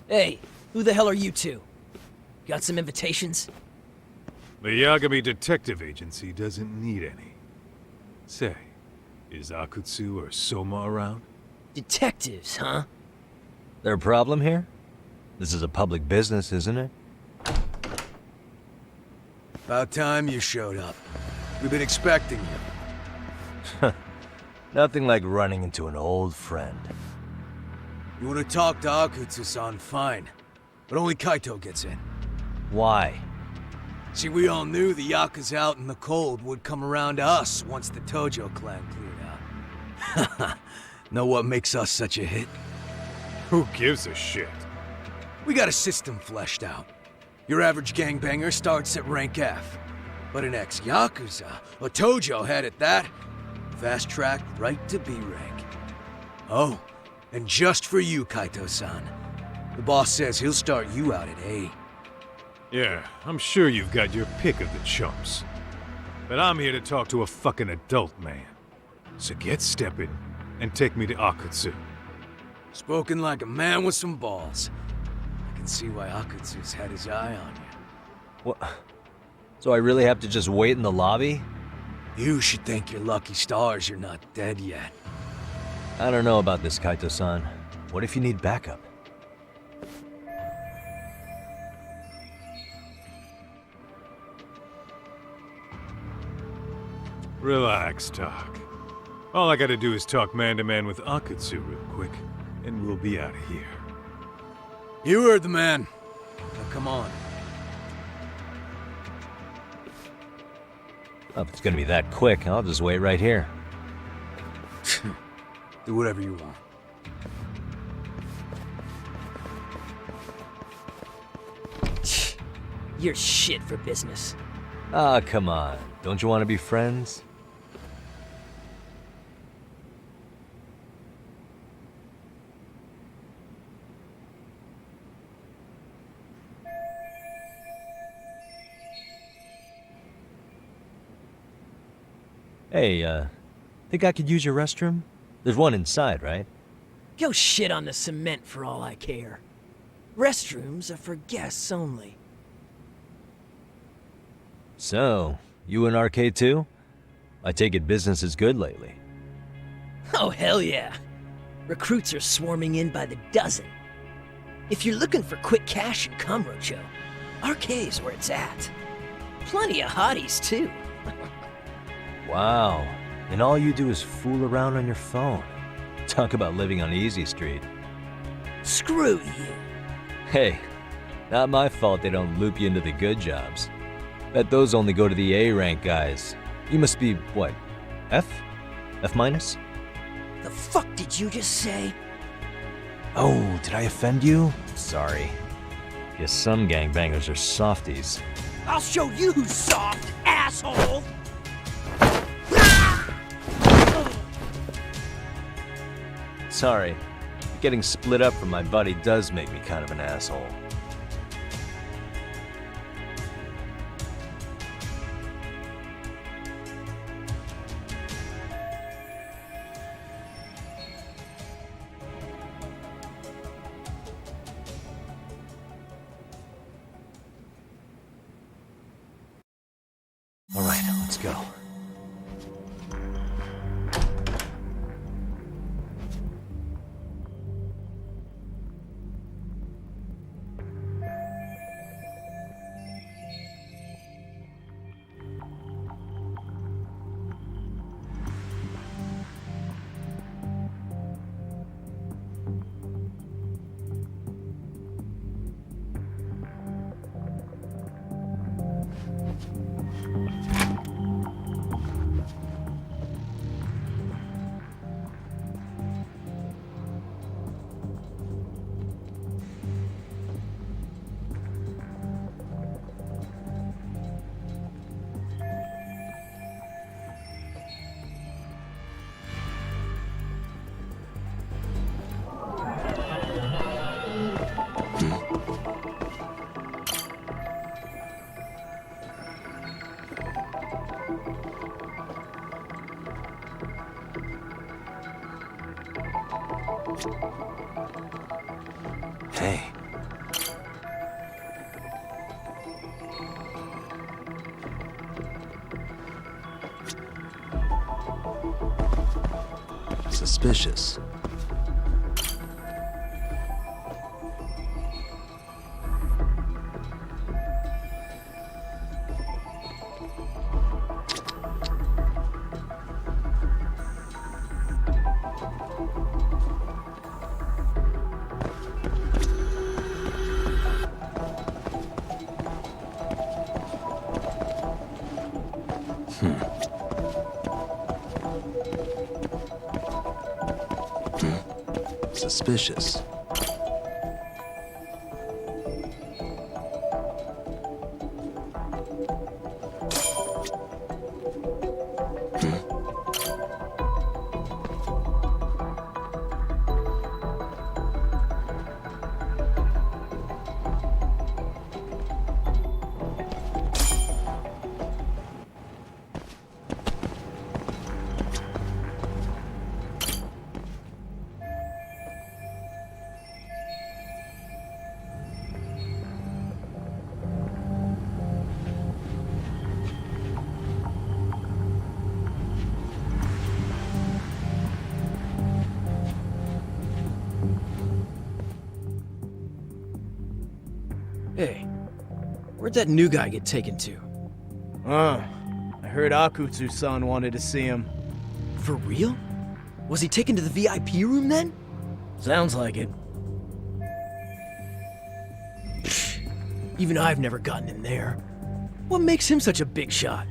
Hey, who the hell are you two? Got some invitations?
The Yagami Detective Agency doesn't need any. Say, is Akutsu or Soma around?
Detectives, huh?
There a problem here? This is a public business, isn't it?
About time you showed up. We've been expecting you.
Nothing like running into an old friend.
You want to talk to Akutsu-san, fine. But only Kaito gets in.
Why?
See, we all knew the Yakuza out in the cold would come around to us once the Tojo clan cleared out. Know what makes us such a hit?
Who gives a shit?
We got a system fleshed out. Your average gangbanger starts at rank F. But an ex-Yakuza, a Tojo head at that, fast-tracked right to B rank. Oh, and just for you, Kaito-san. The boss says he'll start you out at A.
Yeah, I'm sure you've got your pick of the chumps. But I'm here to talk to a fucking adult man. So get stepping and take me to Akutsu.
Spoken like a man with some balls. I can see why Akutsu's had his eye on you.
What? So I really have to just wait in the lobby?
You should thank your lucky stars you're not dead yet.
I don't know about this, Kaito-san. What if you need backup?
Relax, Talk. All I gotta do is talk man-to-man with Akutsu real quick, and we'll be out of here.
You heard the man. Now come on.
Well, if it's gonna be that quick, I'll just wait right here.
Do whatever you want.
You're shit for business.
Ah, come on. Don't you want to be friends? Hey, think I could use your restroom? There's one inside, right?
Go shit on the cement for all I care. Restrooms are for guests only.
So, you in RK too? I take it business is good lately.
Oh, hell yeah. Recruits are swarming in by the dozen. If you're looking for quick cash in Kamurocho, RK's where it's at. Plenty of hotties, too.
Wow. And all you do is fool around on your phone. Talk about living on Easy Street.
Screw you.
Hey, not my fault they don't loop you into the good jobs. Bet those only go to the A-rank guys. You must be, what, F? F minus?
The fuck did you just say?
Oh, did I offend you? Sorry. Guess some gangbangers are softies.
I'll show you who's soft, asshole! Ah!
Sorry, getting split up from my buddy does make me kind of an asshole. All right, let's go. Hey. Suspicious. Suspicious.
Hey, where'd that new guy get taken to?
I heard Akutsu's son wanted to see him.
For real? Was he taken to the VIP room then?
Sounds like it.
Even I've never gotten in there. What makes him such a big shot?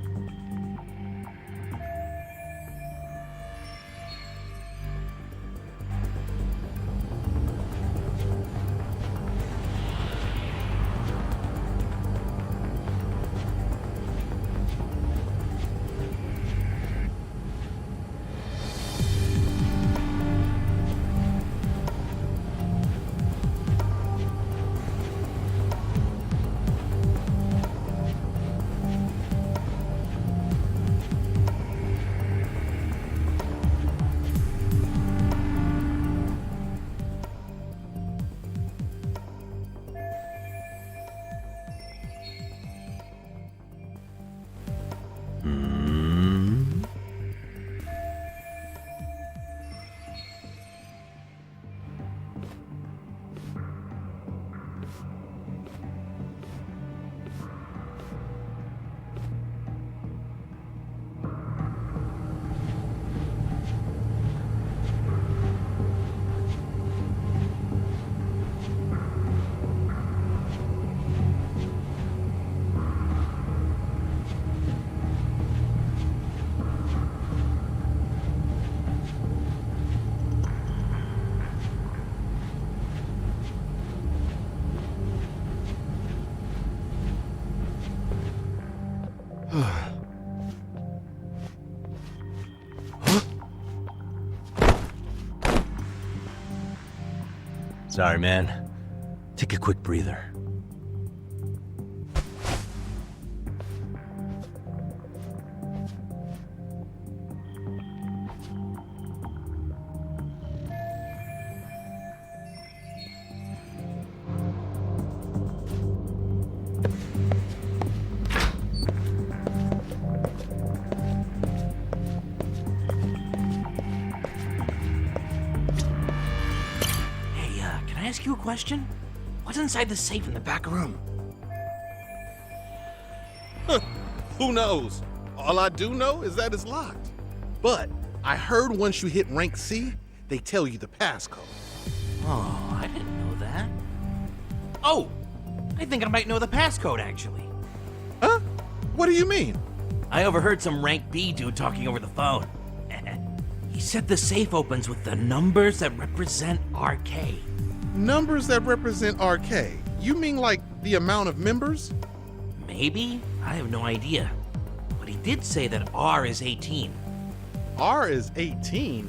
Sorry, man. Take a quick breather.
Can I ask you a question? What's inside the safe in the back room?
Who knows? All I do know is that it's locked. But I heard once you hit rank C, they tell you the passcode.
Oh, I didn't know that. Oh, I think I might know the passcode, actually.
Huh? What do you mean?
I overheard some rank B dude talking over the phone. He said the safe opens with the numbers that represent RK.
Numbers that represent RK? You mean like the amount of members?
Maybe? I have no idea. But he did say that R is 18.
R is 18?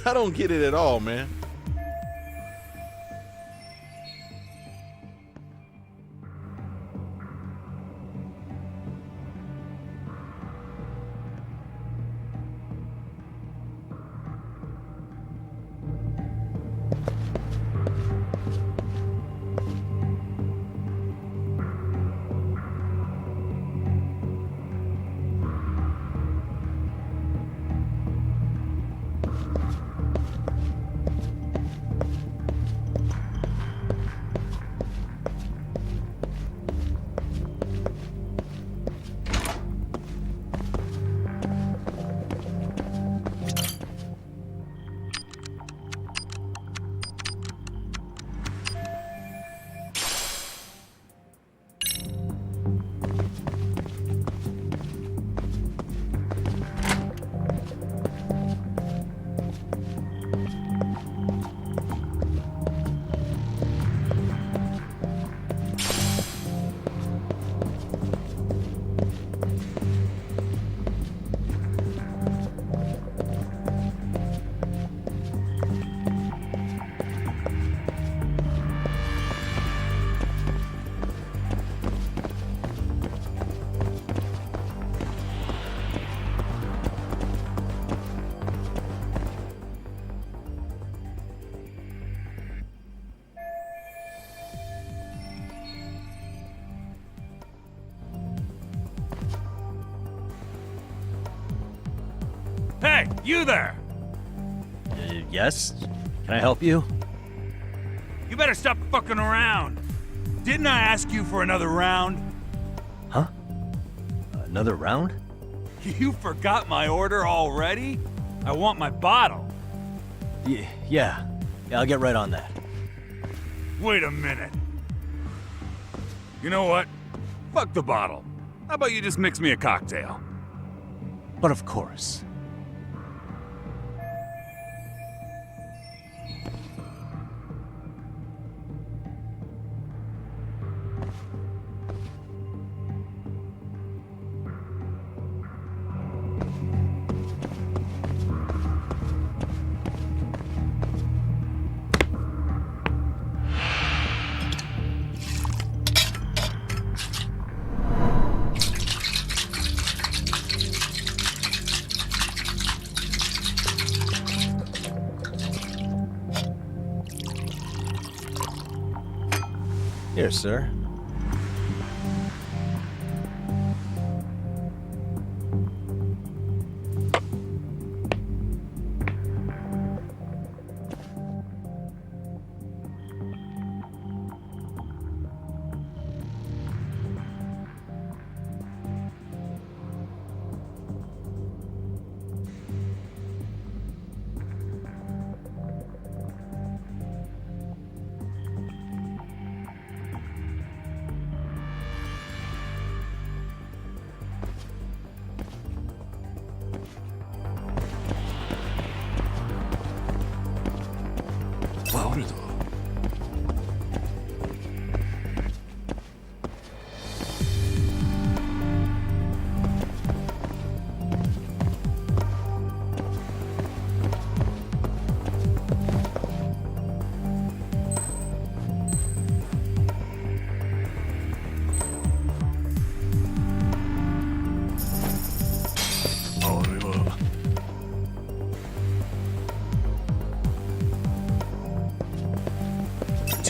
I don't get it at all, man.
Hey, you there!
Yes? Can I help you?
You better stop fucking around. Didn't I ask you for another round?
Huh? Another round?
You forgot my order already? I want my bottle.
Yeah, I'll get right on that.
Wait a minute. You know what? Fuck the bottle. How about you just mix me a cocktail?
But of course. Here, sir.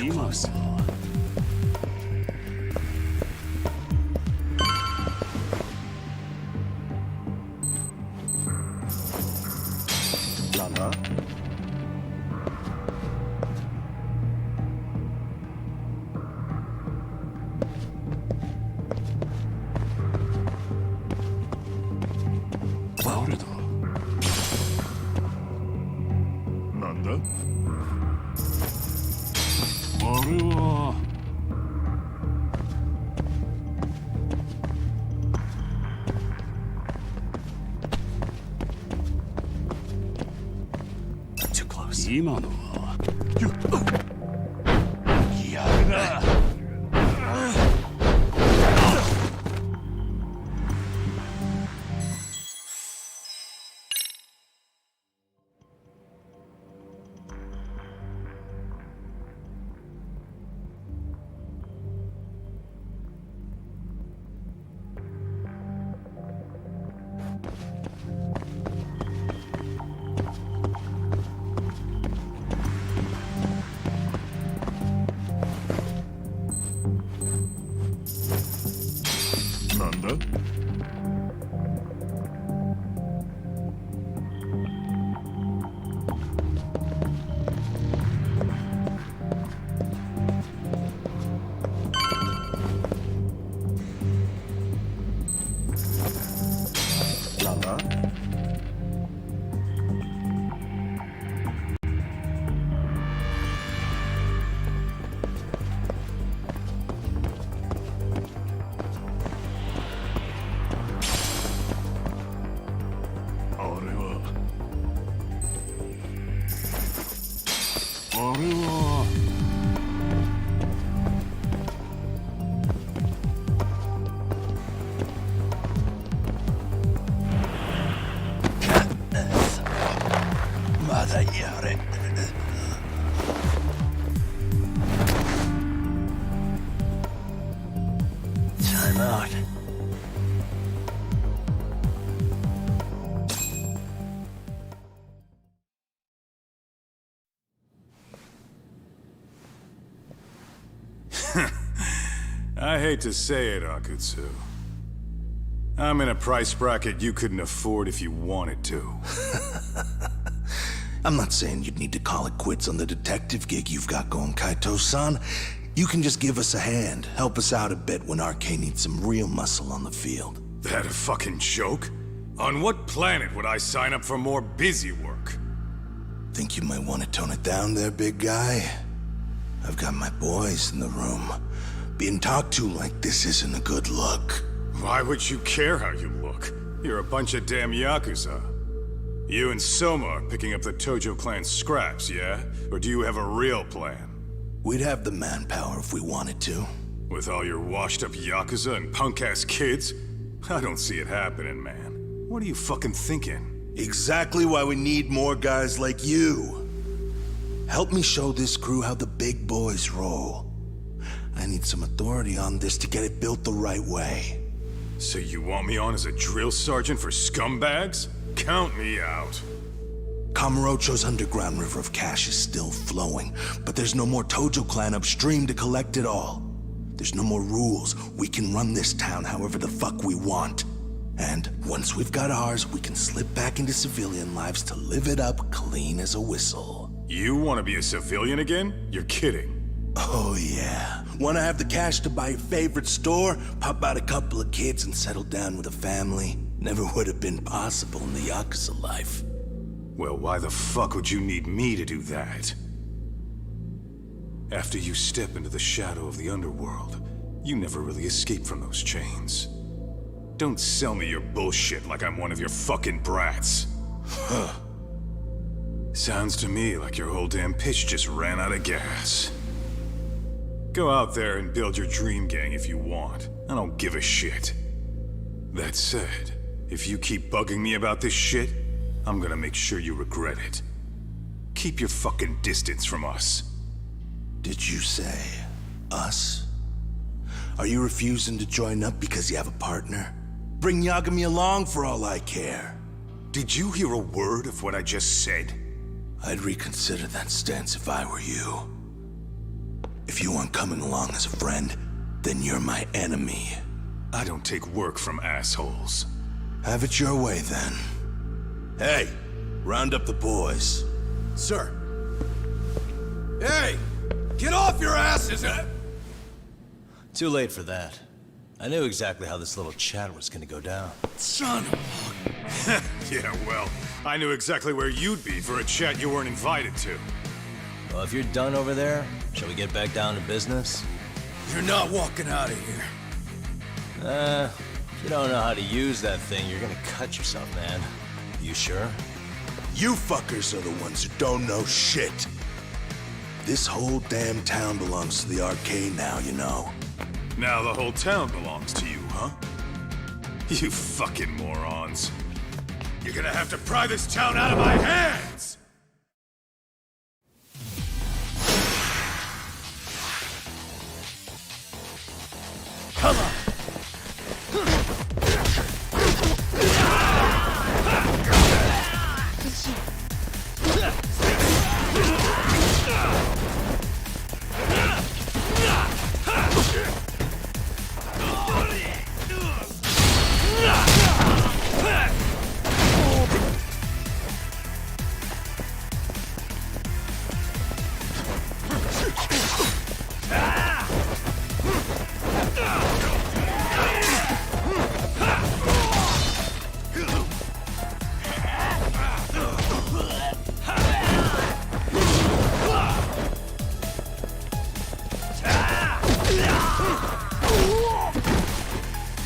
Too close. Nanda? Too close.
今のはやるな。なんだ？
なんだ？
あれは
まだやれ。Time out.
I hate to say it, Akutsu. I'm in a price bracket you couldn't afford if you wanted to.
I'm not saying you'd need to call it quits on the detective gig you've got going, Kaito-san. You can just give us a hand, help us out a bit when RK needs some real muscle on the field.
That a fucking joke? On what planet would I sign up for more busy work?
Think you might want to tone it down there, big guy? I've got my boys in the room. Being talked to like this isn't a good look.
Why would you care how you look? You're a bunch of damn Yakuza. You and Soma are picking up the Tojo clan scraps, yeah? Or do you have a real plan?
We'd have the manpower if we wanted to.
With all your washed-up Yakuza and punk-ass kids? I don't see it happening, man. What are you fucking thinking?
Exactly why we need more guys like you. Help me show this crew how the big boys roll. I need some authority on this to get it built the right way.
So you want me on as a drill sergeant for scumbags? Count me out.
Kamurocho's underground river of cash is still flowing, but there's no more Tojo clan upstream to collect it all. There's no more rules. We can run this town however the fuck we want. And once we've got ours, we can slip back into civilian lives to live it up clean as a whistle.
You want to be a civilian again? You're kidding.
Oh yeah. Want to have the cash to buy your favorite store, pop out a couple of kids and settle down with a family? Never would have been possible in the Yakuza life.
Well, why the fuck would you need me to do that? After you step into the shadow of the underworld, you never really escape from those chains. Don't sell me your bullshit like I'm one of your fucking brats. Huh. Sounds to me like your whole damn pitch just ran out of gas. Go out there and build your dream gang if you want. I don't give a shit. That said, if you keep bugging me about this shit, I'm gonna make sure you regret it. Keep your fucking distance from us.
Did you say us? Are you refusing to join up because you have a partner? Bring Yagami along for all I care.
Did you hear a word of what I just said?
I'd reconsider that stance if I were you. If you aren't coming along as a friend, then you're my enemy.
I don't take work from assholes.
Have it your way, then. Hey, round up the boys.
Sir. Hey! Get off your asses!
Too late for that. I knew exactly how this little chat was gonna go down.
Son of
Yeah, well, I knew exactly where you'd be for a chat you weren't invited to.
Well, if you're done over there, shall we get back down to business?
You're not walking out of here.
If you don't know how to use that thing, you're gonna cut yourself, man. You sure?
You fuckers are the ones who don't know shit. This whole damn town belongs to the arcade now, you know.
Now the whole town belongs to you, huh? You fucking morons. You're gonna have to pry this town out of my hands!
Come on!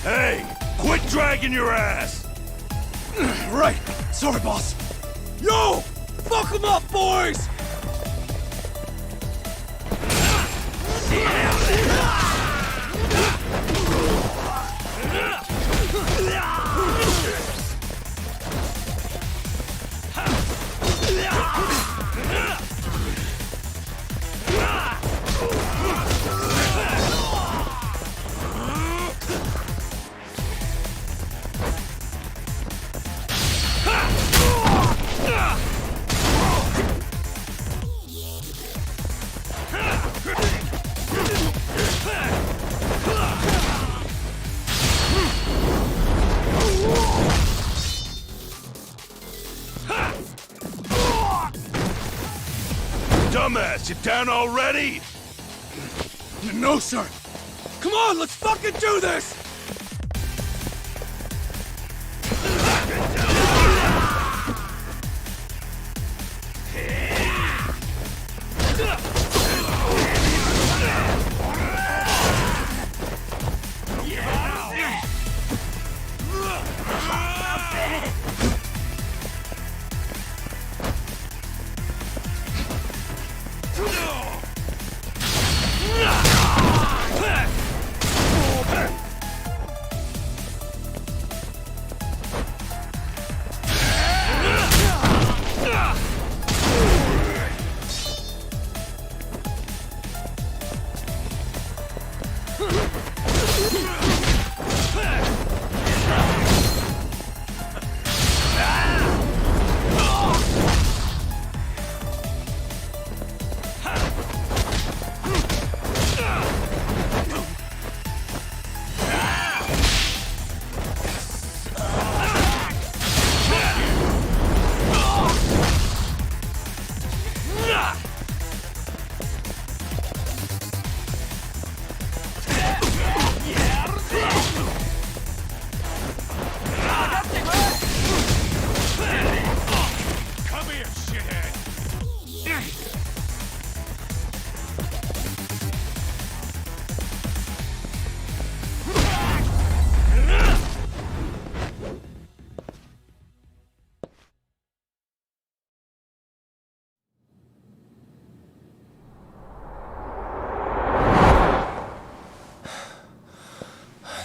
Hey, quit dragging your ass!
Right! Sorry, boss! Yo! Fuck them up, boys!
Dumbass, you down already?
No, sir! Come on, let's fucking do this!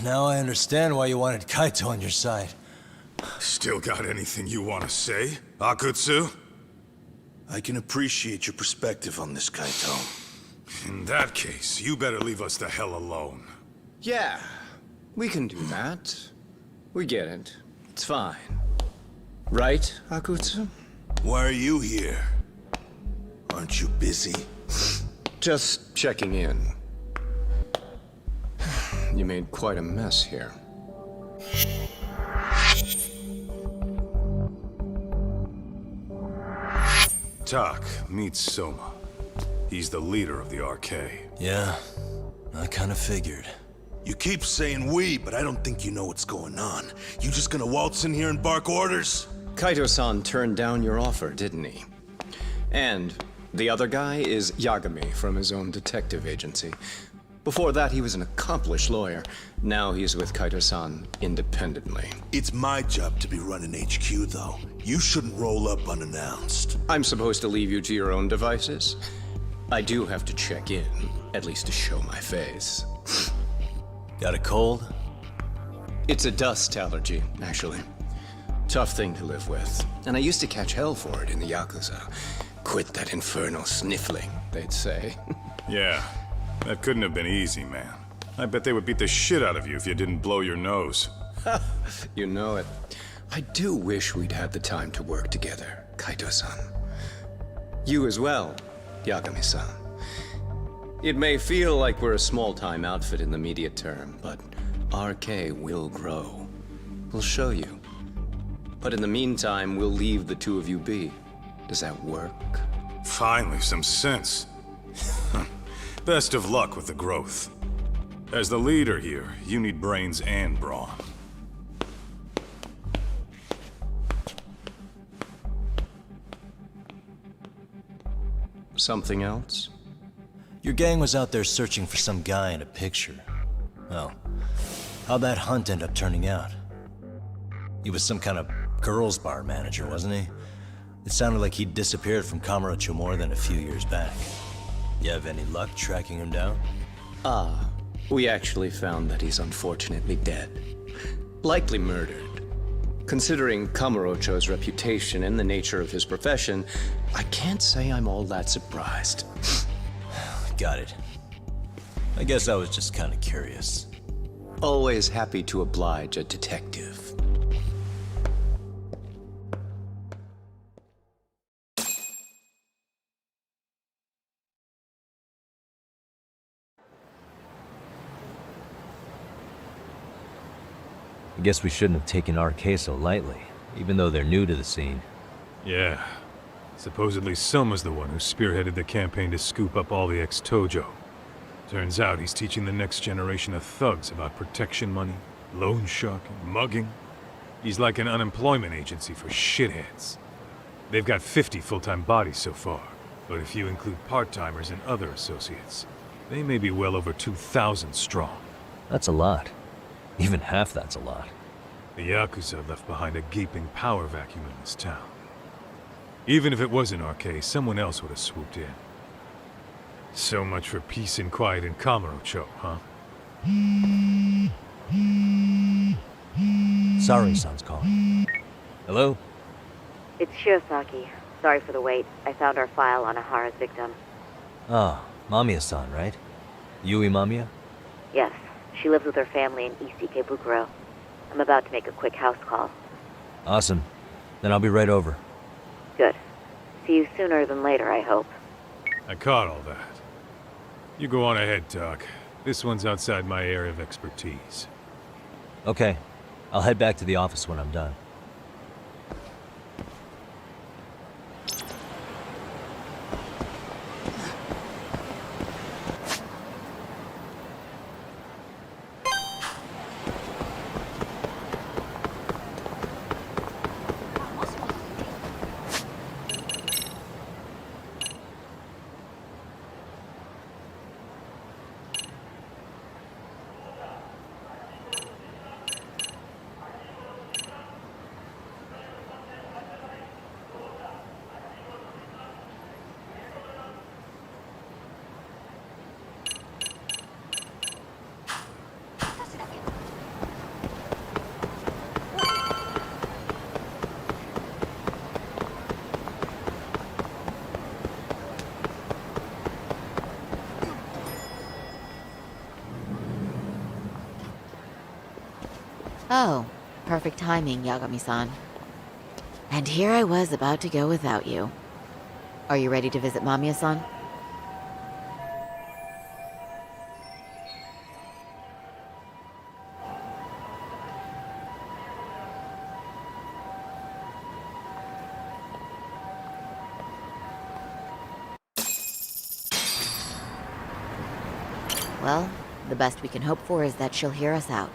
Now I understand why you wanted Kaito on your side.
Still got anything you want to say, Akutsu?
I can appreciate your perspective on this, Kaito.
In that case, you better leave us the hell alone.
Yeah, we can do that. We get it. It's fine. Right, Akutsu?
Why are you here? Aren't you busy?
Just checking in. You made quite a mess here.
Tak, meet Soma. He's the leader of the RK.
Yeah, I kinda figured. You keep saying we, but I don't think you know what's going on. You just gonna waltz in here and bark orders?
Kaito-san turned down your offer, didn't he? And the other guy is Yagami from his own detective agency. Before that, he was an accomplished lawyer. Now he's with Kaito-san independently.
It's my job to be running HQ, though. You shouldn't roll up unannounced.
I'm supposed to leave you to your own devices? I do have to check in, at least to show my face.
Got a cold?
It's a dust allergy, actually. Tough thing to live with. And I used to catch hell for it in the Yakuza. Quit that infernal sniffling, they'd say.
Yeah, that couldn't have been easy, man. I bet they would beat the shit out of you if you didn't blow your nose.
You know it. I do wish we'd had the time to work together, Kaito-san. You as well, Yagami-san. It may feel like we're a small-time outfit in the immediate term, but RK will grow. We'll show you. But in the meantime, we'll leave the two of you be. Does that work?
Finally, some sense. Best of luck with the growth. As the leader here, you need brains and brawn.
Something else?
Your gang was out there searching for some guy in a picture. Oh, how'd that hunt end up turning out? He was some kind of girls' bar manager, wasn't he? It sounded like he'd disappeared from Kamurocho more than a few years back. You have any luck tracking him down?
We actually found that he's unfortunately dead. Likely murdered. Considering Kamurocho's reputation and the nature of his profession, I can't say I'm all that surprised.
Got it. I guess I was just kind of curious.
Always happy to oblige a detective.
I guess we shouldn't have taken RK so lightly, even though they're new to the scene.
Yeah. Supposedly Soma's the one who spearheaded the campaign to scoop up all the ex-Tojo. Turns out he's teaching the next generation of thugs about protection money, loan sharking, mugging. He's like an unemployment agency for shitheads. They've got 50 full-time bodies so far, but if you include part-timers and other associates, they may be well over 2,000 strong.
That's a lot. Even half that's a lot.
The Yakuza left behind a gaping power vacuum in this town. Even if it wasn't RK, someone else would have swooped in. So much for peace and quiet in Kamurocho, huh?
Sorry-san's calling. Hello?
It's Shirosaki. Sorry for the wait. I found our file on Ahara's victim.
Ah, Mamiya-san, right? Yui Mamiya?
Yes, she lives with her family in East Ikebukuro. I'm about to make a quick house call.
Awesome. Then I'll be right over.
Good. See you sooner than later, I hope.
I caught all that. You go on ahead, Doc. This one's outside my area of expertise.
Okay. I'll head back to the office when I'm done.
Oh, perfect timing, Yagami-san. And here I was about to go without you. Are you ready to visit Mamiya-san?
Well, the best we can hope for is that she'll hear us out.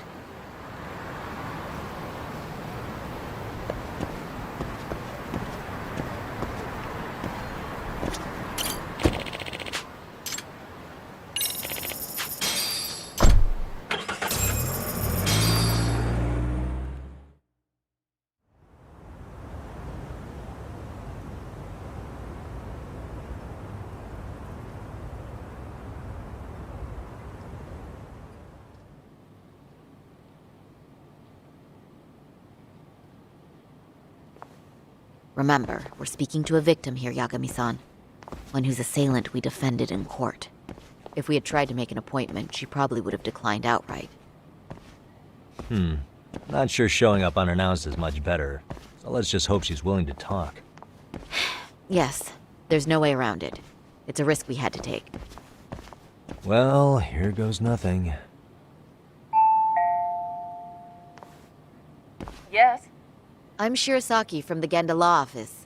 Remember, we're speaking to a victim here, Yagami-san. One whose assailant we defended in court. If we had tried to make an appointment, she probably would have declined outright.
Not sure showing up unannounced is much better, so let's just hope she's willing to talk.
Yes, there's no way around it. It's a risk we had to take.
Well, here goes nothing.
Yes?
I'm Shirasaki from the Genda Law Office,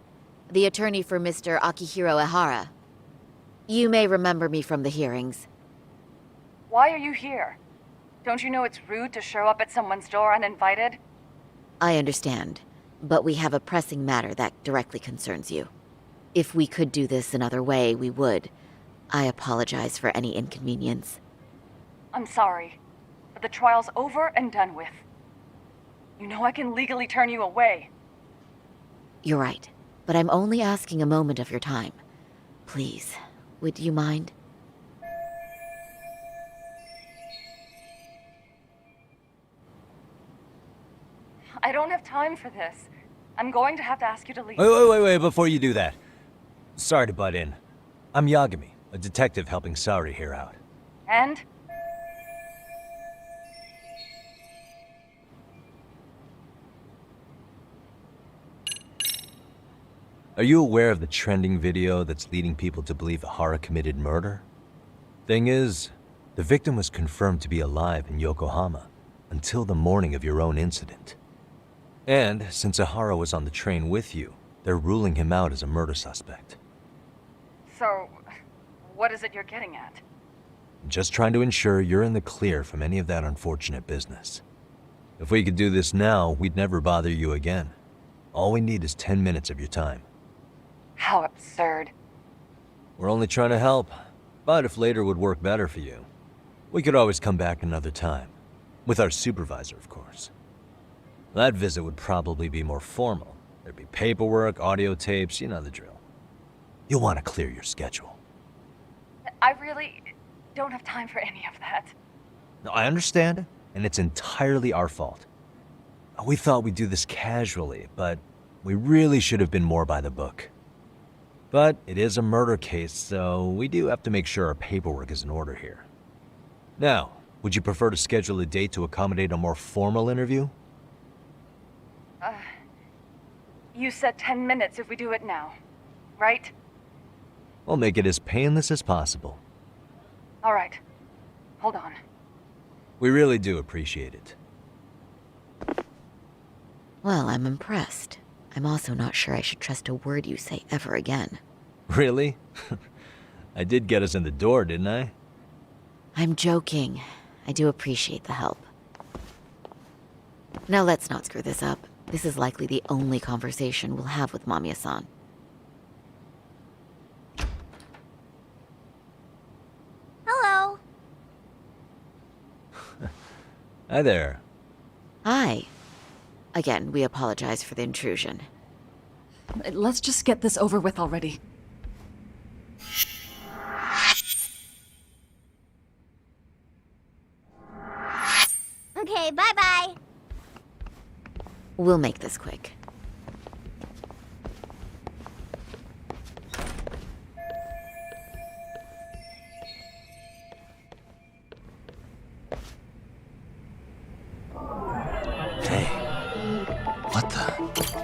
the attorney for Mr. Akihiro Ehara. You may remember me from the hearings.
Why are you here? Don't you know it's rude to show up at someone's door uninvited?
I understand, but we have a pressing matter that directly concerns you. If we could do this another way, we would. I apologize for any inconvenience.
I'm sorry, but the trial's over and done with. You know I can legally turn you away.
You're right, but I'm only asking a moment of your time. Please, would you mind?
I don't have time for this. I'm going to have to ask you to leave.
Wait, before you do that. Sorry to butt in. I'm Yagami, a detective helping Saori here out.
And?
Are you aware of the trending video that's leading people to believe Ehara committed murder? Thing is, the victim was confirmed to be alive in Yokohama until the morning of your own incident. And since Ehara was on the train with you, they're ruling him out as a murder suspect.
So, what is it you're getting at?
Just trying to ensure you're in the clear from any of that unfortunate business. If we could do this now, we'd never bother you again. All we need is 10 minutes of your time.
How absurd.
We're only trying to help, but if later would work better for you, we could always come back another time. With our supervisor, of course. That visit would probably be more formal. There'd be paperwork, audio tapes, you know the drill. You'll want to clear your schedule.
I really don't have time for any of that.
No, I understand, and it's entirely our fault. We thought we'd do this casually, but we really should have been more by the book. But it is a murder case, so we do have to make sure our paperwork is in order here. Now, would you prefer to schedule a date to accommodate a more formal interview?
You said 10 minutes if we do it now, right?
We'll make it as painless as possible.
All right. Hold on.
We really do appreciate it.
Well, I'm impressed. I'm also not sure I should trust a word you say ever again.
Really? I did get us in the door, didn't I?
I'm joking. I do appreciate the help. Now let's not screw this up. This is likely the only conversation we'll have with Mamiya-san.
Hello.
Hi there.
Hi. Again, we apologize for the intrusion.
Let's just get this over with already.
Okay, bye-bye.
We'll make this quick.
Hey, what the?